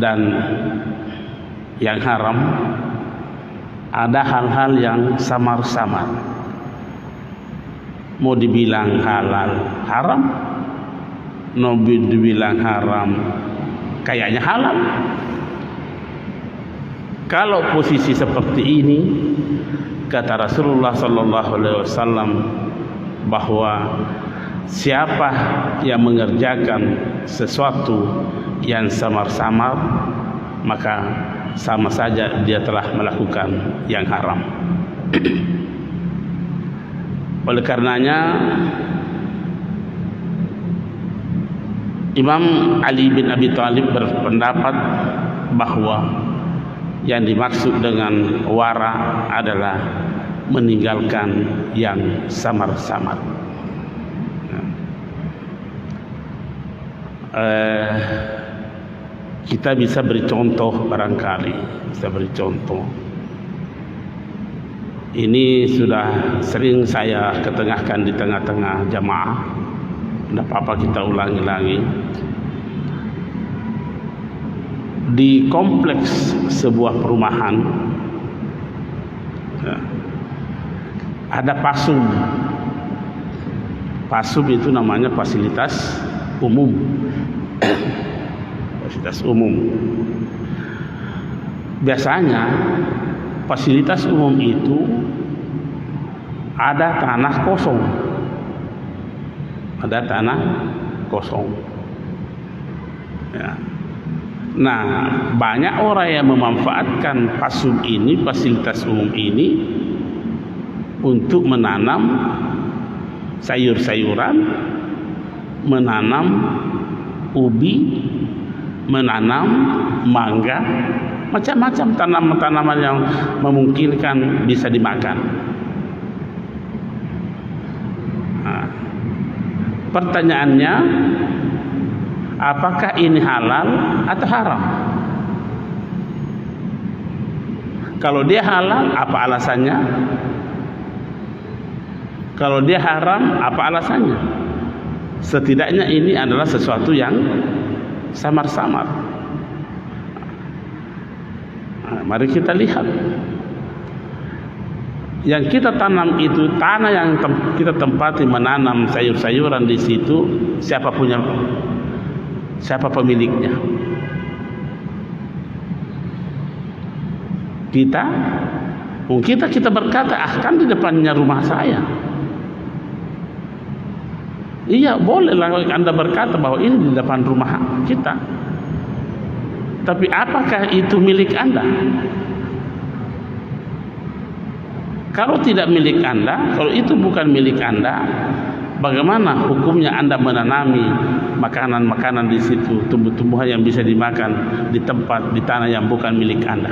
dan yang haram ada hal-hal yang samar-samar. Mau dibilang halal haram, mau dibilang haram kayaknya halal. Kalau posisi seperti ini, kata Rasulullah sallallahu alaihi wasallam bahwa siapa yang mengerjakan sesuatu yang samar-samar, maka sama saja dia telah melakukan yang haram. Oleh karenanya Imam Ali bin Abi Thalib berpendapat bahwa yang dimaksud dengan wara adalah meninggalkan yang samar-samar. Kita bisa beri contoh, barangkali bisa beri contoh. Ini sudah sering saya ketengahkan di tengah-tengah jamaah. Tidak apa-apa kita ulangi lagi. Di kompleks sebuah perumahan ada pasum. Pasum itu namanya fasilitas umum. Fasilitas umum. Biasanya fasilitas umum itu ada tanah kosong. Ada tanah kosong. Ya. Nah, banyak orang yang memanfaatkan pasum ini, fasilitas umum ini, untuk menanam sayur-sayuran, menanam ubi, menanam mangga, macam-macam tanaman-tanaman yang memungkinkan bisa dimakan. Pertanyaannya, apakah ini halal atau haram? Kalau dia halal, apa alasannya? Kalau dia haram, apa alasannya? Setidaknya ini adalah sesuatu yang samar-samar. Mari kita lihat. Yang kita tanam itu tanah yang kita tempati menanam sayur-sayuran di situ, siapa pemiliknya? Kita berkata, kan di depannya rumah saya. Iya, bolehlah Anda berkata bahwa ini di depan rumah kita. Tapi apakah itu milik Anda? Kalau tidak milik Anda, kalau itu bukan milik Anda, bagaimana hukumnya Anda menanami makanan-makanan di situ, tumbuh-tumbuhan yang bisa dimakan di tempat, di tanah yang bukan milik Anda?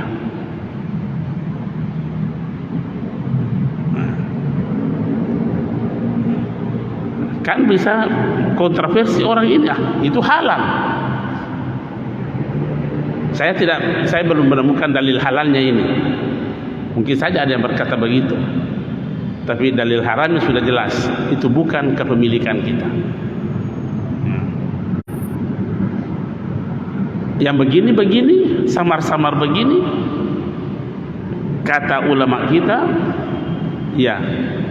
Kan bisa kontroversi orang ini, itu halal. Saya belum menemukan dalil halalnya ini. Mungkin saja ada yang berkata begitu, tapi dalil haramnya sudah jelas. Itu bukan kepemilikan kita. Yang begini-begini, samar-samar begini, kata ulama kita, ya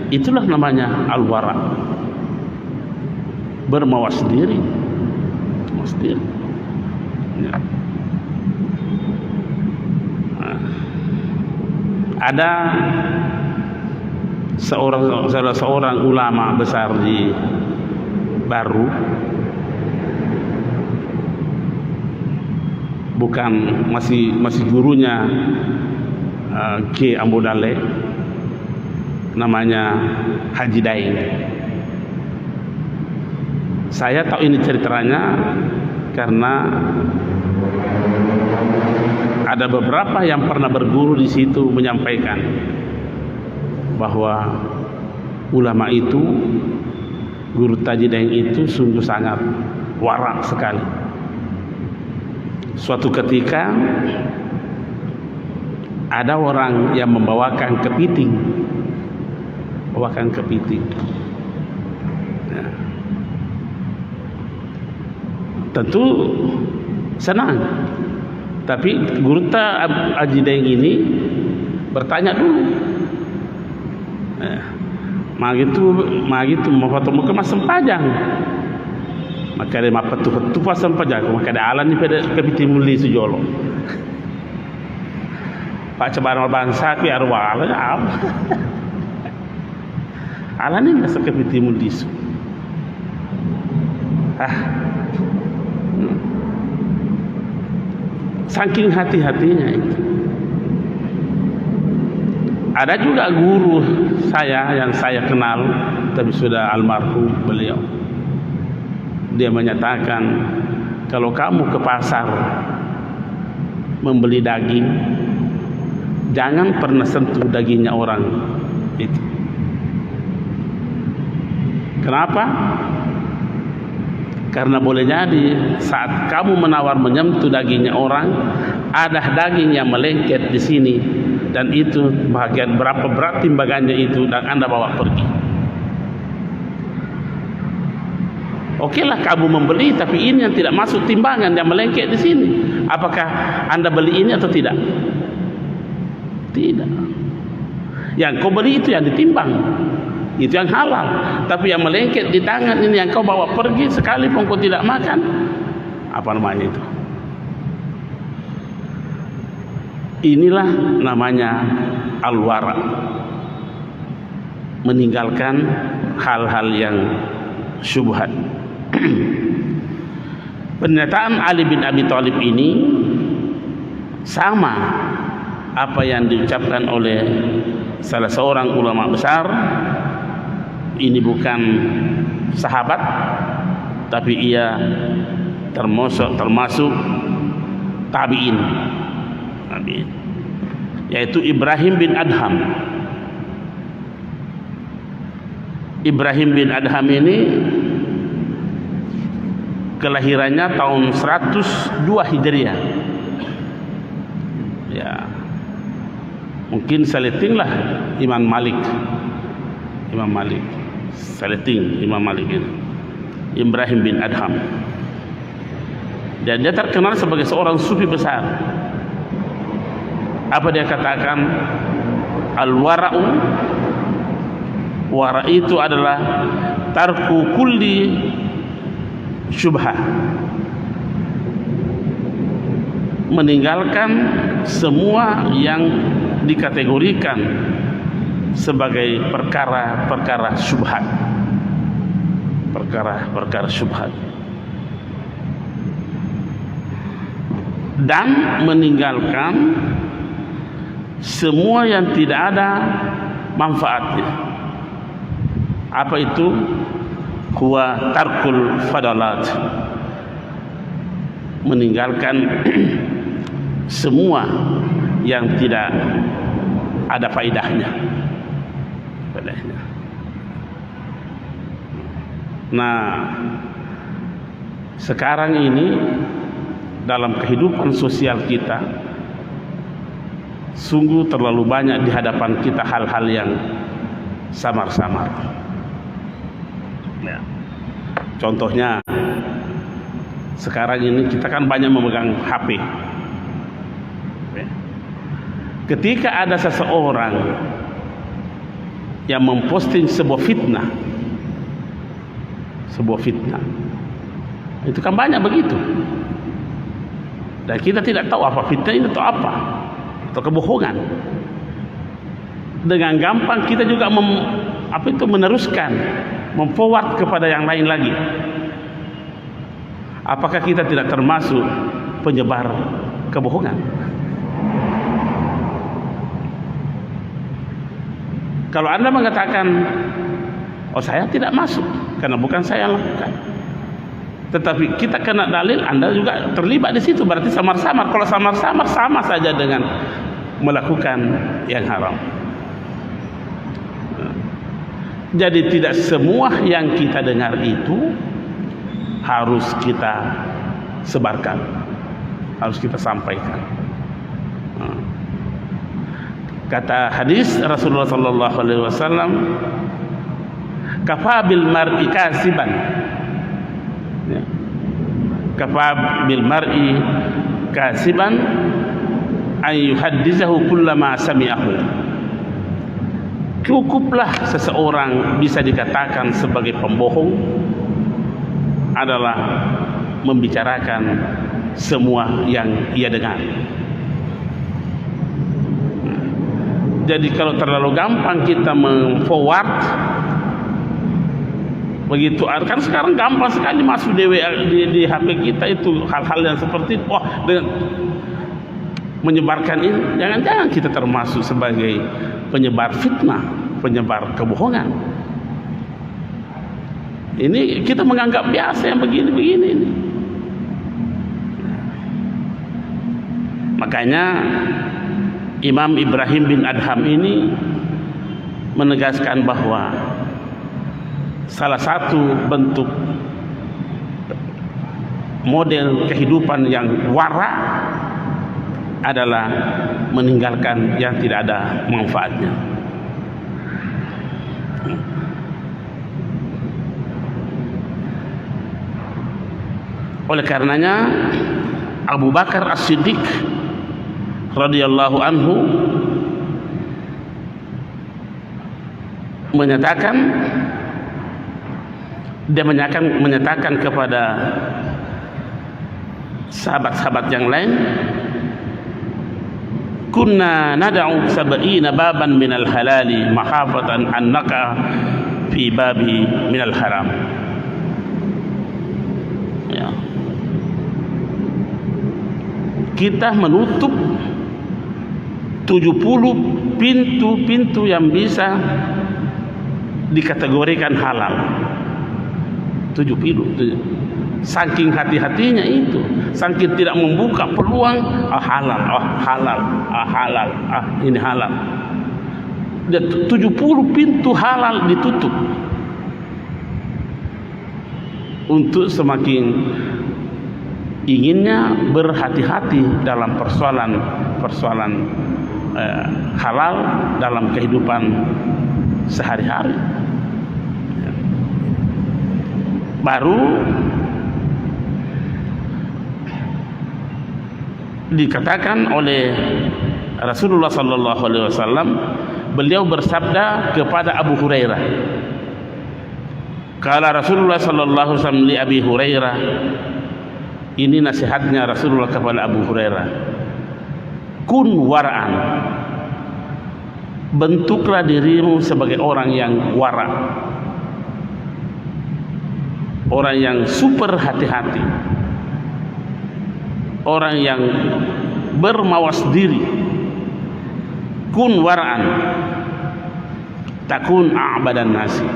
itulah namanya al-wara, bermawas diri. Ya. Ada seorang ulama besar di Baru, bukan masih gurunya Ki Ambodale, namanya Haji Daeng. Saya tahu ini ceritanya karena ada beberapa yang pernah berguru di situ menyampaikan bahwa ulama itu, guru Haji Daeng itu sungguh sangat warak sekali. Suatu ketika ada orang yang membawakan kepiting, ya. Tentu senang, tapi guru Haji Daeng ini bertanya dulu, magitu mau ketemu ke mas sempajang, maka dia mapatu pas sempajang, maka ada alan ni pada kepiting muli sejolo. Pak Cebaran bangsa ku arwah alan ni masa kepiting muli su. Saking hati-hatinya itu. Ada juga guru saya yang saya kenal, tapi sudah almarhum beliau. Dia menyatakan, kalau kamu ke pasar membeli daging, jangan pernah sentuh dagingnya orang itu. Kenapa? Karena boleh jadi saat kamu menawar menyentuh dagingnya orang, ada daging yang melengket di sini, dan itu bagian berapa berat timbangannya itu, dan Anda bawa pergi. Okelah kamu membeli, tapi ini yang tidak masuk timbangan yang melengket di sini. Apakah Anda beli ini atau tidak? Tidak. Yang kau beli itu yang ditimbang, itu yang halal. Tapi yang melengket di tangan ini yang kau bawa pergi, sekalipun kau tidak makan, apa namanya itu? Inilah namanya al-wara, meninggalkan hal-hal yang syubhat. Pernyataan Ali bin Abi Thalib ini sama apa yang diucapkan oleh salah seorang ulama besar. Ini bukan sahabat, tapi ia termasuk tabi'in. tabi'in, yaitu Ibrahim bin Adham. Ibrahim bin Adham ini kelahirannya tahun 102 Hijriah. Ya, mungkin seletinglah Imam Malik. Seleting Imam Malik ini, Ibrahim bin Adham. Dan dia terkenal sebagai seorang sufi besar. Apa dia katakan? Al-wara'u, wara itu adalah tarku kulli syubhah, meninggalkan semua yang dikategorikan sebagai perkara-perkara syubhat, perkara-perkara syubhat, dan meninggalkan semua yang tidak ada manfaatnya. Apa itu? Huwa tarkul fadalat, meninggalkan semua yang tidak ada faedahnya. Nah, sekarang ini dalam kehidupan sosial kita sungguh terlalu banyak di hadapan kita hal-hal yang samar-samar. Ya. Contohnya sekarang ini kita kan banyak memegang HP. Ketika ada seseorang yang memposting sebuah fitnah, itu kan banyak begitu, dan kita tidak tahu apa fitnah itu atau apa, atau kebohongan. Dengan gampang kita juga meneruskan, memforward kepada yang lain lagi. Apakah kita tidak termasuk penyebar kebohongan? Kalau Anda mengatakan, oh saya tidak masuk karena bukan saya yang lakukan, tetapi kita kena dalil, Anda juga terlibat di situ, berarti samar-samar. Kalau samar-samar sama saja dengan melakukan yang haram. Jadi tidak semua yang kita dengar itu harus kita sebarkan, harus kita sampaikan. Kata hadis Rasulullah sallallahu alaihi wasallam, kafa bil mar'i kasiban, ya. Kafa bil mar'i kasiban an yuhaddithahu kullama sami'ahu. Cukuplah seseorang bisa dikatakan sebagai pembohong adalah membicarakan semua yang ia dengar. Jadi kalau terlalu gampang kita memforward begitu, kan sekarang gampang sekali masuk di HP kita itu hal-hal yang seperti itu. Dengan menyebarkan ini, jangan-jangan kita termasuk sebagai penyebar fitnah, penyebar kebohongan. Ini kita menganggap biasa yang begini-begini ini. Makanya Imam Ibrahim bin Adham ini menegaskan bahwa salah satu bentuk model kehidupan yang wara adalah meninggalkan yang tidak ada manfaatnya. Oleh karenanya Abu Bakar As-Siddiq radhiyallahu anhu menyatakan kepada sahabat-sahabat yang lain, kunna nad'u sab'ina baban minal halali mahafatan annaka fi babi minal haram. Ya. Kita menutup 70 pintu-pintu yang bisa dikategorikan halal. 7 pintu. Saking hati-hatinya itu, saking tidak membuka peluang, halal, halal, halal, ini halal. Dan 70 pintu halal ditutup untuk semakin inginnya berhati-hati dalam persoalan halal dalam kehidupan sehari-hari. Baru dikatakan oleh Rasulullah sallallahu alaihi wasallam, beliau bersabda kepada Abu Hurairah, kala Rasulullah sallallahu alaihi wasallam li Abi Hurairah, ini nasihatnya Rasulullah kepada Abu Hurairah, kun wara'an, bentuklah dirimu sebagai orang yang wara', orang yang super hati-hati, orang yang bermawas diri. Kun wara'an takun a'badan nasi,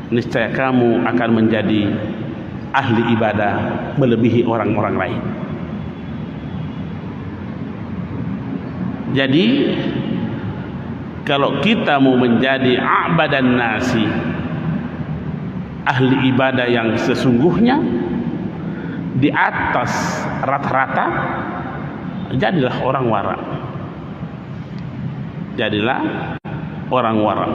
niscaya kamu akan menjadi ahli ibadah melebihi orang-orang lain. Jadi kalau kita mau menjadi a'badan nasi, ahli ibadah yang sesungguhnya di atas rata-rata, jadilah orang wara. Jadilah orang wara.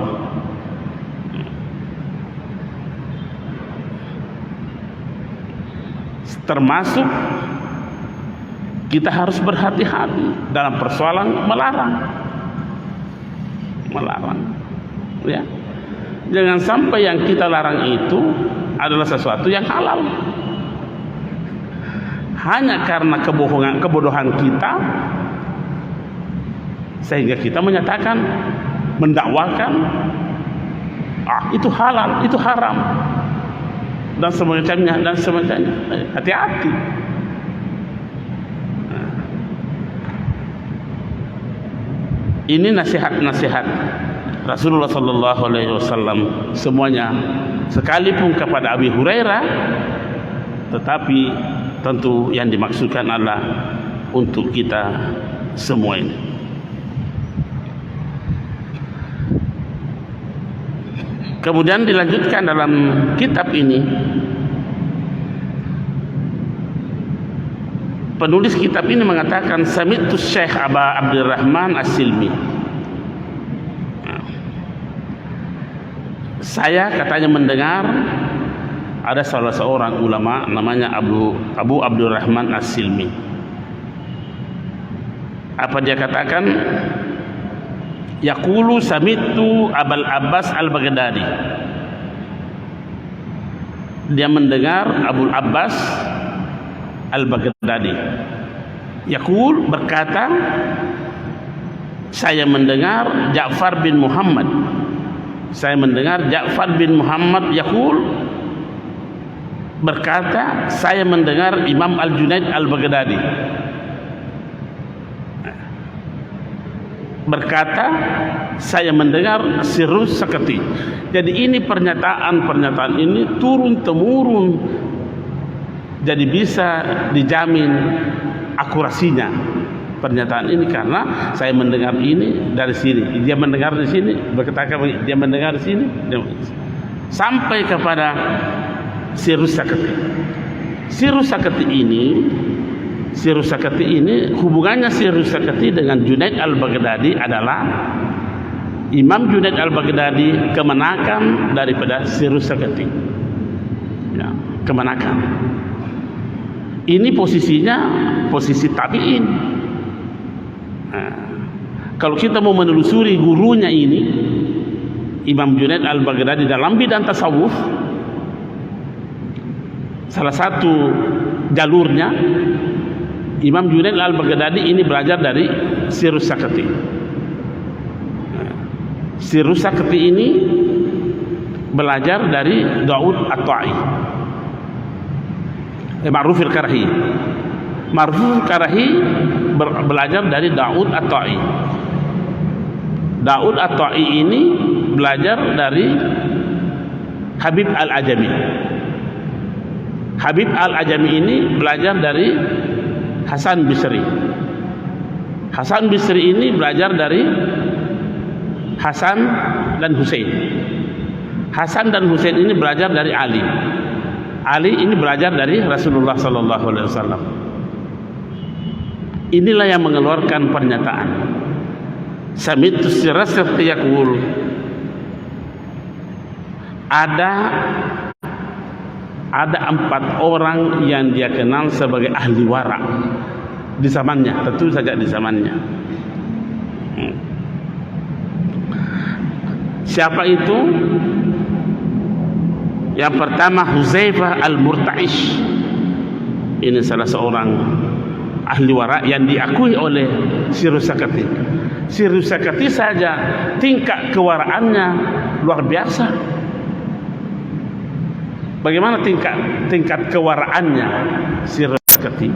Termasuk kita harus berhati-hati dalam persoalan melarang, ya. Jangan sampai yang kita larang itu adalah sesuatu yang halal. Hanya karena kebodohan kita, sehingga kita menyatakan, mendakwakan, itu halal, itu haram, dan semacamnya. Hati-hati. Ini nasihat-nasihat Rasulullah sallallahu alaihi wasallam semuanya, sekalipun kepada Abi Hurairah, tetapi tentu yang dimaksudkan adalah untuk kita semua ini. Kemudian dilanjutkan dalam kitab ini, penulis kitab ini mengatakan, sami'tu Syekh Aba Abdurrahman As-Silmi, saya katanya mendengar ada salah seorang ulama namanya Abu Abdurrahman As-Silmi. Apa dia katakan? Yaqulu sami'tu Abul Abbas Al-Baghdadi. Dia mendengar Abul Abbas Al-Baghdadi. Yaqul, berkata, saya mendengar Ja'far bin Muhammad. Saya mendengar Ja'far bin Muhammad yaqul, berkata, saya mendengar Imam Al-Junaid Al-Baghdadi berkata, saya mendengar Sirrus Sakati. Jadi ini pernyataan ini turun temurun, jadi bisa dijamin akurasinya pernyataan ini, karena saya mendengar ini dari sini, dia mendengar di sini, berkata dia mendengar di sini, sampai kepada Sirrus Sakati. Sirrus Sakati ini hubungannya Sirrus Sakati dengan Junaid Al-Baghdadi adalah Imam Junaid Al-Baghdadi kemenakan daripada Sirrus Sakati, ya, kemenakan. Ini posisinya posisi tabi'in. Nah, kalau kita mau menelusuri gurunya ini, Imam Junaid Al-Baghdadi dalam bidang tasawuf, salah satu jalurnya Imam Junaid Al-Baghdadi ini belajar dari Sirrus Sakati. Sirrus Sakati ini belajar dari Daud At-Ta'i, Ma'ruf Al-Karahi. Ma'ruf Al-Karahi belajar dari Daud At-Ta'i. Daud At-Ta'i ini belajar dari Habib Al-Ajami. Habib Al-Ajami ini belajar dari Hasan Bisri. Hasan Bisri ini belajar dari Hasan dan Husain. Hasan dan Husain ini belajar dari Ali. Ali ini belajar dari Rasulullah sallallahu alaihi wasallam. Inilah yang mengeluarkan pernyataan. Sami'tu sirasat yaqul, ada 4 orang yang dia kenal sebagai ahli wara di zamannya, tentu saja di zamannya. Siapa itu? Yang pertama Huzaifah Al-Murta'ish. Ini salah seorang ahli wara yang diakui oleh Sirus Sakati. Sirus Sakati saja tingkat kewaraannya luar biasa. Bagaimana tingkat kewaraannya Sirus Sakati?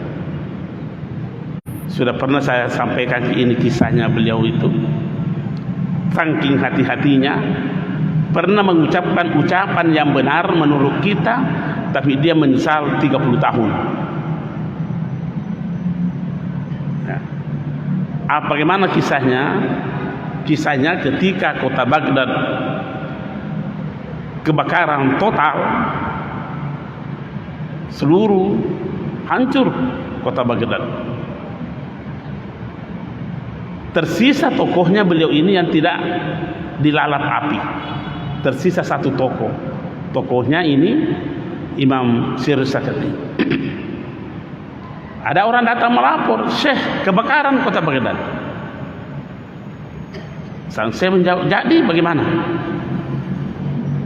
Sudah pernah saya sampaikan ini kisahnya beliau itu. Saking hati-hatinya, pernah mengucapkan ucapan yang benar menurut kita, tapi dia menyesal 30 tahun. Bagaimana kisahnya? Kisahnya ketika kota Baghdad kebakaran total, seluruh hancur kota Baghdad. Tersisa tokohnya beliau ini yang tidak dilalap api. Tersisa 1 tokoh. Tokohnya ini Imam Sirus Sakati. Ada orang datang melapor, "Syekh, kebakaran kota Baghdad." Sang Syekh menjawab, "Jadi bagaimana?"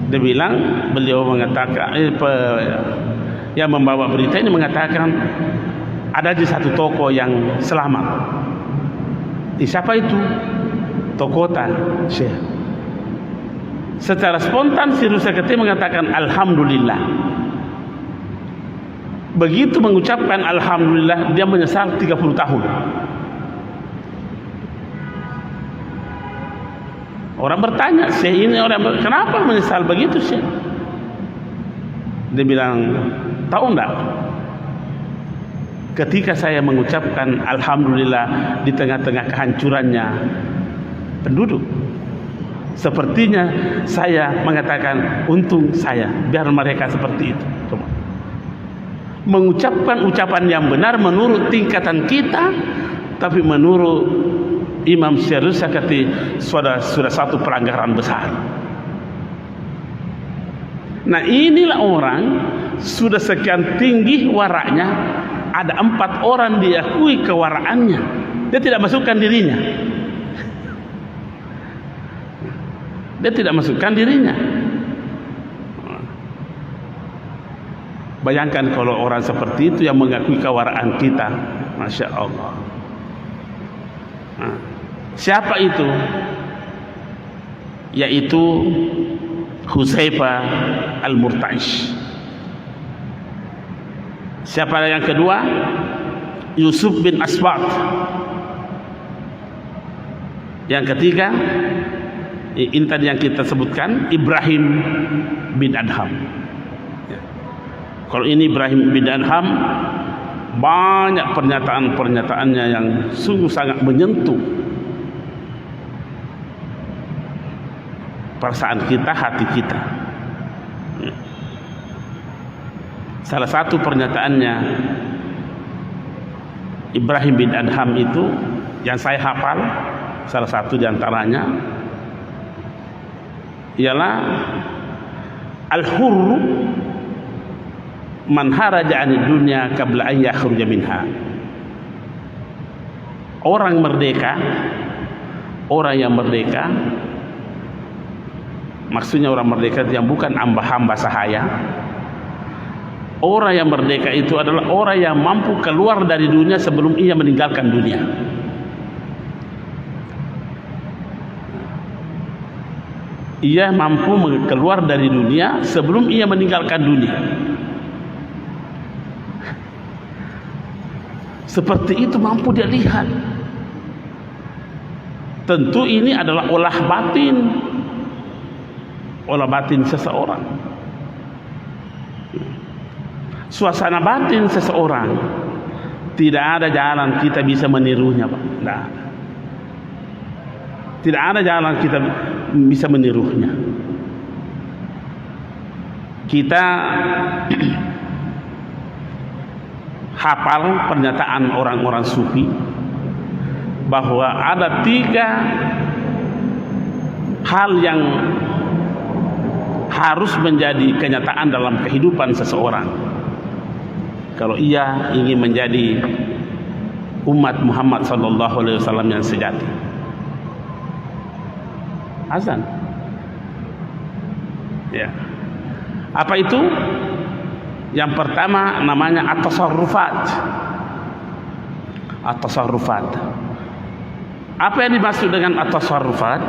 Dia bilang, beliau mengatakan, yang membawa berita ini mengatakan, ada di 1 tokoh yang selamat. Siapa itu? Tokota Syekh. Secara spontan Sirus Sakati mengatakan alhamdulillah. Begitu mengucapkan alhamdulillah, dia menyesal 30 tahun. Orang bertanya, Syekh ini kenapa menyesal begitu, Syekh? Dia bilang, tahu enggak? Ketika saya mengucapkan alhamdulillah di tengah-tengah kehancurannya penduduk, sepertinya saya mengatakan untung saya, biar mereka seperti itu. Coba. Mengucapkan ucapan yang benar menurut tingkatan kita, tapi menurut Imam Sirus Sakati sudah 1 pelanggaran besar. Nah, inilah orang sudah sekian tinggi waraknya, ada 4 orang diakui kewaraannya, dia tidak masukkan dirinya. Dia tidak masukkan dirinya. Bayangkan kalau orang seperti itu yang mengakui kewaraan kita, Masya Allah. Nah, siapa itu? Yaitu Huzaifah Al-Murta'ish. Siapa yang kedua? Yusuf bin Asbat. Yang ketiga, ini tadi yang kita sebutkan, Ibrahim bin Adham. Kalau ini Ibrahim bin Adham, banyak pernyataan-pernyataannya yang sungguh sangat menyentuh perasaan kita, hati kita. Salah satu pernyataannya Ibrahim bin Adham itu yang saya hafal, salah satu diantaranya ialah al-hurru man haraja 'anid dunya qabla an yakhruja minha. Orang merdeka, orang yang merdeka, maksudnya orang merdeka yang bukan hamba-hamba sahaya. Orang yang merdeka itu adalah orang yang mampu keluar dari dunia sebelum ia meninggalkan dunia. Ia mampu keluar dari dunia sebelum ia meninggalkan dunia. Seperti itu mampu dia lihat. Tentu ini adalah olah batin seseorang. suasana batin seseorang tidak ada jalan kita bisa menirunya, Pak. Nah, tidak ada jalan kita bisa menirunya. Kita hafal pernyataan orang-orang sufi bahwa ada 3 hal yang harus menjadi kenyataan dalam kehidupan seseorang kalau ia ingin menjadi umat Muhammad sallallahu alaihi wasallam yang sejati. Azan. Ya. Apa itu? Yang pertama namanya at-tasarrufat. At-tasarrufat. Apa yang dimaksud dengan at-tasarrufat?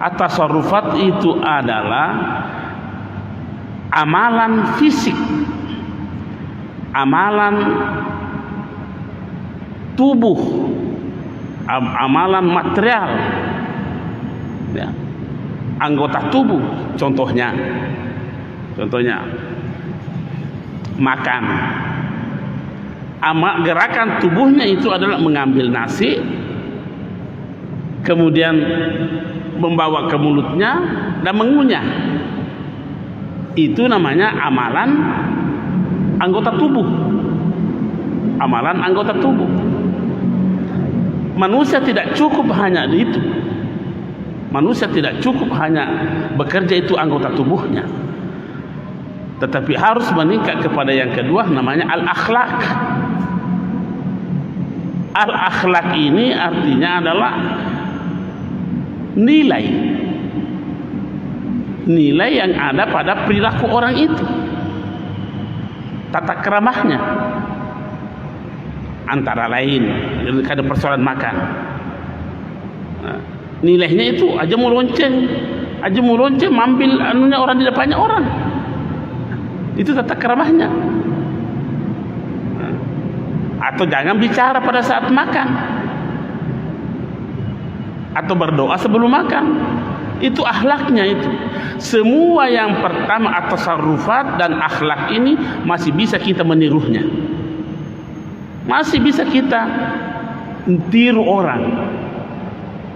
At-tasarrufat itu adalah amalan fisik, amalan tubuh, amalan material, ya, anggota tubuh. Contohnya makan. Gerakan tubuhnya itu adalah mengambil nasi, kemudian membawa ke mulutnya dan mengunyah. Itu namanya amalan anggota tubuh. Amalan anggota tubuh. Manusia tidak cukup hanya di itu. Manusia tidak cukup hanya bekerja itu anggota tubuhnya, tetapi harus meningkat kepada yang kedua, namanya al-akhlak. Al-akhlak ini artinya adalah nilai yang ada pada perilaku orang itu, tata keramahnya. Antara lain ada persoalan makan, nah, nilainya itu aja mau lonceng ambil anunya orang di depannya orang, itu tata keramahnya. Nah, atau jangan bicara pada saat makan, atau berdoa sebelum makan. Itu akhlaknya itu. Semua yang pertama at-tasarrufat dan akhlak ini masih bisa kita menirunya. Masih bisa kita tiru orang.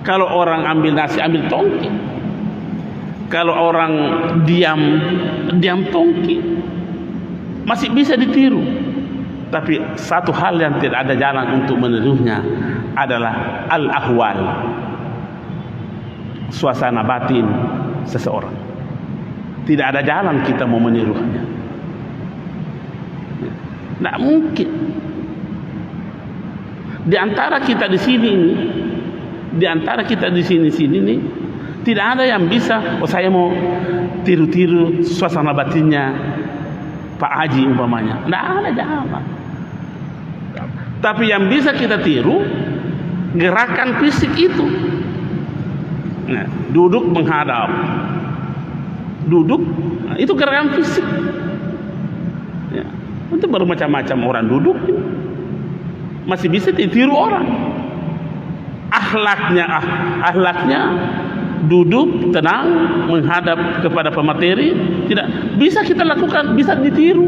Kalau orang ambil nasi, ambil tongki. Kalau orang diam tongki. Masih bisa ditiru. Tapi satu hal yang tidak ada jalan untuk menirunya adalah al-ahwal, suasana batin seseorang. Tidak ada jalan kita mau menirunya. Tidak mungkin. Di antara kita di sini nih, tidak ada yang bisa, saya mau tiru-tiru suasana batinnya Pak Haji umpamanya. Tidak ada jalan. Tapi yang bisa kita tiru gerakan fisik itu. Nah, duduk menghadap, nah, itu gerakan fisik. Ya, itu baru macam-macam orang duduk, masih bisa ditiru orang. Akhlaknya duduk tenang menghadap kepada pemateri, tidak bisa kita lakukan, bisa ditiru.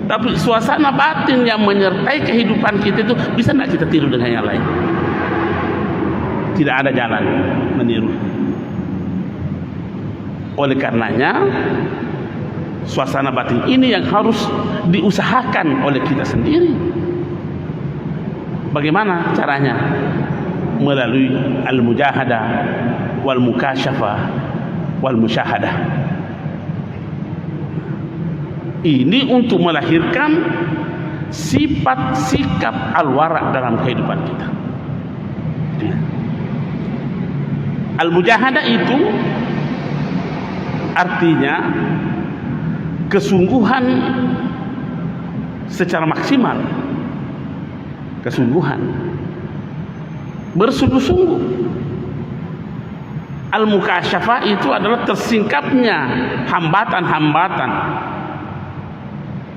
Tapi suasana batin yang menyertai kehidupan kita itu bisa tidak kita tiru dengan yang lain. Tidak ada jalan meniru. Oleh karenanya suasana batin ini yang harus diusahakan oleh kita sendiri. Bagaimana caranya? Melalui al-mujahadah wal mukasyafah wal musyahadah. Ini untuk melahirkan sifat sikap al-wara' dalam kehidupan kita. Al-mujahadah itu artinya kesungguhan secara maksimal, kesungguhan, bersungguh-sungguh. Al-mukasyafah itu adalah tersingkapnya hambatan-hambatan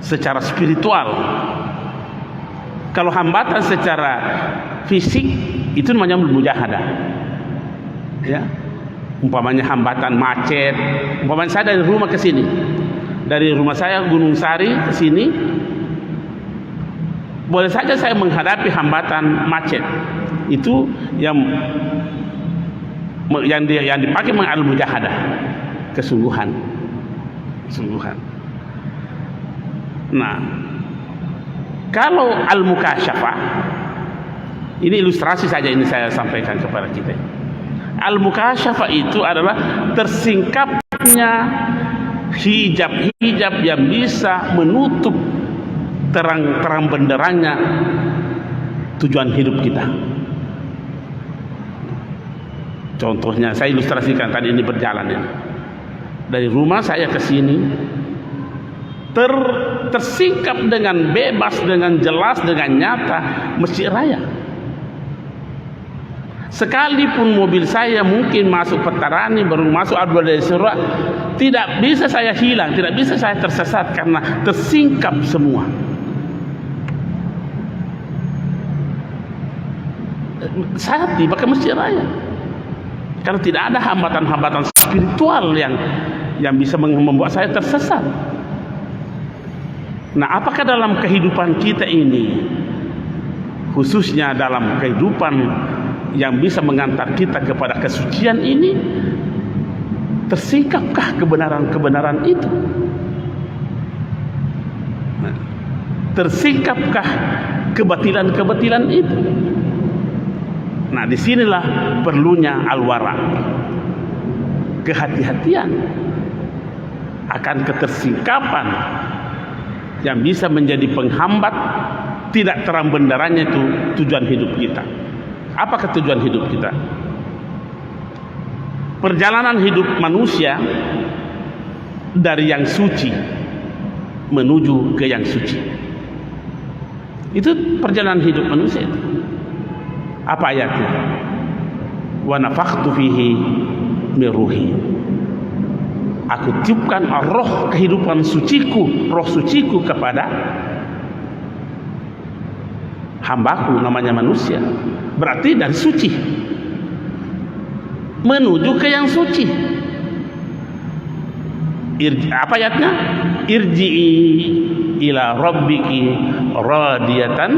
secara spiritual. Kalau hambatan secara fisik itu namanya mujahadah. Ya, umpamanya hambatan macet, umpamanya saya dari rumah ke sini dari rumah saya Gunung Sari ke sini, boleh saja saya menghadapi hambatan macet. Itu yang dipakai al-mujahadah, kesungguhan. Nah, kalau al-mukasyafah, ini ilustrasi saja, ini saya sampaikan kepada kita. Al-mukasyafah itu adalah tersingkapnya hijab-hijab yang bisa menutup terang benderangnya tujuan hidup kita. Contohnya saya ilustrasikan tadi, ini berjalan ini. Dari rumah saya ke sini tersingkap dengan bebas, dengan jelas, dengan nyata Masjid Raya. Sekalipun mobil saya mungkin masuk Petarani, baru masuk Abdul Surah, tidak bisa saya hilang, tidak bisa saya tersesat karena tersingkap semua. Saya tiba ke Masjid Raya karena tidak ada hambatan-hambatan spiritual yang bisa membuat saya tersesat. Nah, apakah dalam kehidupan kita ini, khususnya dalam kehidupan yang bisa mengantar kita kepada kesucian ini, tersingkapkah kebenaran-kebenaran itu? Tersingkapkah kebatilan-kebatilan itu? Nah, disinilah perlunya al-wara, kehati-hatian akan ketersingkapan yang bisa menjadi penghambat tidak terang benderangnya itu tujuan hidup kita. Apakah tujuan hidup kita? Perjalanan hidup manusia dari yang suci menuju ke yang suci. Itu perjalanan hidup manusia itu. Apa ayatnya? Wa nafakhtu fihi min ruhi. Aku tiupkan roh kehidupan suciku, roh suciku kepada hambaku namanya manusia. Berarti dari suci menuju ke yang suci. Apa ayatnya? Irji'i ila rabbiki radiyatan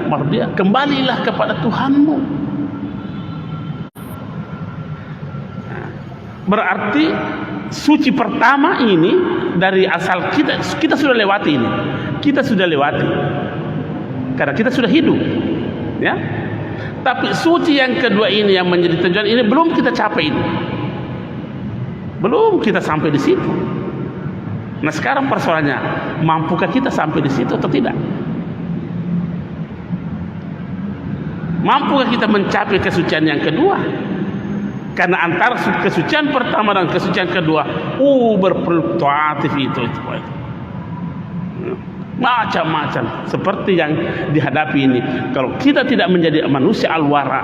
mardiyah. Kembalilah kepada Tuhanmu. Berarti suci pertama ini dari asal kita sudah lewati ini. Kita sudah lewati. Karena kita sudah hidup. Ya. Tapi suci yang kedua ini yang menjadi tujuan ini belum kita capai ini. Belum kita sampai di situ. Nah, sekarang persoalannya, mampukah kita sampai di situ atau tidak? Mampukah kita mencapai kesucian yang kedua? Karena antara kesucian pertama dan kesucian kedua, berfluktuatif itu. Macam-macam seperti yang dihadapi ini. Kalau kita tidak menjadi manusia al-wara,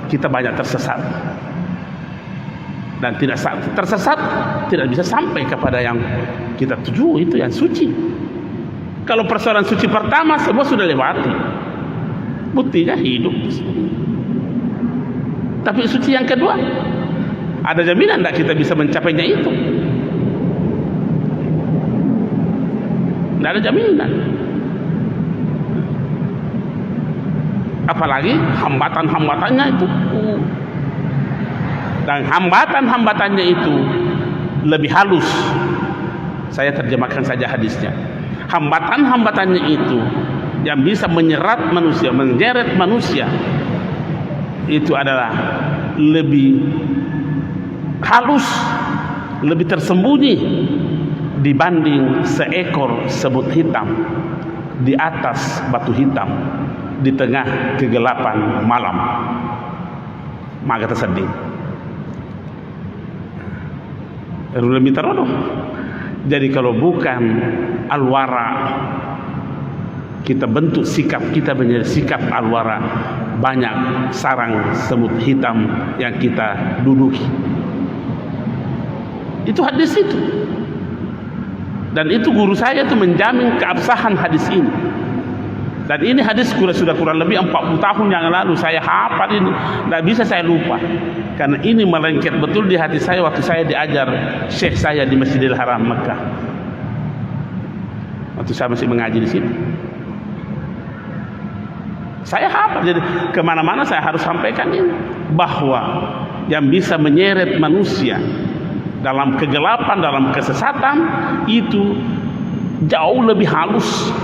kita banyak tersesat. Dan tidak tersesat, tidak bisa sampai kepada yang kita tuju, itu yang suci. Kalau persoalan suci pertama semua sudah lewati, buktinya hidup. Tapi suci yang kedua, ada jaminan tidak kita bisa mencapainya itu? Tidak ada jaminan. Apalagi hambatan-hambatannya itu. Dan hambatan-hambatannya itu lebih halus. Saya terjemahkan saja hadisnya. Hambatan-hambatannya itu yang bisa menyerat manusia, menyeret manusia, itu adalah lebih halus, lebih tersembunyi dibanding seekor semut hitam di atas batu hitam di tengah kegelapan malam. Maka tersedih. Jadi kalau bukan al-wara, kita bentuk sikap kita menjadi sikap al-wara, banyak sarang semut hitam yang kita duduki. Itu hadis itu. Dan itu guru saya itu menjamin keabsahan hadis ini. Dan ini hadis sudah kurang lebih 40 tahun yang lalu saya hafal ini, tidak bisa saya lupa. Karena ini melengket betul di hati saya waktu saya diajar Syekh saya di Masjidil Haram Mekah. waktu saya masih mengaji di sini. Saya hafal, jadi kemana-mana saya harus sampaikan ini, bahwa yang bisa menyeret manusia dalam kegelapan, dalam kesesatan, itu jauh lebih halus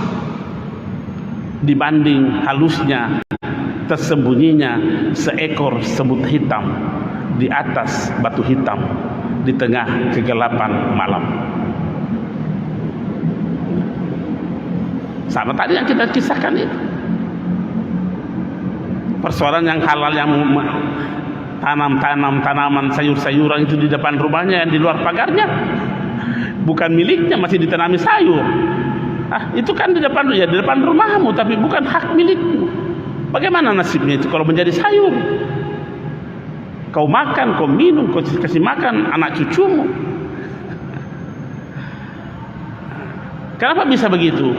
dibanding halusnya tersembunyinya seekor semut hitam di atas batu hitam di tengah kegelapan malam. Sama tadi yang kita kisahkan itu, persoalan yang halal, yang tanaman sayur-sayuran itu di depan rumahnya, yang di luar pagarnya bukan miliknya, masih ditanami sayur. Itu kan di depan, ya di depan rumahmu, tapi bukan hak milikmu. Bagaimana nasibnya itu kalau menjadi sayur? Kau makan, kau minum, kau kasih makan anak cucumu. Kenapa bisa begitu?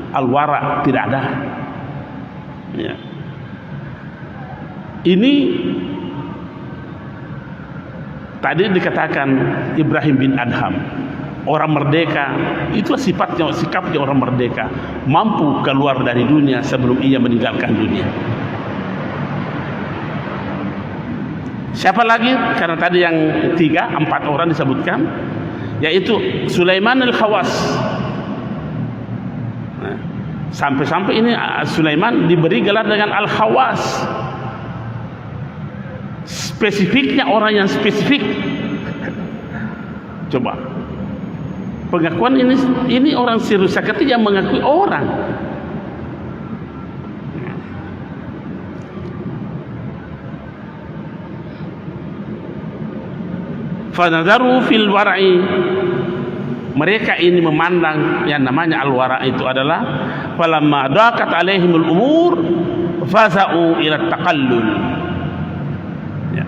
Al-wara tidak ada. Ya. Ini tadi dikatakan Ibrahim bin Adham, orang merdeka. Itulah sikapnya orang merdeka, mampu keluar dari dunia sebelum ia meninggalkan dunia. Siapa lagi? Karena tadi yang 4 orang disebutkan, yaitu Sulaiman al-Khawas. Sampai-sampai ini Sulaiman diberi gelar dengan Al-Khawas. Spesifiknya orang yang spesifik. Coba, pengakuan ini orang Sirus Sakati yang mengakui orang. Fanadharu fil war'i, mereka ini memandang yang namanya al-wara' itu adalah falamma daqat alaihimul umur faza'u ila taqallul. Ya.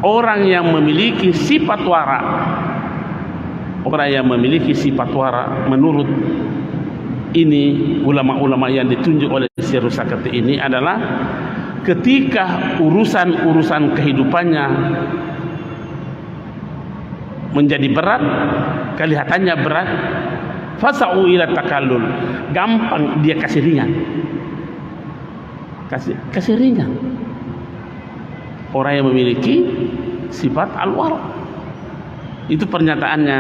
Orang yang memiliki sifat wara, orang yang memiliki sifat wara, menurut ini ulama-ulama yang ditunjuk oleh Sirus Sakati ini adalah ketika urusan-urusan kehidupannya menjadi berat, kelihatannya berat, fasa'u ila takallul, gampang dia kasih ringan, kasih ringan. Orang yang memiliki sifat al-wara, itu pernyataannya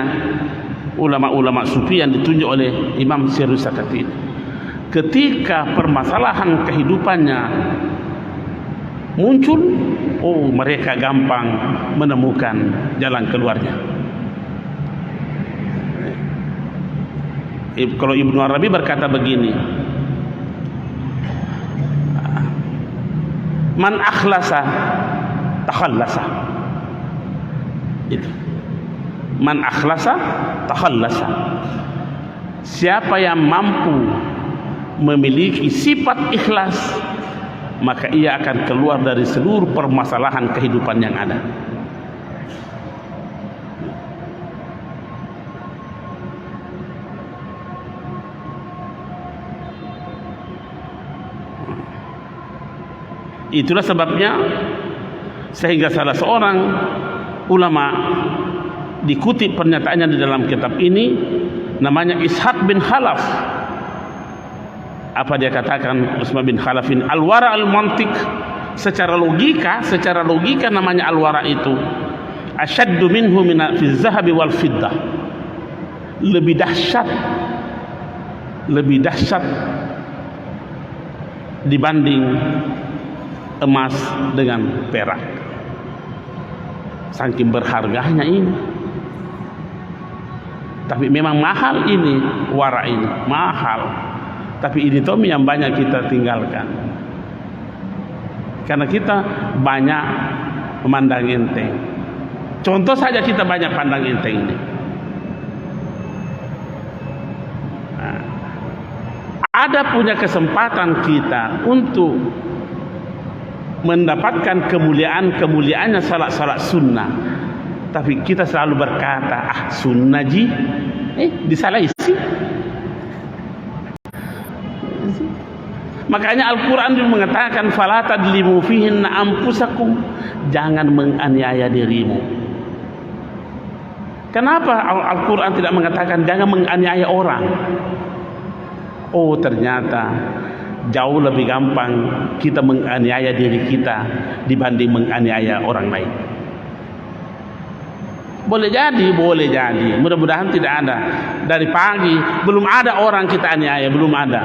ulama-ulama sufi yang ditunjuk oleh Imam Sirus Sakati. Ketika permasalahan kehidupannya muncul, mereka gampang menemukan jalan keluarnya. Kalau Ibnu Arabi berkata begini, man akhlasa takhallasa. Itu, man akhlasa takhallasa. Siapa yang mampu memiliki sifat ikhlas, maka ia akan keluar dari seluruh permasalahan kehidupan yang ada. Itulah sebabnya sehingga salah seorang ulama dikutip pernyataannya di dalam kitab ini, namanya Ishaq bin Khalaf. Apa dia katakan? Utsman bin Khalaf ini al-wara al-mantiq, secara logika namanya al-wara itu asyaddu minhu min fi zahabi wal fiddah, lebih dahsyat dibanding emas dengan perak. Saking berharganya ini. Tapi memang mahal ini, wara ini mahal. Tapi ini Tommy yang banyak kita tinggalkan, karena kita banyak memandang enteng. Contoh saja, kita banyak pandang enteng ini. Ada punya kesempatan kita untuk mendapatkan kemuliaannya salat sunnah, tapi kita selalu berkata sunnah ji, disalahi sih. Makanya Al-Quran juga mengatakan fala tadlimu fihinna anfusakum, jangan menganiaya dirimu. Kenapa Al-Quran tidak mengatakan jangan menganiaya orang? Oh, ternyata jauh lebih gampang kita menganiaya diri kita dibanding menganiaya orang lain. Boleh jadi. Mudah-mudahan tidak ada. Dari pagi belum ada orang kita aniaya, belum ada.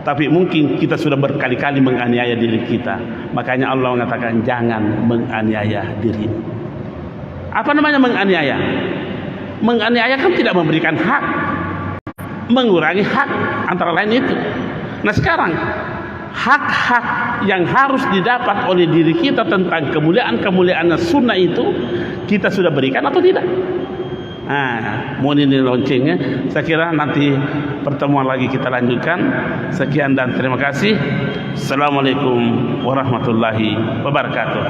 Tapi mungkin kita sudah berkali-kali menganiaya diri kita. Makanya Allah mengatakan jangan menganiaya diri. Apa namanya menganiaya? Menganiaya kan tidak memberikan hak, mengurangi hak, antara lain itu. Nah sekarang hak-hak yang harus didapat oleh diri kita tentang kemuliaan-kemuliaan sunnah itu kita sudah berikan atau tidak? Nah, mohon ini loncengnya. Saya kira nanti pertemuan lagi kita lanjutkan. Sekian dan terima kasih. Assalamualaikum warahmatullahi wabarakatuh.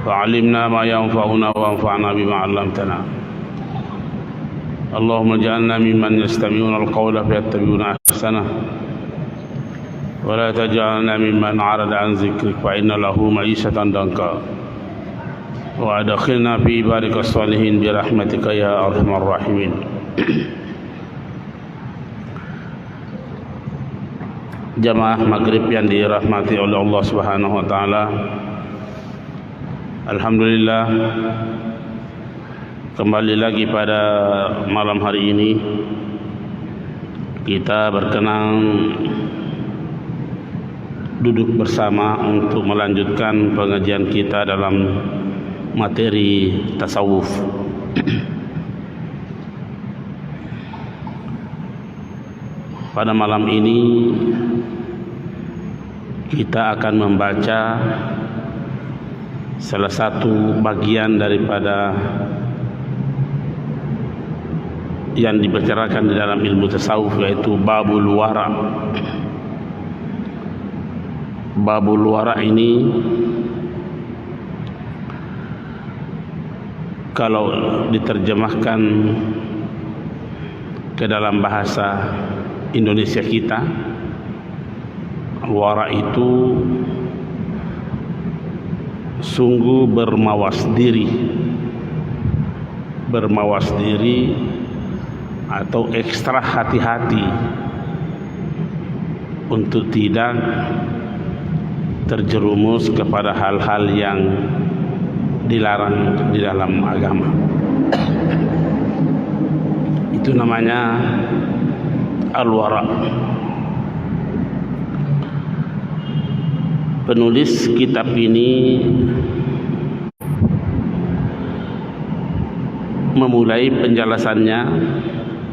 فعلمنا ما ينفعنا وانفعنا بما علمتنا اللهم اجعلنا ممن يستمعون القول فيتبعون احسنه ولا تجعلنا ممن عرض عن ذكرك فإن له معيشة ضنكا وأدخلنا في عبادك الصالحين برحمتك يا أرحم الراحمين. Jamaah maghrib yang dirahmati oleh Allah Subhanahu wa taala, alhamdulillah kembali lagi pada malam hari ini kita berkenan duduk bersama untuk melanjutkan pengajian kita dalam materi tasawuf. Pada malam ini kita akan membaca salah satu bagian daripada yang dibicarakan di dalam ilmu tasawuf, yaitu babul wara. Babul wara ini kalau diterjemahkan ke dalam bahasa Indonesia kita, wara itu sungguh bermawas diri atau ekstra hati-hati untuk tidak terjerumus kepada hal-hal yang dilarang di dalam agama. Itu namanya al-wara. Penulis kitab ini memulai penjelasannya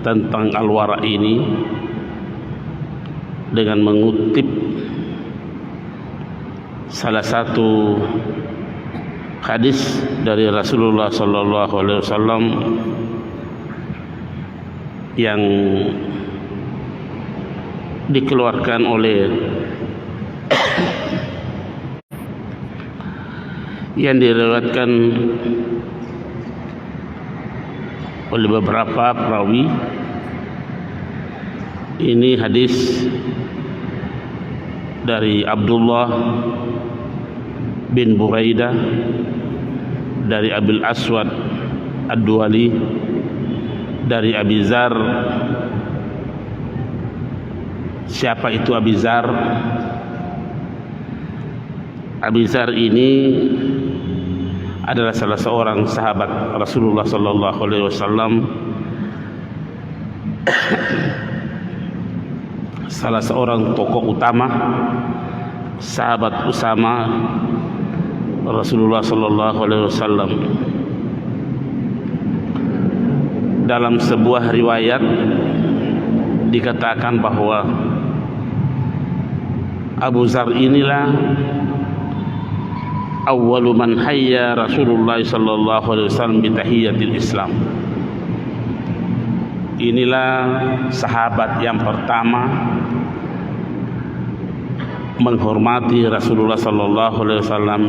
tentang al-wara ini dengan mengutip salah satu hadis dari Rasulullah sallallahu alaihi wasallam yang dikeluarkan oleh yang diriwayatkan oleh beberapa perawi. Ini hadis dari Abdullah bin Buraidah, dari Abil Aswad Ad-Duwali, dari Abi Zar. Siapa itu Abi Zar? Abi Zar ini adalah salah seorang sahabat Rasulullah sallallahu alaihi wasallam, salah seorang tokoh utama, sahabat utama Rasulullah sallallahu alaihi wasallam. Dalam sebuah riwayat dikatakan bahwa Abu Zar inilah awwalu man hayya Rasulullah sallallahu alaihi wasallam bi tahiyyatil Islam. Inilah sahabat yang pertama menghormati Rasulullah sallallahu alaihi wasallam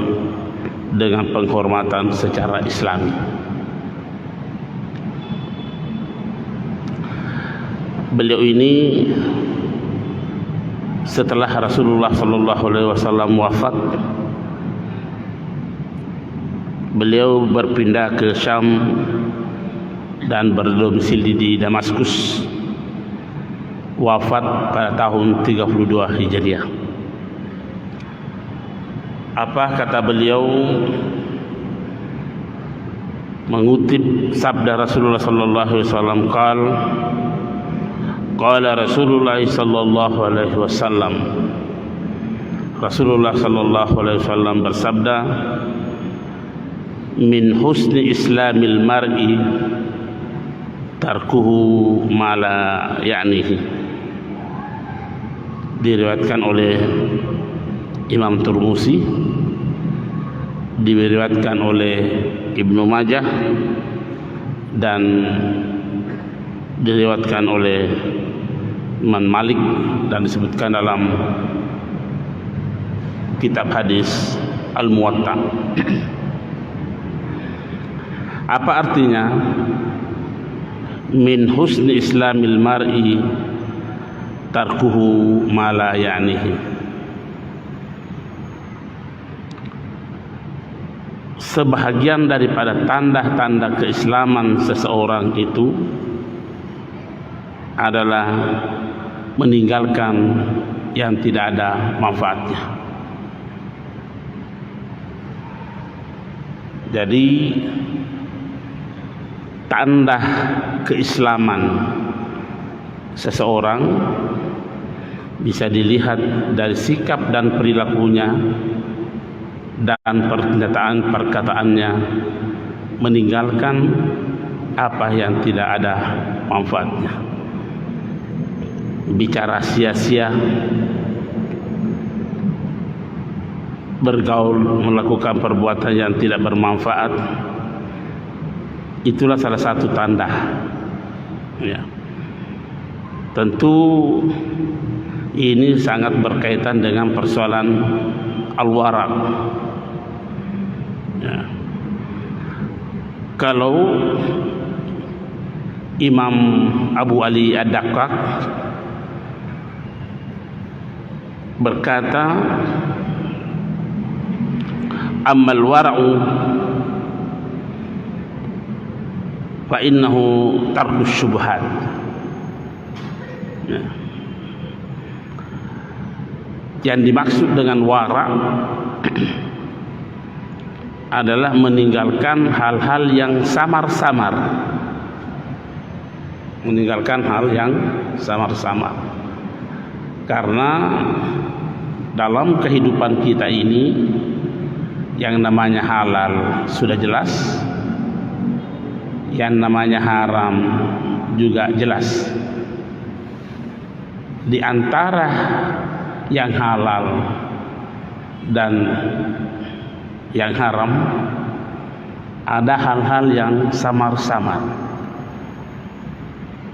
dengan penghormatan secara Islami. Beliau ini setelah Rasulullah sallallahu alaihi wasallam wafat, beliau berpindah ke Syam dan berdomisili di Damaskus. Wafat pada tahun 32 Hijriah. Apa kata beliau mengutip sabda Rasulullah sallallahu alaihi wasallam, qala Rasulullah sallallahu alaihi wasallam, Rasulullah sallallahu alaihi wasallam bersabda, min husni islamil mar'i tarkuhu ma la ya'nihi. Diriwayatkan oleh Imam Tirmidzi, diriwayatkan oleh Ibnu Majah, dan diriwayatkan oleh Imam Malik, dan disebutkan dalam kitab hadis Al-Muwatta. Apa artinya min husni islamil mar'i tarkuhu ma la ya'nihi? Sebahagian daripada tanda-tanda keislaman seseorang itu adalah meninggalkan yang tidak ada manfaatnya. Jadi tanda keislaman seseorang bisa dilihat dari sikap dan perilakunya dan pernyataan perkataannya, meninggalkan apa yang tidak ada manfaatnya. Bicara sia-sia, bergaul, melakukan perbuatan yang tidak bermanfaat, itulah salah satu tanda. Ya. Tentu ini sangat berkaitan dengan persoalan al-wara'. Ya. Kalau Imam Abu Ali Ad-Daqqaq berkata, ammal wara'u fa innahu tarkus syubhat. Ya. Yang dimaksud dengan wara' adalah meninggalkan hal-hal yang samar-samar, meninggalkan hal yang samar-samar. Karena dalam kehidupan kita ini yang namanya halal sudah jelas, yang namanya haram juga jelas. Di antara yang halal dan yang haram ada hal-hal yang samar-samar.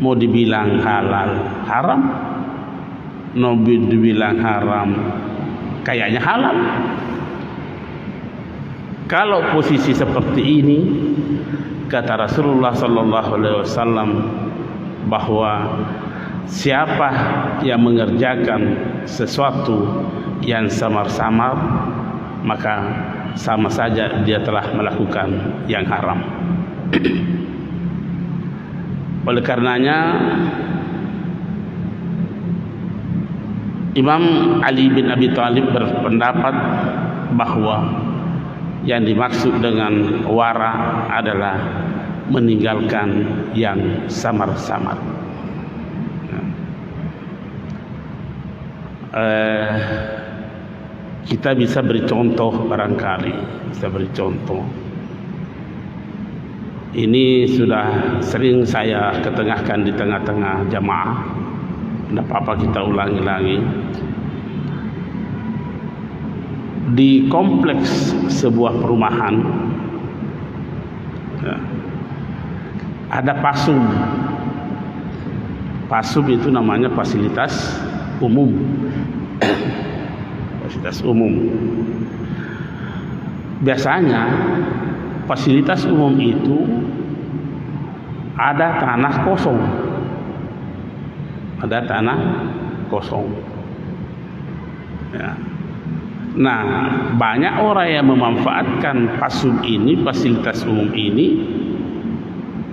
Mau dibilang halal haram, mau dibilang haram kayaknya halal. Kalau posisi seperti ini, kata Rasulullah sallallahu alaihi wasallam bahwa siapa yang mengerjakan sesuatu yang samar-samar, maka sama saja dia telah melakukan yang haram. Oleh karenanya Imam Ali bin Abi Thalib berpendapat bahwa yang dimaksud dengan wara adalah meninggalkan yang samar-samar. Kita bisa beri contoh, barangkali bisa beri contoh. Ini sudah sering saya ketengahkan di tengah-tengah jamaah, tidak apa-apa kita ulangi lagi. Di kompleks sebuah perumahan ada pasum. Pasum itu namanya fasilitas umum. Fasilitas umum. Biasanya fasilitas umum itu ada tanah kosong. Ada tanah kosong. Ya. Nah, banyak orang yang memanfaatkan PASUM ini, fasilitas umum ini,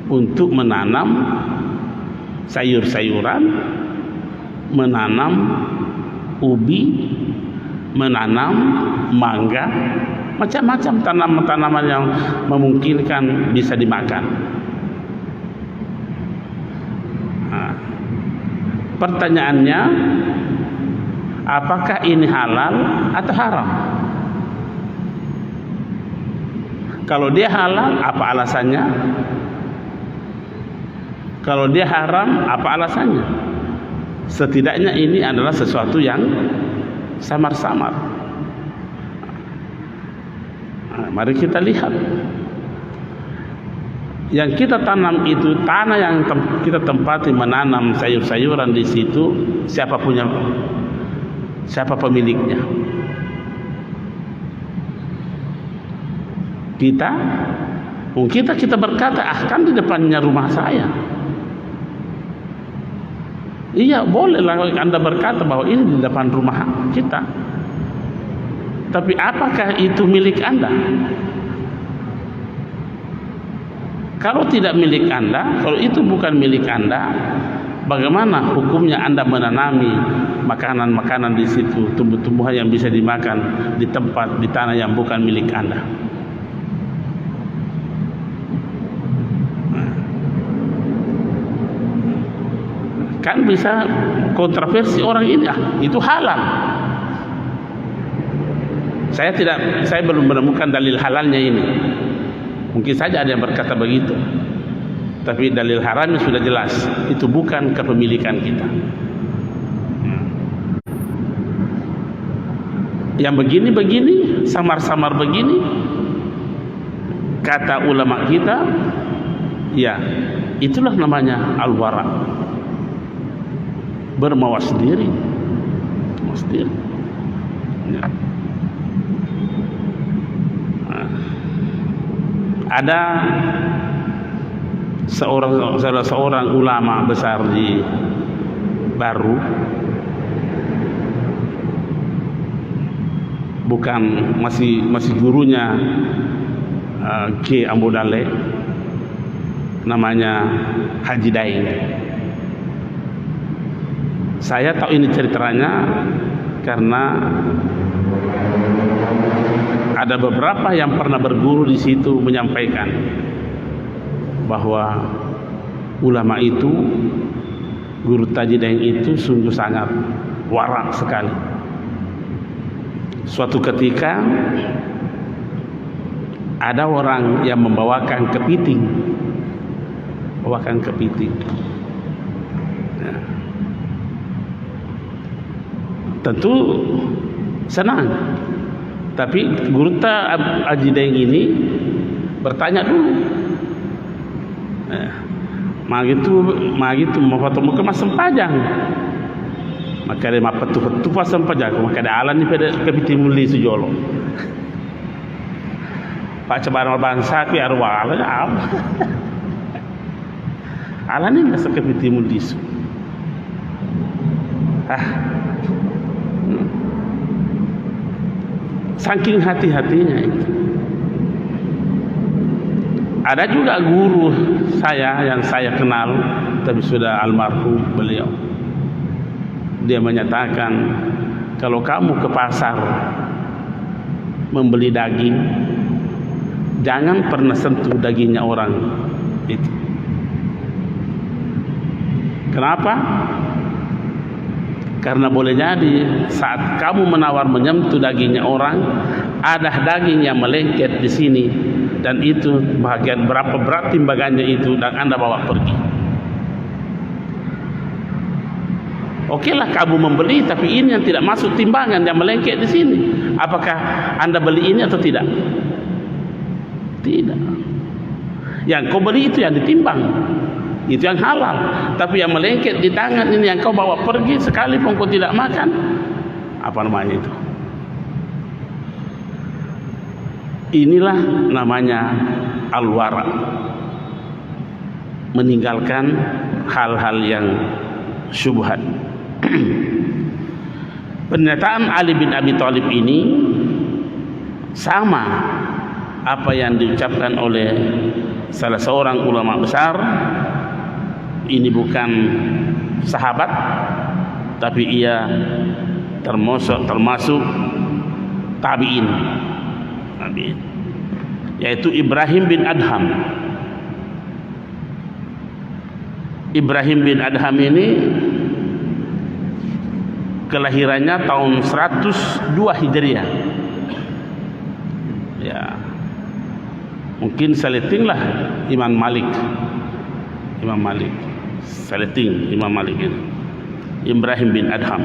untuk menanam sayur-sayuran, menanam ubi, menanam mangga, macam-macam tanaman-tanaman yang memungkinkan bisa dimakan. Nah, pertanyaannya, apakah ini halal atau haram? Kalau dia halal, apa alasannya? Kalau dia haram, apa alasannya? Setidaknya ini adalah sesuatu yang samar-samar. Nah, mari kita lihat. Yang kita tanam itu tanah yang kita tempati menanam sayur-sayuran di situ, siapa pemiliknya? Kita berkata, kan di depannya rumah saya. Iya, bolehlah Anda berkata bahwa ini di depan rumah kita. Tapi apakah itu milik Anda? Kalau tidak milik Anda, kalau itu bukan milik Anda, bagaimana hukumnya Anda menanami makanan-makanan di situ, tumbuh-tumbuhan yang bisa dimakan di tempat, di tanah yang bukan milik Anda? Kan bisa kontroversi orang ini, itu halal. Saya belum menemukan dalil halalnya ini. Mungkin saja ada yang berkata begitu, tapi dalil haramnya sudah jelas, itu bukan kepemilikan kita. Yang begini-begini, samar-samar begini, kata ulama kita, ya itulah namanya al-wara, bermawas diri. Ya. Ada seorang ulama besar di Baru, bukan masih gurunya Ki Ambudale, namanya Haji Daeng. Saya tahu ini ceritanya karena ada beberapa yang pernah berguru di situ menyampaikan bahwa ulama itu, guru Haji Daeng itu sungguh sangat warak sekali. Suatu ketika ada orang yang membawakan kepiting, ya. Tentu senang. Tapi guru Haji Daeng ini bertanya dulu, gitu mau foto muka mas sempajang, maka dia mapetu pas sempajang, maka ada alan ni pada kepiting muli sejolo. Pak cebaran bangsa ki arwah alan apa? Alan ni nasa kepiting muli su. Saking hati-hatinya itu. Ada juga guru saya yang saya kenal, tapi sudah almarhum beliau. Dia menyatakan, kalau kamu ke pasar membeli daging, jangan pernah sentuh dagingnya orang itu. Kenapa? Karena boleh jadi saat kamu menawar menyentuh dagingnya orang, ada daging yang melengket di sini, dan itu bagian berapa berat timbangannya itu, dan Anda bawa pergi. Okelah kamu membeli, tapi ini yang tidak masuk timbangan yang melengket di sini. Apakah Anda beli ini atau tidak? Tidak. Yang kau beli itu yang ditimbang, itu yang halal. Tapi yang melengket di tangan ini yang kau bawa pergi, sekalipun kau tidak makan, apa namanya itu? Inilah namanya al-wara, meninggalkan hal-hal yang syubhat. Pernyataan Ali bin Abi Thalib ini sama apa yang diucapkan oleh salah seorang ulama besar. Ini bukan sahabat, tapi ia termasuk tabi'in, yaitu Ibrahim bin Adham. Ibrahim bin Adham ini kelahirannya tahun 102 Hijriah. Ya, mungkin seleting lah Imam Malik. Seleting Imam Malik ini, Ibrahim bin Adham.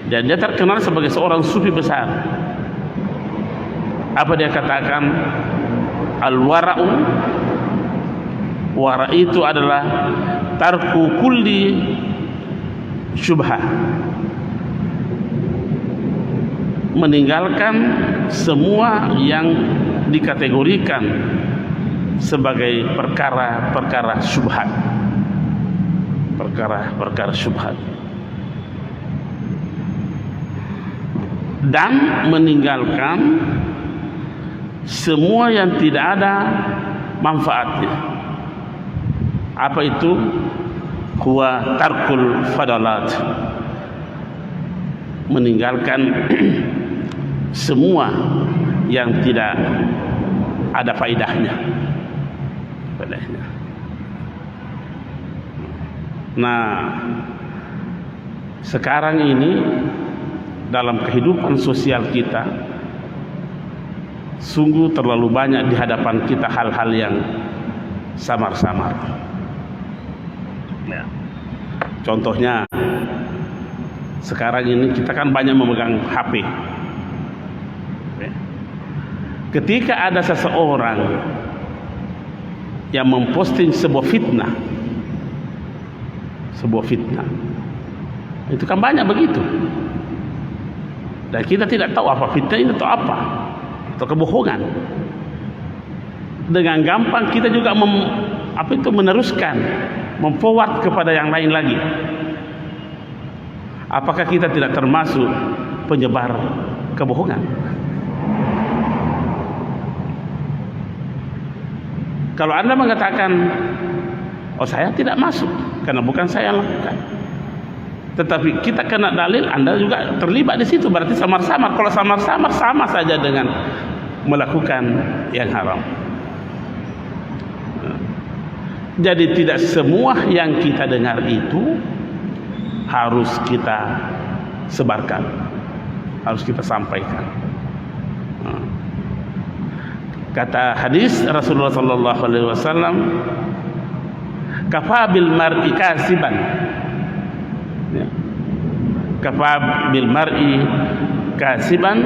Dan dia terkenal sebagai seorang sufi besar. Apa dia katakan? Al-wara'u, wara' itu adalah tarku kulli syubhah, meninggalkan semua yang dikategorikan sebagai perkara-perkara syubhat, perkara-perkara syubhat, dan meninggalkan semua yang tidak ada manfaatnya. Apa itu? Huwa tarkul fadalat, meninggalkan semua yang tidak ada faedahnya. Nah, sekarang ini dalam kehidupan sosial kita sungguh terlalu banyak di hadapan kita hal-hal yang samar-samar. Ya. Contohnya sekarang ini kita kan banyak memegang HP. Ketika ada seseorang yang memposting sebuah fitnah, itu kan banyak begitu, dan kita tidak tahu apa fitnah itu atau apa, atau kebohongan. Dengan gampang kita juga meneruskan, memforward kepada yang lain lagi. Apakah kita tidak termasuk penyebar kebohongan? Kalau Anda mengatakan, oh saya tidak masuk karena bukan saya yang lakukan, tetapi kita kena dalil, Anda juga terlibat di situ, berarti samar-samar. Kalau samar-samar sama saja dengan melakukan yang haram. Jadi tidak semua yang kita dengar itu harus kita sebarkan, harus kita sampaikan. Kata hadis Rasulullah sallallahu alaihi wasallam, kafa bil mar'i kasiban, ya. Kafa bil mar'i kasiban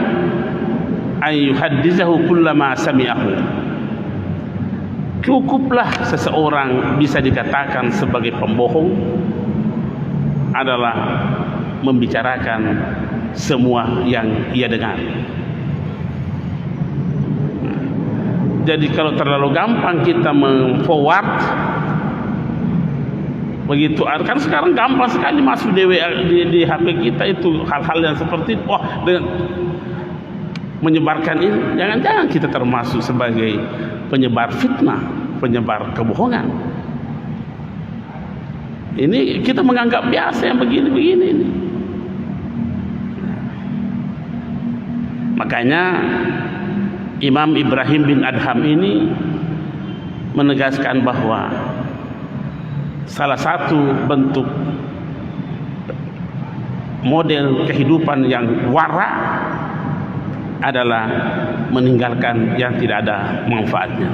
an yuhaddisahu kullama sami'ahu. Cukuplah seseorang bisa dikatakan sebagai pembohong adalah membicarakan semua yang ia dengar. Jadi kalau terlalu gampang kita memforward begitu, kan sekarang gampang sekali masuk di HP kita itu hal-hal yang seperti itu. Wah, dengan menyebarkan ini, jangan-jangan kita termasuk sebagai penyebar fitnah, penyebar kebohongan. Ini kita menganggap biasa yang begini-begini ini. Makanya Imam Ibrahim bin Adham ini menegaskan bahwa salah satu bentuk model kehidupan yang wara adalah meninggalkan yang tidak ada manfaatnya.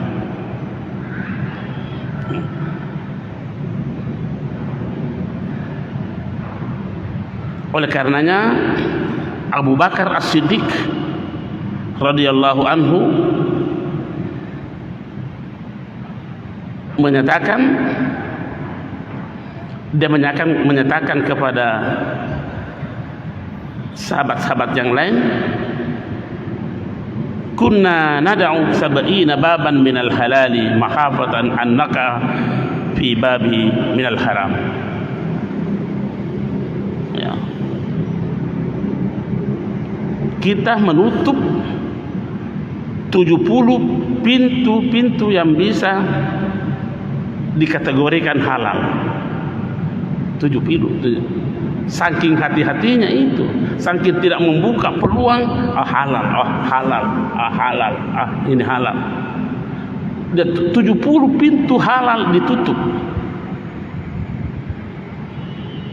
Oleh karenanya Abu Bakar As-Siddiq radhiyallahu anhu menyatakan kepada sahabat-sahabat yang lain, kunna nad'u sab'ina baban minal halali mahafatan annaka fi babi minal haram. Ya. kita menutup 70 pintu-pintu yang bisa dikategorikan halal. 70. Saking hati-hatinya itu, saking tidak membuka peluang halal, halal, ini halal. Dan 70 pintu halal ditutup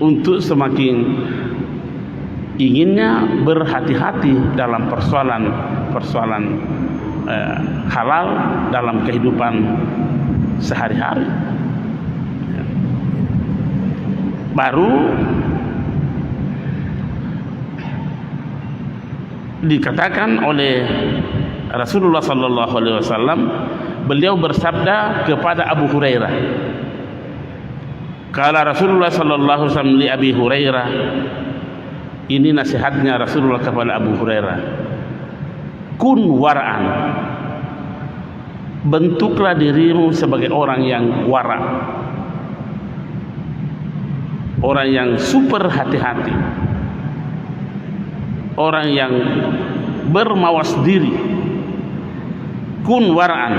untuk semakin inginnya berhati-hati dalam persoalan halal dalam kehidupan sehari-hari. Baru dikatakan oleh Rasulullah sallallahu alaihi wasallam, beliau bersabda kepada Abu Hurairah, kala Rasulullah sallallahu alaihi wasallam li Abi Hurairah, ini nasihatnya Rasulullah kepada Abu Hurairah, kun wara'an, bentuklah dirimu sebagai orang yang wara', orang yang super hati-hati, orang yang bermawas diri. Kun wara'an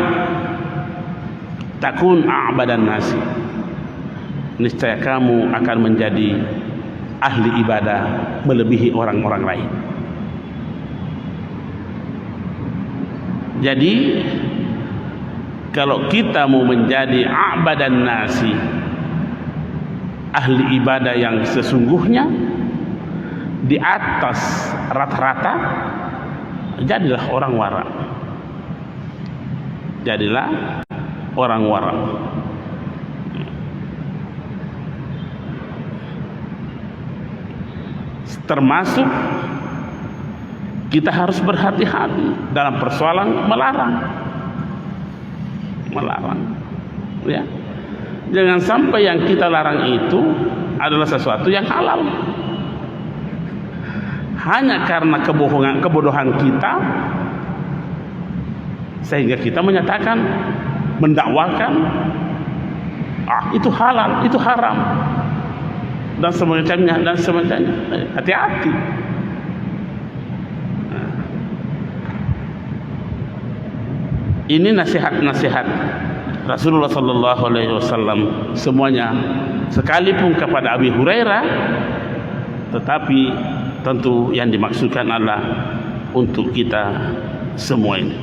takun a'badan nasi, niscaya kamu akan menjadi ahli ibadah melebihi orang-orang lain. Jadi kalau kita mau menjadi a'badan nasi, ahli ibadah yang sesungguhnya di atas rata-rata, jadilah orang wara. Jadilah orang wara. Termasuk kita harus berhati-hati dalam persoalan melarang, ya. Jangan sampai yang kita larang itu adalah sesuatu yang halal. Hanya karena kebodohan kita, sehingga kita menyatakan, mendakwakan itu halal, itu haram, dan semacamnya. Hati-hati. Ini nasihat-nasihat Rasulullah sallallahu alaihi wasallam semuanya, sekalipun kepada Abi Hurairah, tetapi tentu yang dimaksudkan adalah untuk kita semua ini.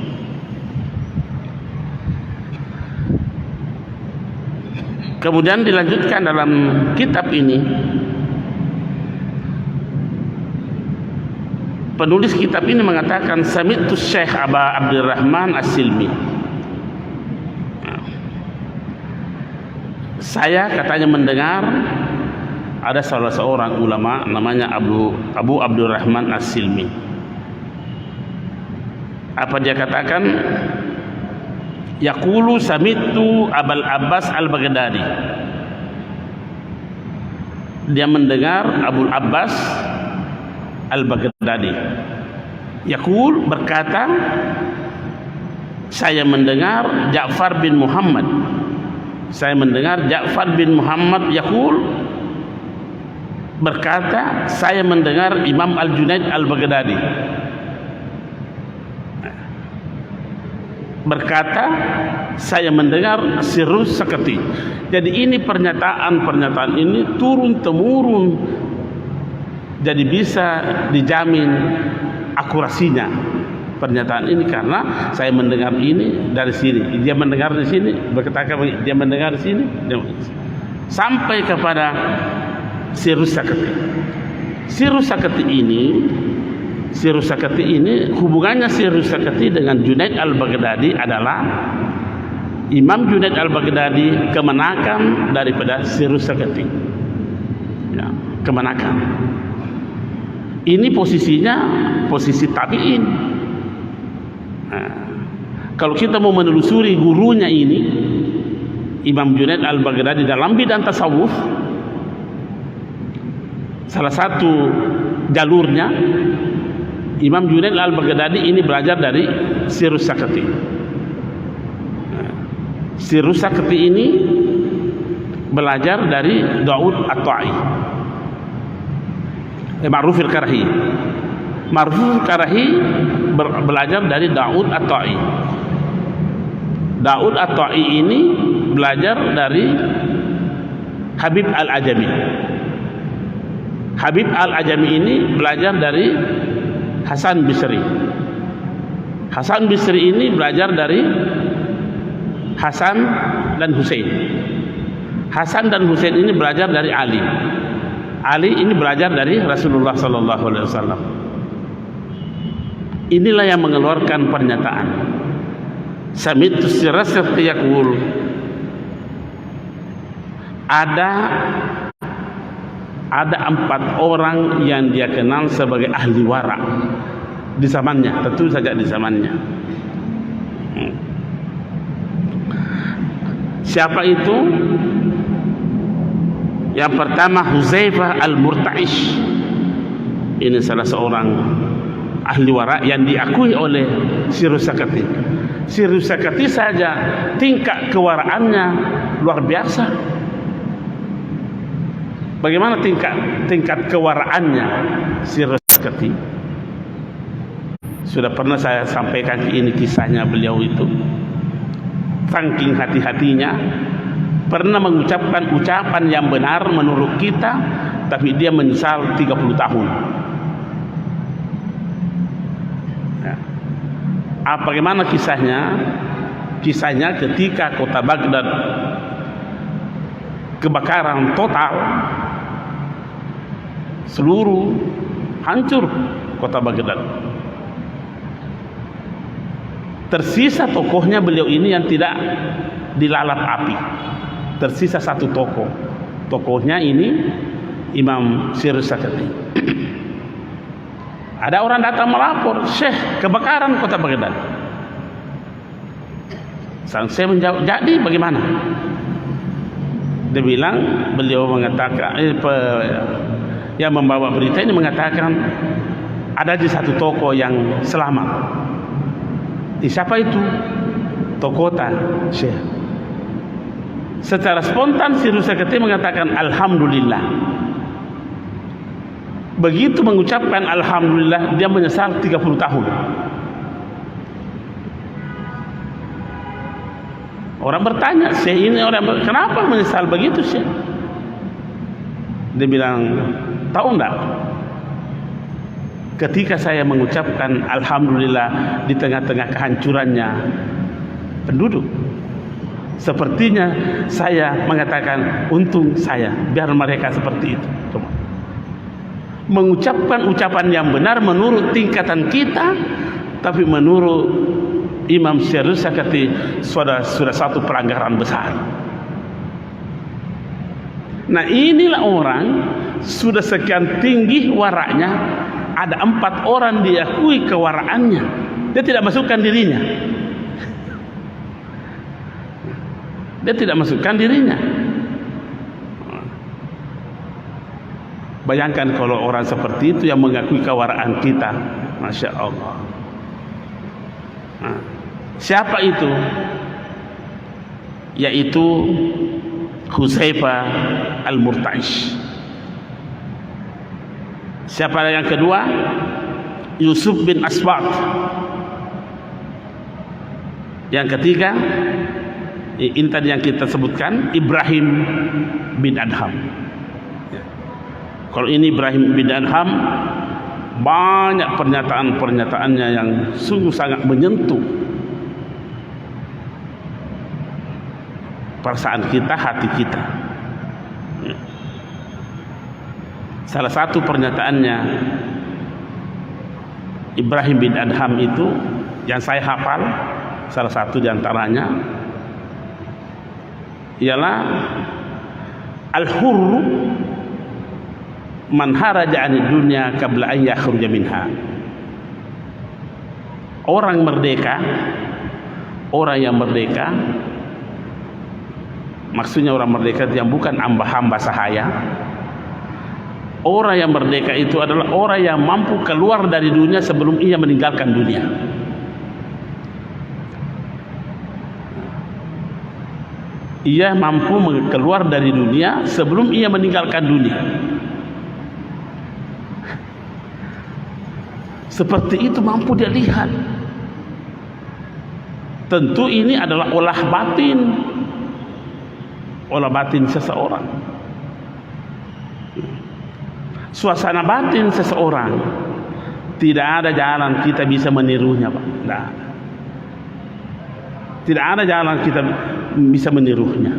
Kemudian dilanjutkan dalam kitab ini, penulis kitab ini mengatakan, sami'tu Syekh Aba Abdurrahman As-Silmi, saya katanya mendengar ada salah seorang ulama namanya Abu Abdurrahman As-Silmi. Apa dia katakan? Yaqulu sami'tu Abul Abbas Al-Baghdadi. Dia mendengar Abul Abbas Al-Baghdadi. Yaqul, berkata, saya mendengar Ja'far bin Muhammad. Saya mendengar Ja'far bin Muhammad yaqul, berkata, saya mendengar Imam Al-Junaid Al-Baghdadi berkata, saya mendengar Sirrus Sakati. Jadi ini pernyataan ini turun temurun, jadi bisa dijamin akurasinya pernyataan ini, karena saya mendengar ini dari sini, dia mendengar di sini, berkata-kata dia mendengar di sini, sampai kepada Sirrus Sakati. Sirrus Sakati ini hubungannya Sirrus Sakati dengan Junaid Al-Baghdadi adalah Imam Junaid Al-Baghdadi kemenakan daripada Sirrus Sakati, ya, kemenakan. Ini posisinya posisi tabi'in. Nah, kalau kita mau menelusuri gurunya ini, Imam Junaid Al-Baghdadi dalam bidang tasawuf, salah satu jalurnya Imam Junaid Al-Baghdadi ini belajar dari Sirrus Sakati. Sirrus Sakati ini belajar dari Daud At-Ta'i, Ma'ruf Al-Karhi. Marzuq Qarahi belajar dari Daud At-Ta'i. Daud At-Ta'i ini belajar dari Habib Al-Ajami. Habib Al-Ajami ini belajar dari Hasan Bisri. Hasan Bisri ini belajar dari Hasan dan Husain. Hasan dan Husain ini belajar dari Ali. Ali ini belajar dari Rasulullah sallallahu alaihi wasallam. Inilah yang mengeluarkan pernyataan. Sami'tu sirasat yaqul, ada 4 orang yang dia kenal sebagai ahli wara di zamannya, tentu saja di zamannya. Siapa itu? Yang pertama Huzaifah Al-Murta'ish. Ini salah seorang ahli wara yang diakui oleh Sirusakati. Sirusakati saja tingkat kewaraannya luar biasa. Bagaimana tingkat kewaraannya Sirusakati? Sudah pernah saya sampaikan ini kisahnya beliau itu. Saking hati-hatinya, pernah mengucapkan ucapan yang benar menurut kita, tapi dia menyesal 30 tahun. Ya. Bagaimana kisahnya? Kisahnya ketika kota Baghdad kebakaran total, seluruh hancur kota Baghdad. Tersisa tokohnya beliau ini yang tidak dilalap api. Tersisa 1 tokoh. Tokohnya ini Imam Sirusakati. Ada orang datang melapor, "Syekh, kebakaran kota Baghdad." Sang Syekh menjawab, "Jadi bagaimana?" Dia bilang, beliau mengatakan, yang membawa berita ini mengatakan ada di 1 tokoh yang selamat. Siapa itu? Tokota Syekh. Secara spontan Sirusakati mengatakan alhamdulillah. Begitu mengucapkan alhamdulillah, dia menyesal 30 tahun. Orang bertanya, Syekh ini kenapa menyesal begitu, Syekh? Dia bilang, tahu enggak? Ketika saya mengucapkan alhamdulillah di tengah-tengah kehancurannya penduduk, sepertinya saya mengatakan untung saya, biar mereka seperti itu. Coba. Mengucapkan ucapan yang benar menurut tingkatan kita, tapi menurut Imam Sirusakati sudah 1 pelanggaran besar. Nah, inilah orang sudah sekian tinggi waraknya, ada 4 orang diakui kewaraannya, dia tidak masukkan dirinya. Dia tidak masukkan dirinya. Bayangkan kalau orang seperti itu yang mengakui kewaraan kita, Masya Allah. Nah, siapa itu? Yaitu Huzaifah Al-Murta'ish. Siapa yang kedua? Yusuf bin Asbat. Yang ketiga, ini tadi yang kita sebutkan, Ibrahim bin Adham. Kalau ini Ibrahim bin Adham, banyak pernyataan-pernyataannya yang sungguh sangat menyentuh perasaan kita, hati kita. Salah satu pernyataannya Ibrahim bin Adham itu yang saya hafal, salah satu diantaranya ialah al-hurru man haraja 'anid dunya qabla an yakhruja minha. Orang merdeka, orang yang merdeka, maksudnya orang merdeka yang bukan hamba-hamba sahaya. Orang yang merdeka itu adalah orang yang mampu keluar dari dunia sebelum ia meninggalkan dunia. Ia mampu keluar dari dunia sebelum ia meninggalkan dunia. Seperti itu mampu dia lihat. Tentu ini adalah olah batin seseorang. Suasana batin seseorang tidak ada jalan kita bisa menirunya, Pak. Tidak ada jalan kita bisa menirunya.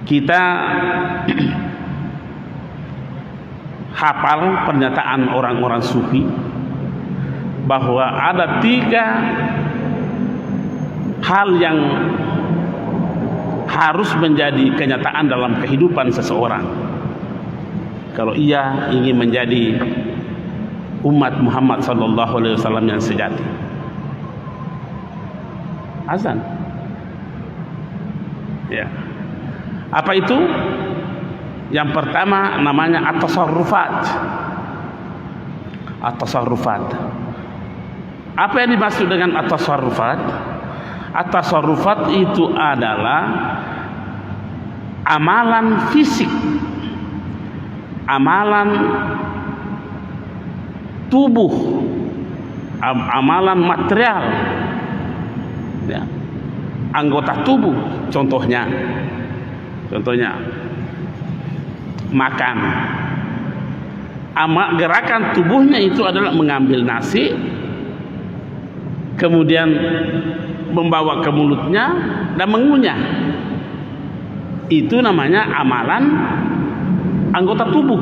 Kita hafal pernyataan orang-orang sufi bahwa ada 3 hal yang harus menjadi kenyataan dalam kehidupan seseorang kalau ia ingin menjadi umat Muhammad SAW yang sejati. Azan. Ya. Apa itu? Yang pertama namanya at-tasarrufat. At-tasarrufat. Apa yang dimaksud dengan at-tasarrufat? At-tasarrufat itu adalah amalan fisik, amalan tubuh, amalan material, ya, anggota tubuh. Contohnya makan. Gerakan tubuhnya itu adalah mengambil nasi, kemudian membawa ke mulutnya dan mengunyah. Itu namanya amalan anggota tubuh.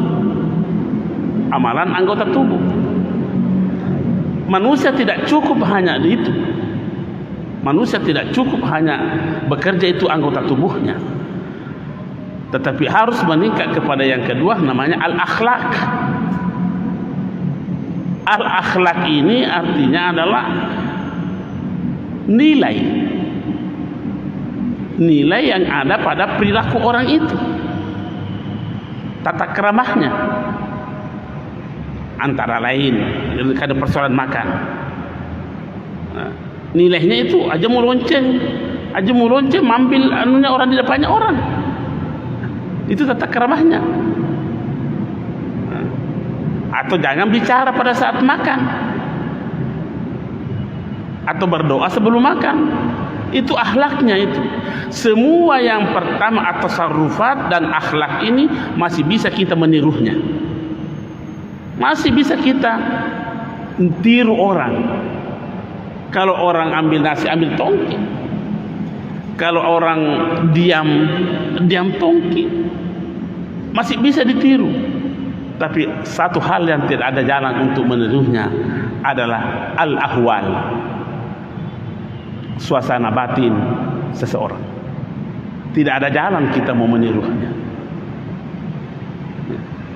Amalan anggota tubuh. Manusia tidak cukup hanya di itu. Manusia tidak cukup hanya bekerja itu anggota tubuhnya, tetapi harus meningkat kepada yang kedua, namanya al-akhlak. Al-akhlak ini artinya adalah nilai yang ada pada perilaku orang itu, tata keramahnya. Antara lain kada persoalan makan, nilainya itu aja mau lonceng mambil anunya orang di depannya orang, itu tata keramahnya. Atau jangan bicara pada saat makan, atau berdoa sebelum makan. Itu akhlaknya itu. Semua yang pertama at-tasarrufat dan akhlak ini masih bisa kita menirunya, masih bisa kita tiru orang. Kalau orang ambil nasi, ambil tongki. Kalau orang diam tongki, masih bisa ditiru. Tapi satu hal yang tidak ada jalan untuk menirunya adalah al-ahwal, suasana batin seseorang. Tidak ada jalan kita mau menirunya.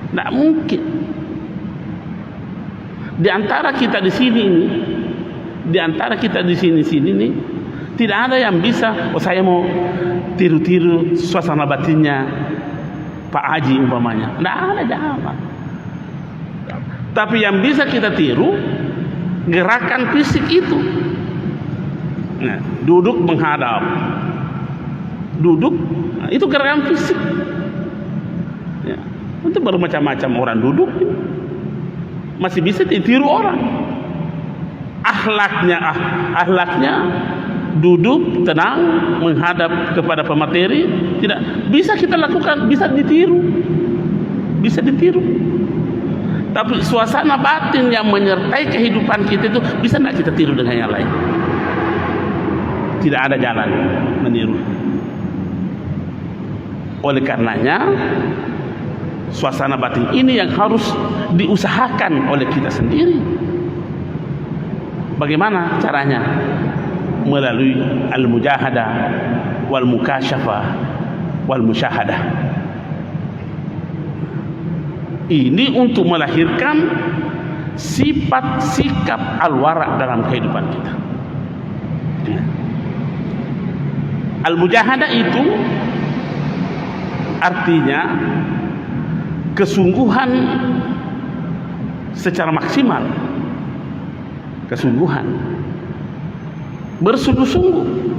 Tidak mungkin. Di antara kita di sini ini, tidak ada yang bisa, saya mau tiru-tiru suasana batinnya Pak Haji umpamanya. Tidak ada jalan. Tapi yang bisa kita tiru gerakan fisik itu. Nah, duduk menghadap, itu gerakan fisik. Ya, itu bermacam-macam orang duduk, masih bisa ditiru orang. Akhlaknya duduk tenang menghadap kepada pemateri, tidak bisa kita lakukan, bisa ditiru. Tapi suasana batin yang menyertai kehidupan kita itu bisa tidak kita tiru dengan yang lain. Tidak ada jalan meniru. Oleh karenanya suasana batin ini yang harus diusahakan oleh kita sendiri. Bagaimana caranya? Melalui al-mujahadah wal mukasyafah wal musyahadah. Ini untuk melahirkan sifat sikap al-wara' dalam kehidupan kita. Al-mujahadah itu artinya kesungguhan secara maksimal, kesungguhan, bersungguh-sungguh.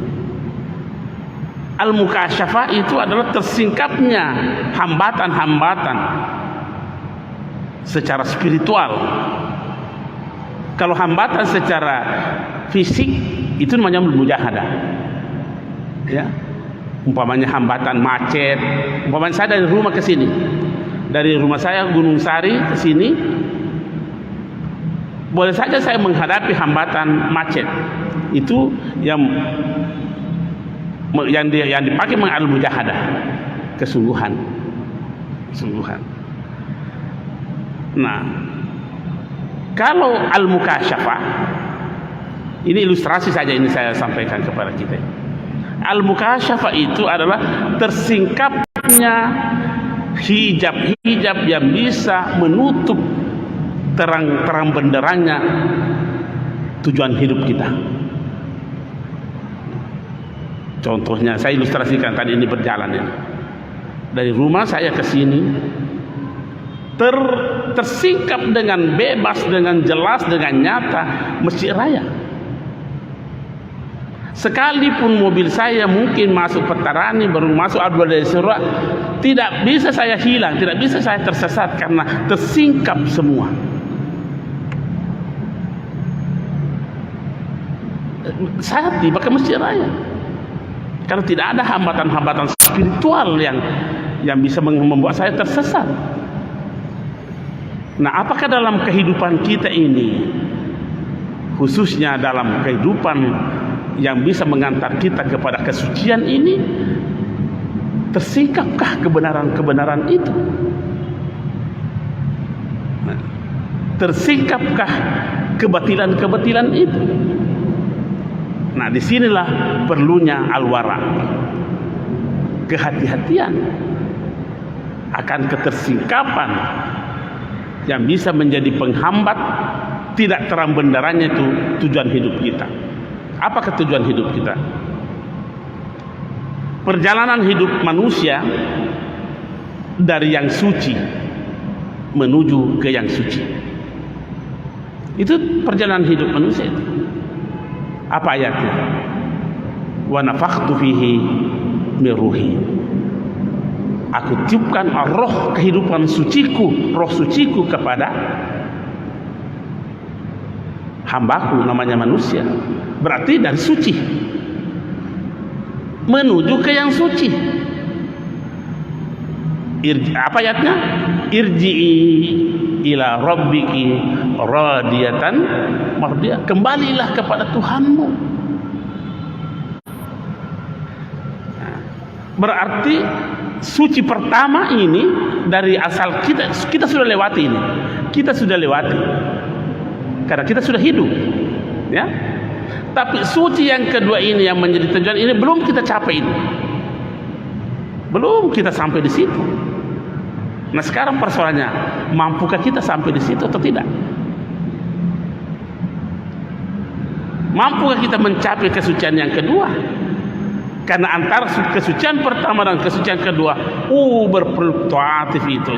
Al-mukasyafah itu adalah tersingkapnya hambatan-hambatan secara spiritual. Kalau hambatan secara fisik itu namanya mujahadah. Ya. Umpamanya hambatan macet, umpamanya saya dari rumah ke sini. Dari rumah saya Gunung Sari ke sini, boleh saja saya menghadapi hambatan macet. Itu yang dipakai al-mujahadah, kesungguhan. Nah, kalau al-mukasyafah, ini ilustrasi saja ini saya sampaikan kepada kita. Al-mukasyafah itu adalah tersingkapnya hijab-hijab yang bisa menutup terang benderangnya tujuan hidup kita. Contohnya saya ilustrasikan tadi ini berjalan ini. Dari rumah saya ke sini tersingkap dengan bebas, dengan jelas, dengan nyata Masjid Raya. Sekalipun mobil saya mungkin masuk Petarani, baru masuk Abdul Surah, tidak bisa saya hilang, tidak bisa saya tersesat karena tersingkap semua. Saya tiba ke Masjid Raya karena tidak ada hambatan-hambatan spiritual yang bisa membuat saya tersesat. Nah, apakah dalam kehidupan kita ini, khususnya dalam kehidupan yang bisa mengantar kita kepada kesucian ini, tersingkapkah kebenaran-kebenaran itu? Nah, tersingkapkah kebatilan-kebatilan itu? Nah, disinilah perlunya al-wara, kehati-hatian akan ketersingkapan yang bisa menjadi penghambat tidak terang benderangnya itu tujuan hidup kita. Apakah tujuan hidup kita? Perjalanan hidup manusia dari yang suci menuju ke yang suci. Itu perjalanan hidup manusia itu. Apa ayatnya? Wa nafakhtu fihi min ruhi. Aku tiupkan roh kehidupan suciku, roh suciku kepada hambaku namanya manusia. Berarti dari suci menuju ke yang suci. Apa ayatnya? Irji'i ila rabbiki radiyatan mardiyah. Kembalilah kepada Tuhanmu. Berarti suci pertama ini dari asal kita sudah lewati ini. Kita sudah lewati. Karena kita sudah hidup. Ya. Tapi suci yang kedua ini yang menjadi tujuan ini belum kita capai ini. Belum kita sampai di situ. Nah, sekarang persoalannya, mampukah kita sampai di situ atau tidak? Mampukah kita mencapai kesucian yang kedua? Karena antara kesucian pertama dan kesucian kedua, berfluktuatif itu.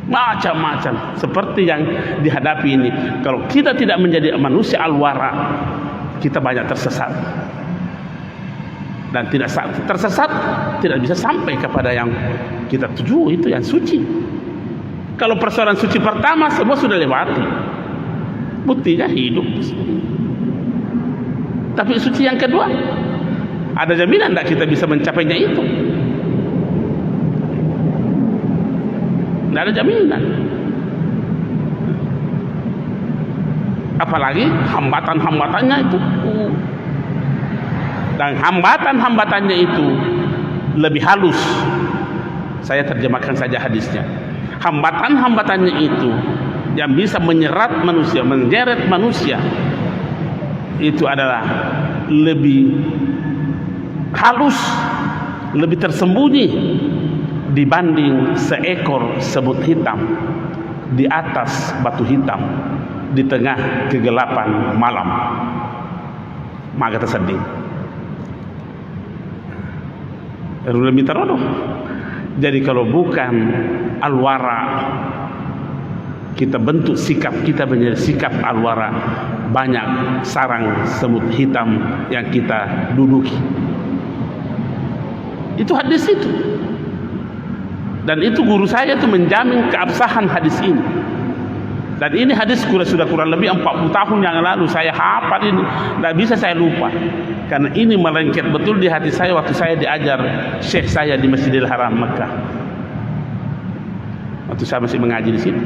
Macam-macam seperti yang dihadapi ini. Kalau kita tidak menjadi manusia al-wara, kita banyak tersesat. Dan tidak tersesat, tidak bisa sampai kepada yang kita tuju, itu yang suci. Kalau persoalan suci pertama semua sudah lewati, buktinya hidup. Tapi suci yang kedua, ada jaminan tidak kita bisa mencapainya itu? Tidak ada jaminan. Apalagi hambatan-hambatannya itu. Dan hambatan-hambatannya itu lebih halus. Saya terjemahkan saja hadisnya. Hambatan-hambatannya itu yang bisa menyerat manusia, menyeret manusia, itu adalah lebih halus, lebih tersembunyi dibanding seekor semut hitam di atas batu hitam di tengah kegelapan malam. Maka tersedih. Lebih terodoh. Jadi kalau bukan al-wara, kita bentuk sikap kita menjadi sikap al-wara, banyak sarang semut hitam yang kita duduki. Itu hadis itu. Dan itu guru saya itu menjamin keabsahan hadis ini. Dan ini hadis sudah kurang lebih 40 tahun yang lalu saya hafal ini, tidak bisa saya lupa. Karena ini melengket betul di hati saya waktu saya diajar syekh saya di Masjidil Haram Mekah. Waktu saya masih mengaji di sini,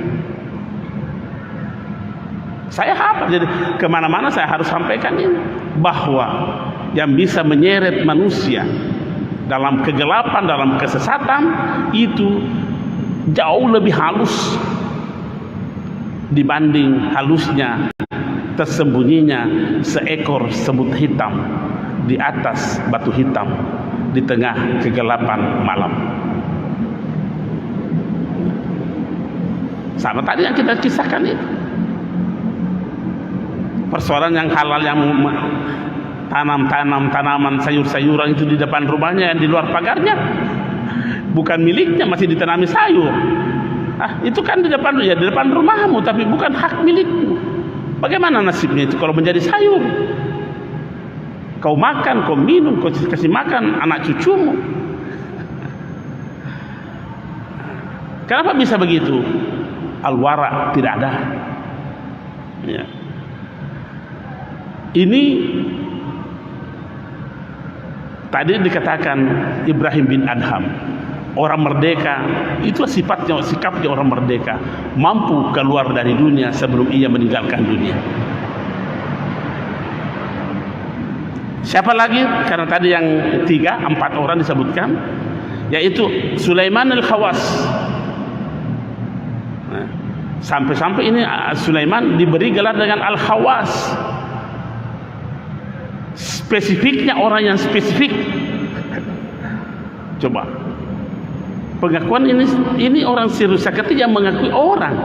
saya hafal. Jadi kemana-mana saya harus sampaikan ini, bahwa yang bisa menyeret manusia dalam kegelapan, dalam kesesatan itu jauh lebih halus dibanding halusnya tersembunyinya seekor semut hitam di atas batu hitam di tengah kegelapan malam. Sama tadi yang kita kisahkan itu, persoalan yang halal, yang tanaman sayur-sayuran itu di depan rumahnya, yang di luar pagarnya bukan miliknya, masih ditanami sayur. Itu kan di depan rumahmu, tapi bukan hak milikmu. Bagaimana nasibnya itu kalau menjadi sayur? Kau makan, kau minum, kau kasih makan anak cucumu. Kenapa bisa begitu? Al-wara tidak ada. Ya. Ini tadi dikatakan Ibrahim bin Adham, orang merdeka, itu sikapnya orang merdeka, mampu keluar dari dunia sebelum ia meninggalkan dunia. Siapa lagi? Karena tadi yang 4 orang disebutkan, yaitu Sulaiman al-Khawas. Sampai-sampai ini Sulaiman diberi gelar dengan Al-Khawas. Spesifiknya orang yang spesifik. Coba. Pengakuan ini orang Sirusakati yang mengakui orang.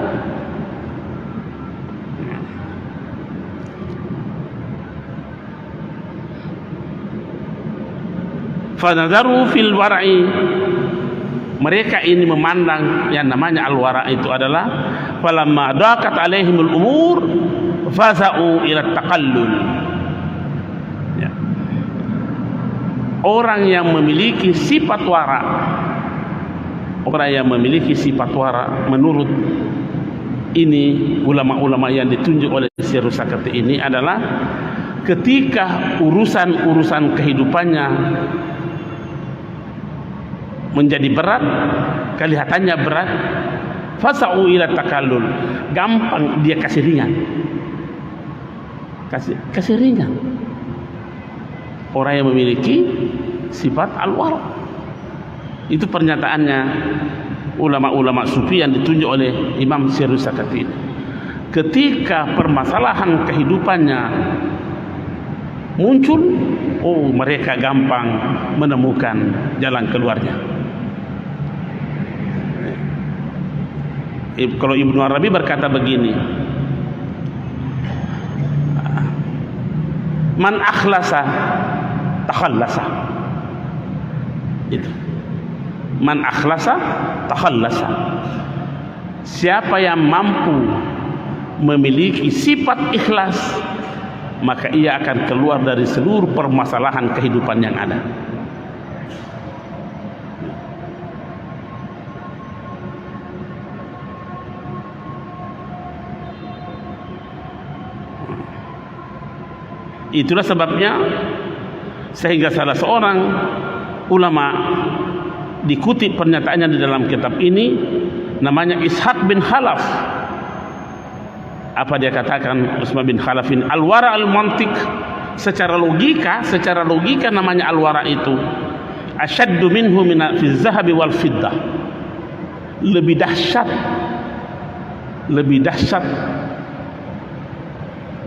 Fanadharu fil wara'i, mereka ini memandang yang namanya al-wara' itu adalah falamma daqat alaihimul umur faza'u ila taqallul. Ya. Orang yang memiliki sifat wara', orang yang memiliki sifat wara' menurut ini ulama-ulama yang ditunjuk oleh Sirusakati ini adalah ketika urusan-urusan kehidupannya menjadi berat, kelihatannya berat, fasa'u ila takallul, gampang dia kasih ringan. Kasih ringan. Orang yang memiliki sifat al-wara'. Itu pernyataannya ulama-ulama sufi yang ditunjuk oleh Imam Sirusakati. Ketika permasalahan kehidupannya muncul, mereka gampang menemukan jalan keluarnya. Kalau Ibnu Arabi berkata begini, man akhlasa takhallasa. Itu. Man akhlasa takhallasa. Siapa yang mampu memiliki sifat ikhlas, maka ia akan keluar dari seluruh permasalahan kehidupan yang ada. Itulah sebabnya sehingga salah seorang ulama dikutip pernyataannya di dalam kitab ini, namanya Ishaq bin Khalaf. Apa dia katakan? Usman bin Khalafin, al-wara al-mantiq, secara logika namanya al-wara itu asyaddu minhu min fi zahabi wal fiddah, lebih dahsyat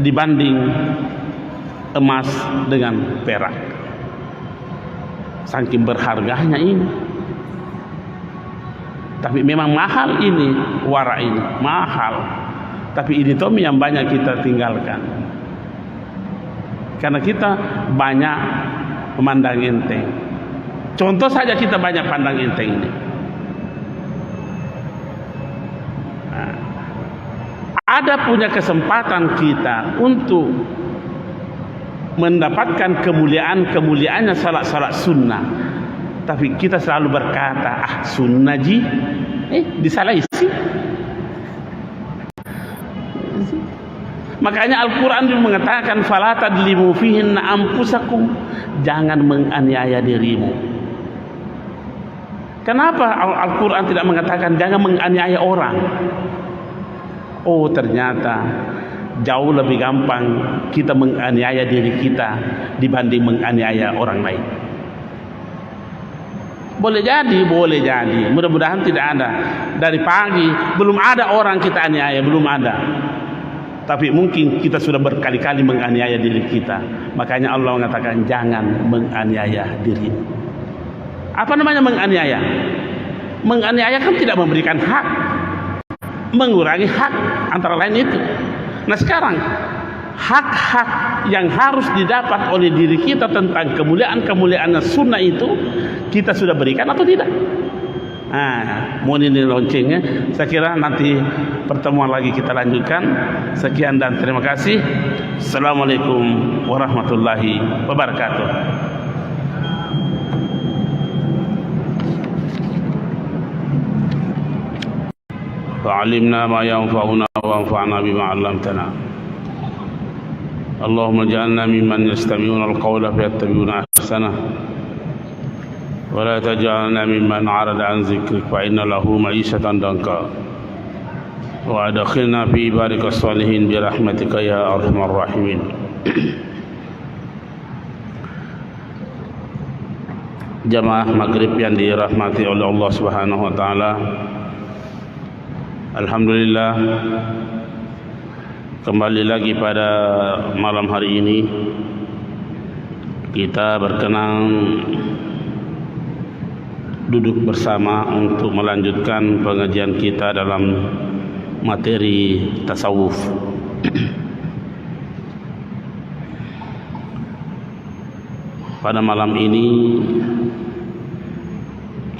dibanding emas dengan perak. Saking berharganya ini. Tapi memang mahal ini, wara ini mahal. Tapi ini yang banyak kita tinggalkan. Karena kita banyak memandang enteng. Contoh saja, kita banyak pandang enteng ini. Ada punya kesempatan kita untuk mendapatkan kemuliaannya salat sunnah, tapi kita selalu berkata sunnah ji, disalahi sih. Makanya Al-Quran juga mengatakan fala tadlimu fihinna anfusakum, jangan menganiaya dirimu. Kenapa Al-Quran tidak mengatakan jangan menganiaya orang? Oh, ternyata jauh lebih gampang kita menganiaya diri kita dibanding menganiaya orang lain. Boleh jadi. Mudah-mudahan tidak ada. Dari pagi belum ada orang kita aniaya, belum ada. Tapi mungkin kita sudah berkali-kali menganiaya diri kita. Makanya Allah mengatakan jangan menganiaya diri. Apa namanya menganiaya? Menganiaya kan tidak memberikan hak, mengurangi hak, antara lain itu. Nah sekarang hak-hak yang harus didapat oleh diri kita tentang kemuliaan sunnah itu kita sudah berikan atau tidak? Mohon ini loncengnya. Saya kira nanti pertemuan lagi kita lanjutkan. Sekian dan terima kasih. Assalamualaikum warahmatullahi wabarakatuh. Fa'alimna ma yanfa'una wanfa'na bima 'allamtana. Allahumma ij'alna mimman yastami'una al-qawla fayattabi'una ahsanah. ولا تجعلنا ممن عرض عن ذكرك فإن له معيشة ضنكا وأدخلنا في عبادك الصالحين برحمتك يا أرحم الراحمين. Jamaah maghrib yang dirahmati oleh Allah Subhanahu wa taala, alhamdulillah kembali lagi pada malam hari ini kita berkenan duduk bersama untuk melanjutkan pengajian kita dalam materi tasawuf. Pada malam ini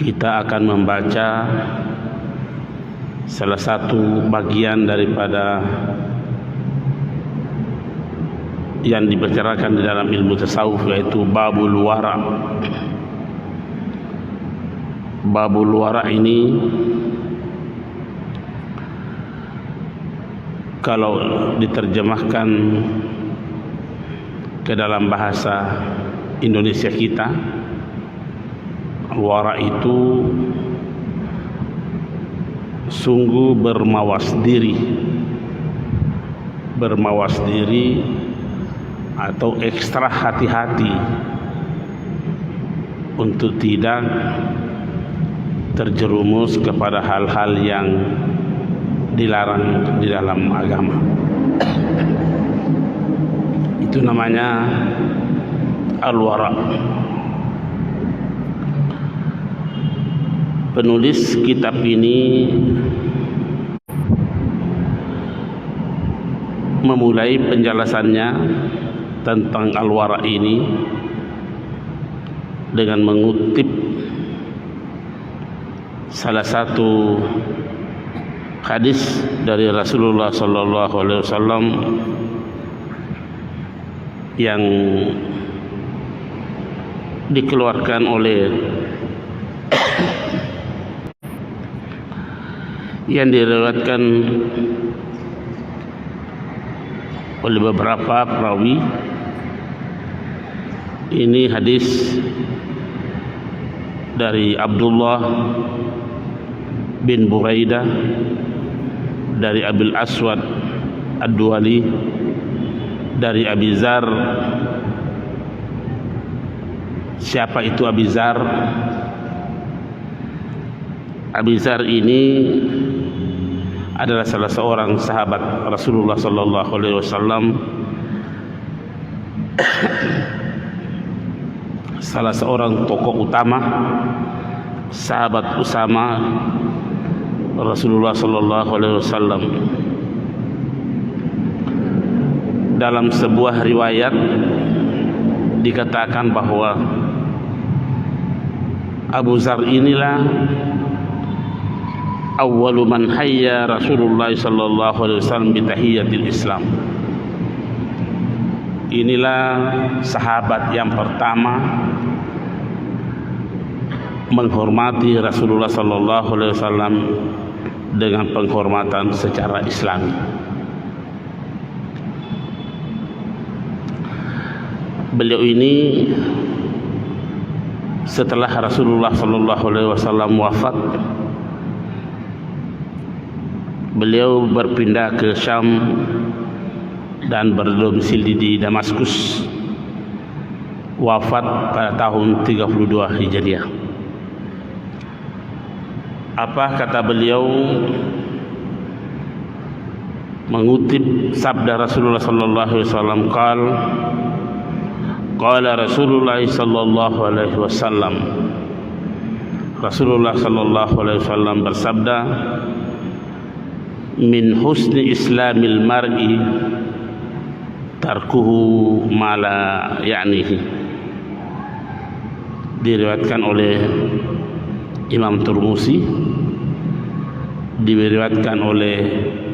kita akan membaca salah satu bagian daripada yang dibicarakan di dalam ilmu tasawuf, yaitu babul wara. Babul wara ini kalau diterjemahkan ke dalam bahasa Indonesia kita, wara itu sungguh bermawas diri atau ekstra hati-hati untuk tidak terjerumus kepada hal-hal yang dilarang di dalam agama. Itu namanya al-wara. Penulis kitab ini memulai penjelasannya tentang al-wara ini dengan mengutip salah satu hadis dari Rasulullah sallallahu alaihi wasallam yang dikeluarkan oleh yang diriwayatkan oleh beberapa perawi. Ini hadis dari Abdullah bin Buraidah, dari Abil Aswad Ad-Duwali, dari Abi Zar. Siapa itu Abi Zar? Abi Zar ini adalah salah seorang sahabat Rasulullah sallallahu alaihi wasallam, salah seorang tokoh utama, sahabat Usama Rasulullah sallallahu alaihi wasallam. Dalam sebuah riwayat dikatakan bahwa Abu Zar inilah awwalu man hayya Rasulullah sallallahu alaihi wasallam bi tahiyyatil Islam. Inilah sahabat yang pertama menghormati Rasulullah sallallahu alaihi wasallam dengan penghormatan secara Islami. Beliau ini setelah Rasulullah sallallahu alaihi wasallam wafat, beliau berpindah ke Syam dan berdomisili di Damaskus. Wafat pada tahun 32 Hijriah. Apa kata beliau? Mengutip sabda Rasulullah sallallahu alaihi wasallam, qala Rasulullah sallallahu alaihi wasallam, Rasulullah sallallahu alaihi wasallam bersabda, min husni islamil mar'i tarkuhu ma la ya'nihi. Diriwayatkan oleh Imam Tirmidzi, diriwayatkan oleh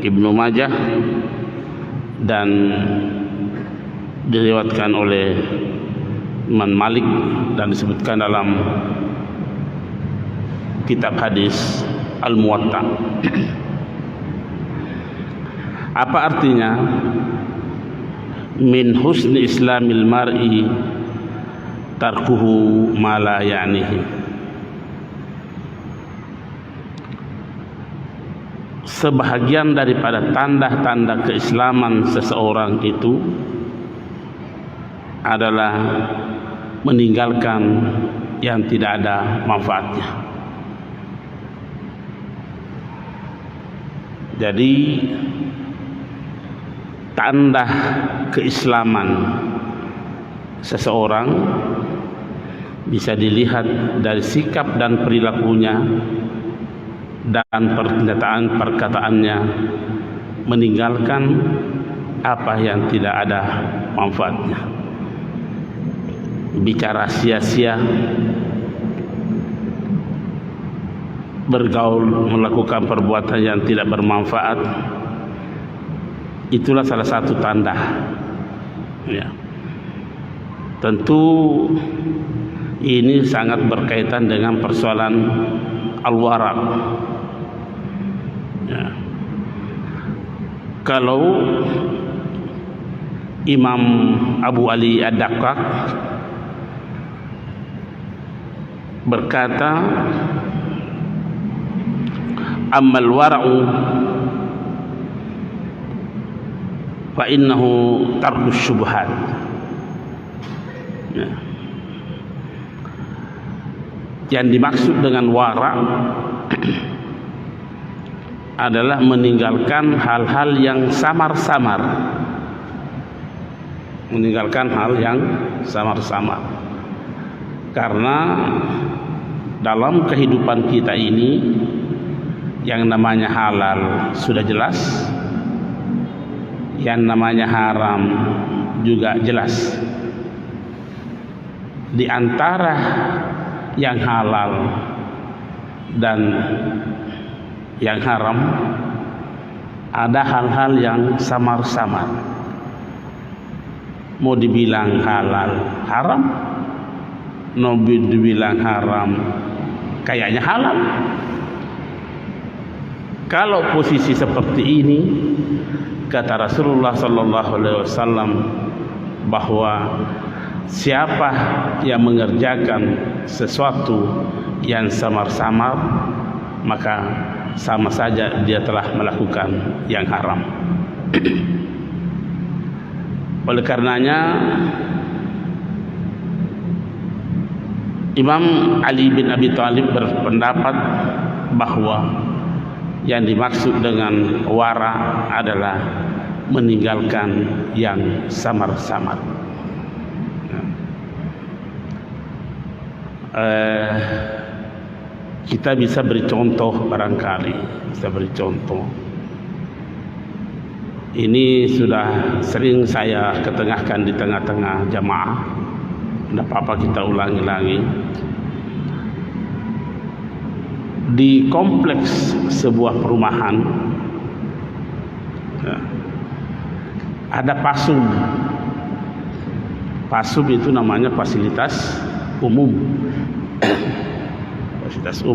Ibnu Majah, dan diriwayatkan oleh Imam Malik, dan disebutkan dalam kitab hadis Al-Muwatta. Apa artinya? Min husni islamil mar'i tarkuhu ma la ya'nihi. Sebahagian daripada tanda-tanda keislaman seseorang itu adalah meninggalkan yang tidak ada manfaatnya. Jadi tanda keislaman seseorang bisa dilihat dari sikap dan perilakunya dan pernyataan perkataannya, meninggalkan apa yang tidak ada manfaatnya. Bicara sia-sia, bergaul, melakukan perbuatan yang tidak bermanfaat, itulah salah satu tanda. Ya. Tentu ini sangat berkaitan dengan persoalan al-wara. Ya. Kalau Imam Abu Ali Ad-Daqqaq berkata, ammal wara'u fa innahu tarkus syubhat. Ya. Yang dimaksud dengan wara adalah meninggalkan hal-hal yang samar-samar, meninggalkan hal yang samar-samar. Karena dalam kehidupan kita ini yang namanya halal sudah jelas, yang namanya haram juga jelas. Di antara yang halal dan yang haram ada hal-hal yang samar-samar. Mau dibilang halal haram, mau dibilang haram kayaknya halal. Kalau posisi seperti ini, kata Rasulullah sallallahu alaihi wasallam bahwa siapa yang mengerjakan sesuatu yang samar-samar, maka sama saja dia telah melakukan yang haram. Oleh karenanya Imam Ali bin Abi Thalib berpendapat bahwa yang dimaksud dengan wara adalah meninggalkan yang samar-samar. Kita bisa beri contoh barangkali, bisa beri contoh. Ini sudah sering saya ketengahkan di tengah-tengah jamaah. Tidak apa-apa kita ulangi-ulangi. Di kompleks sebuah perumahan ada pasum. Pasum itu namanya fasilitas umum. fasilitas umum.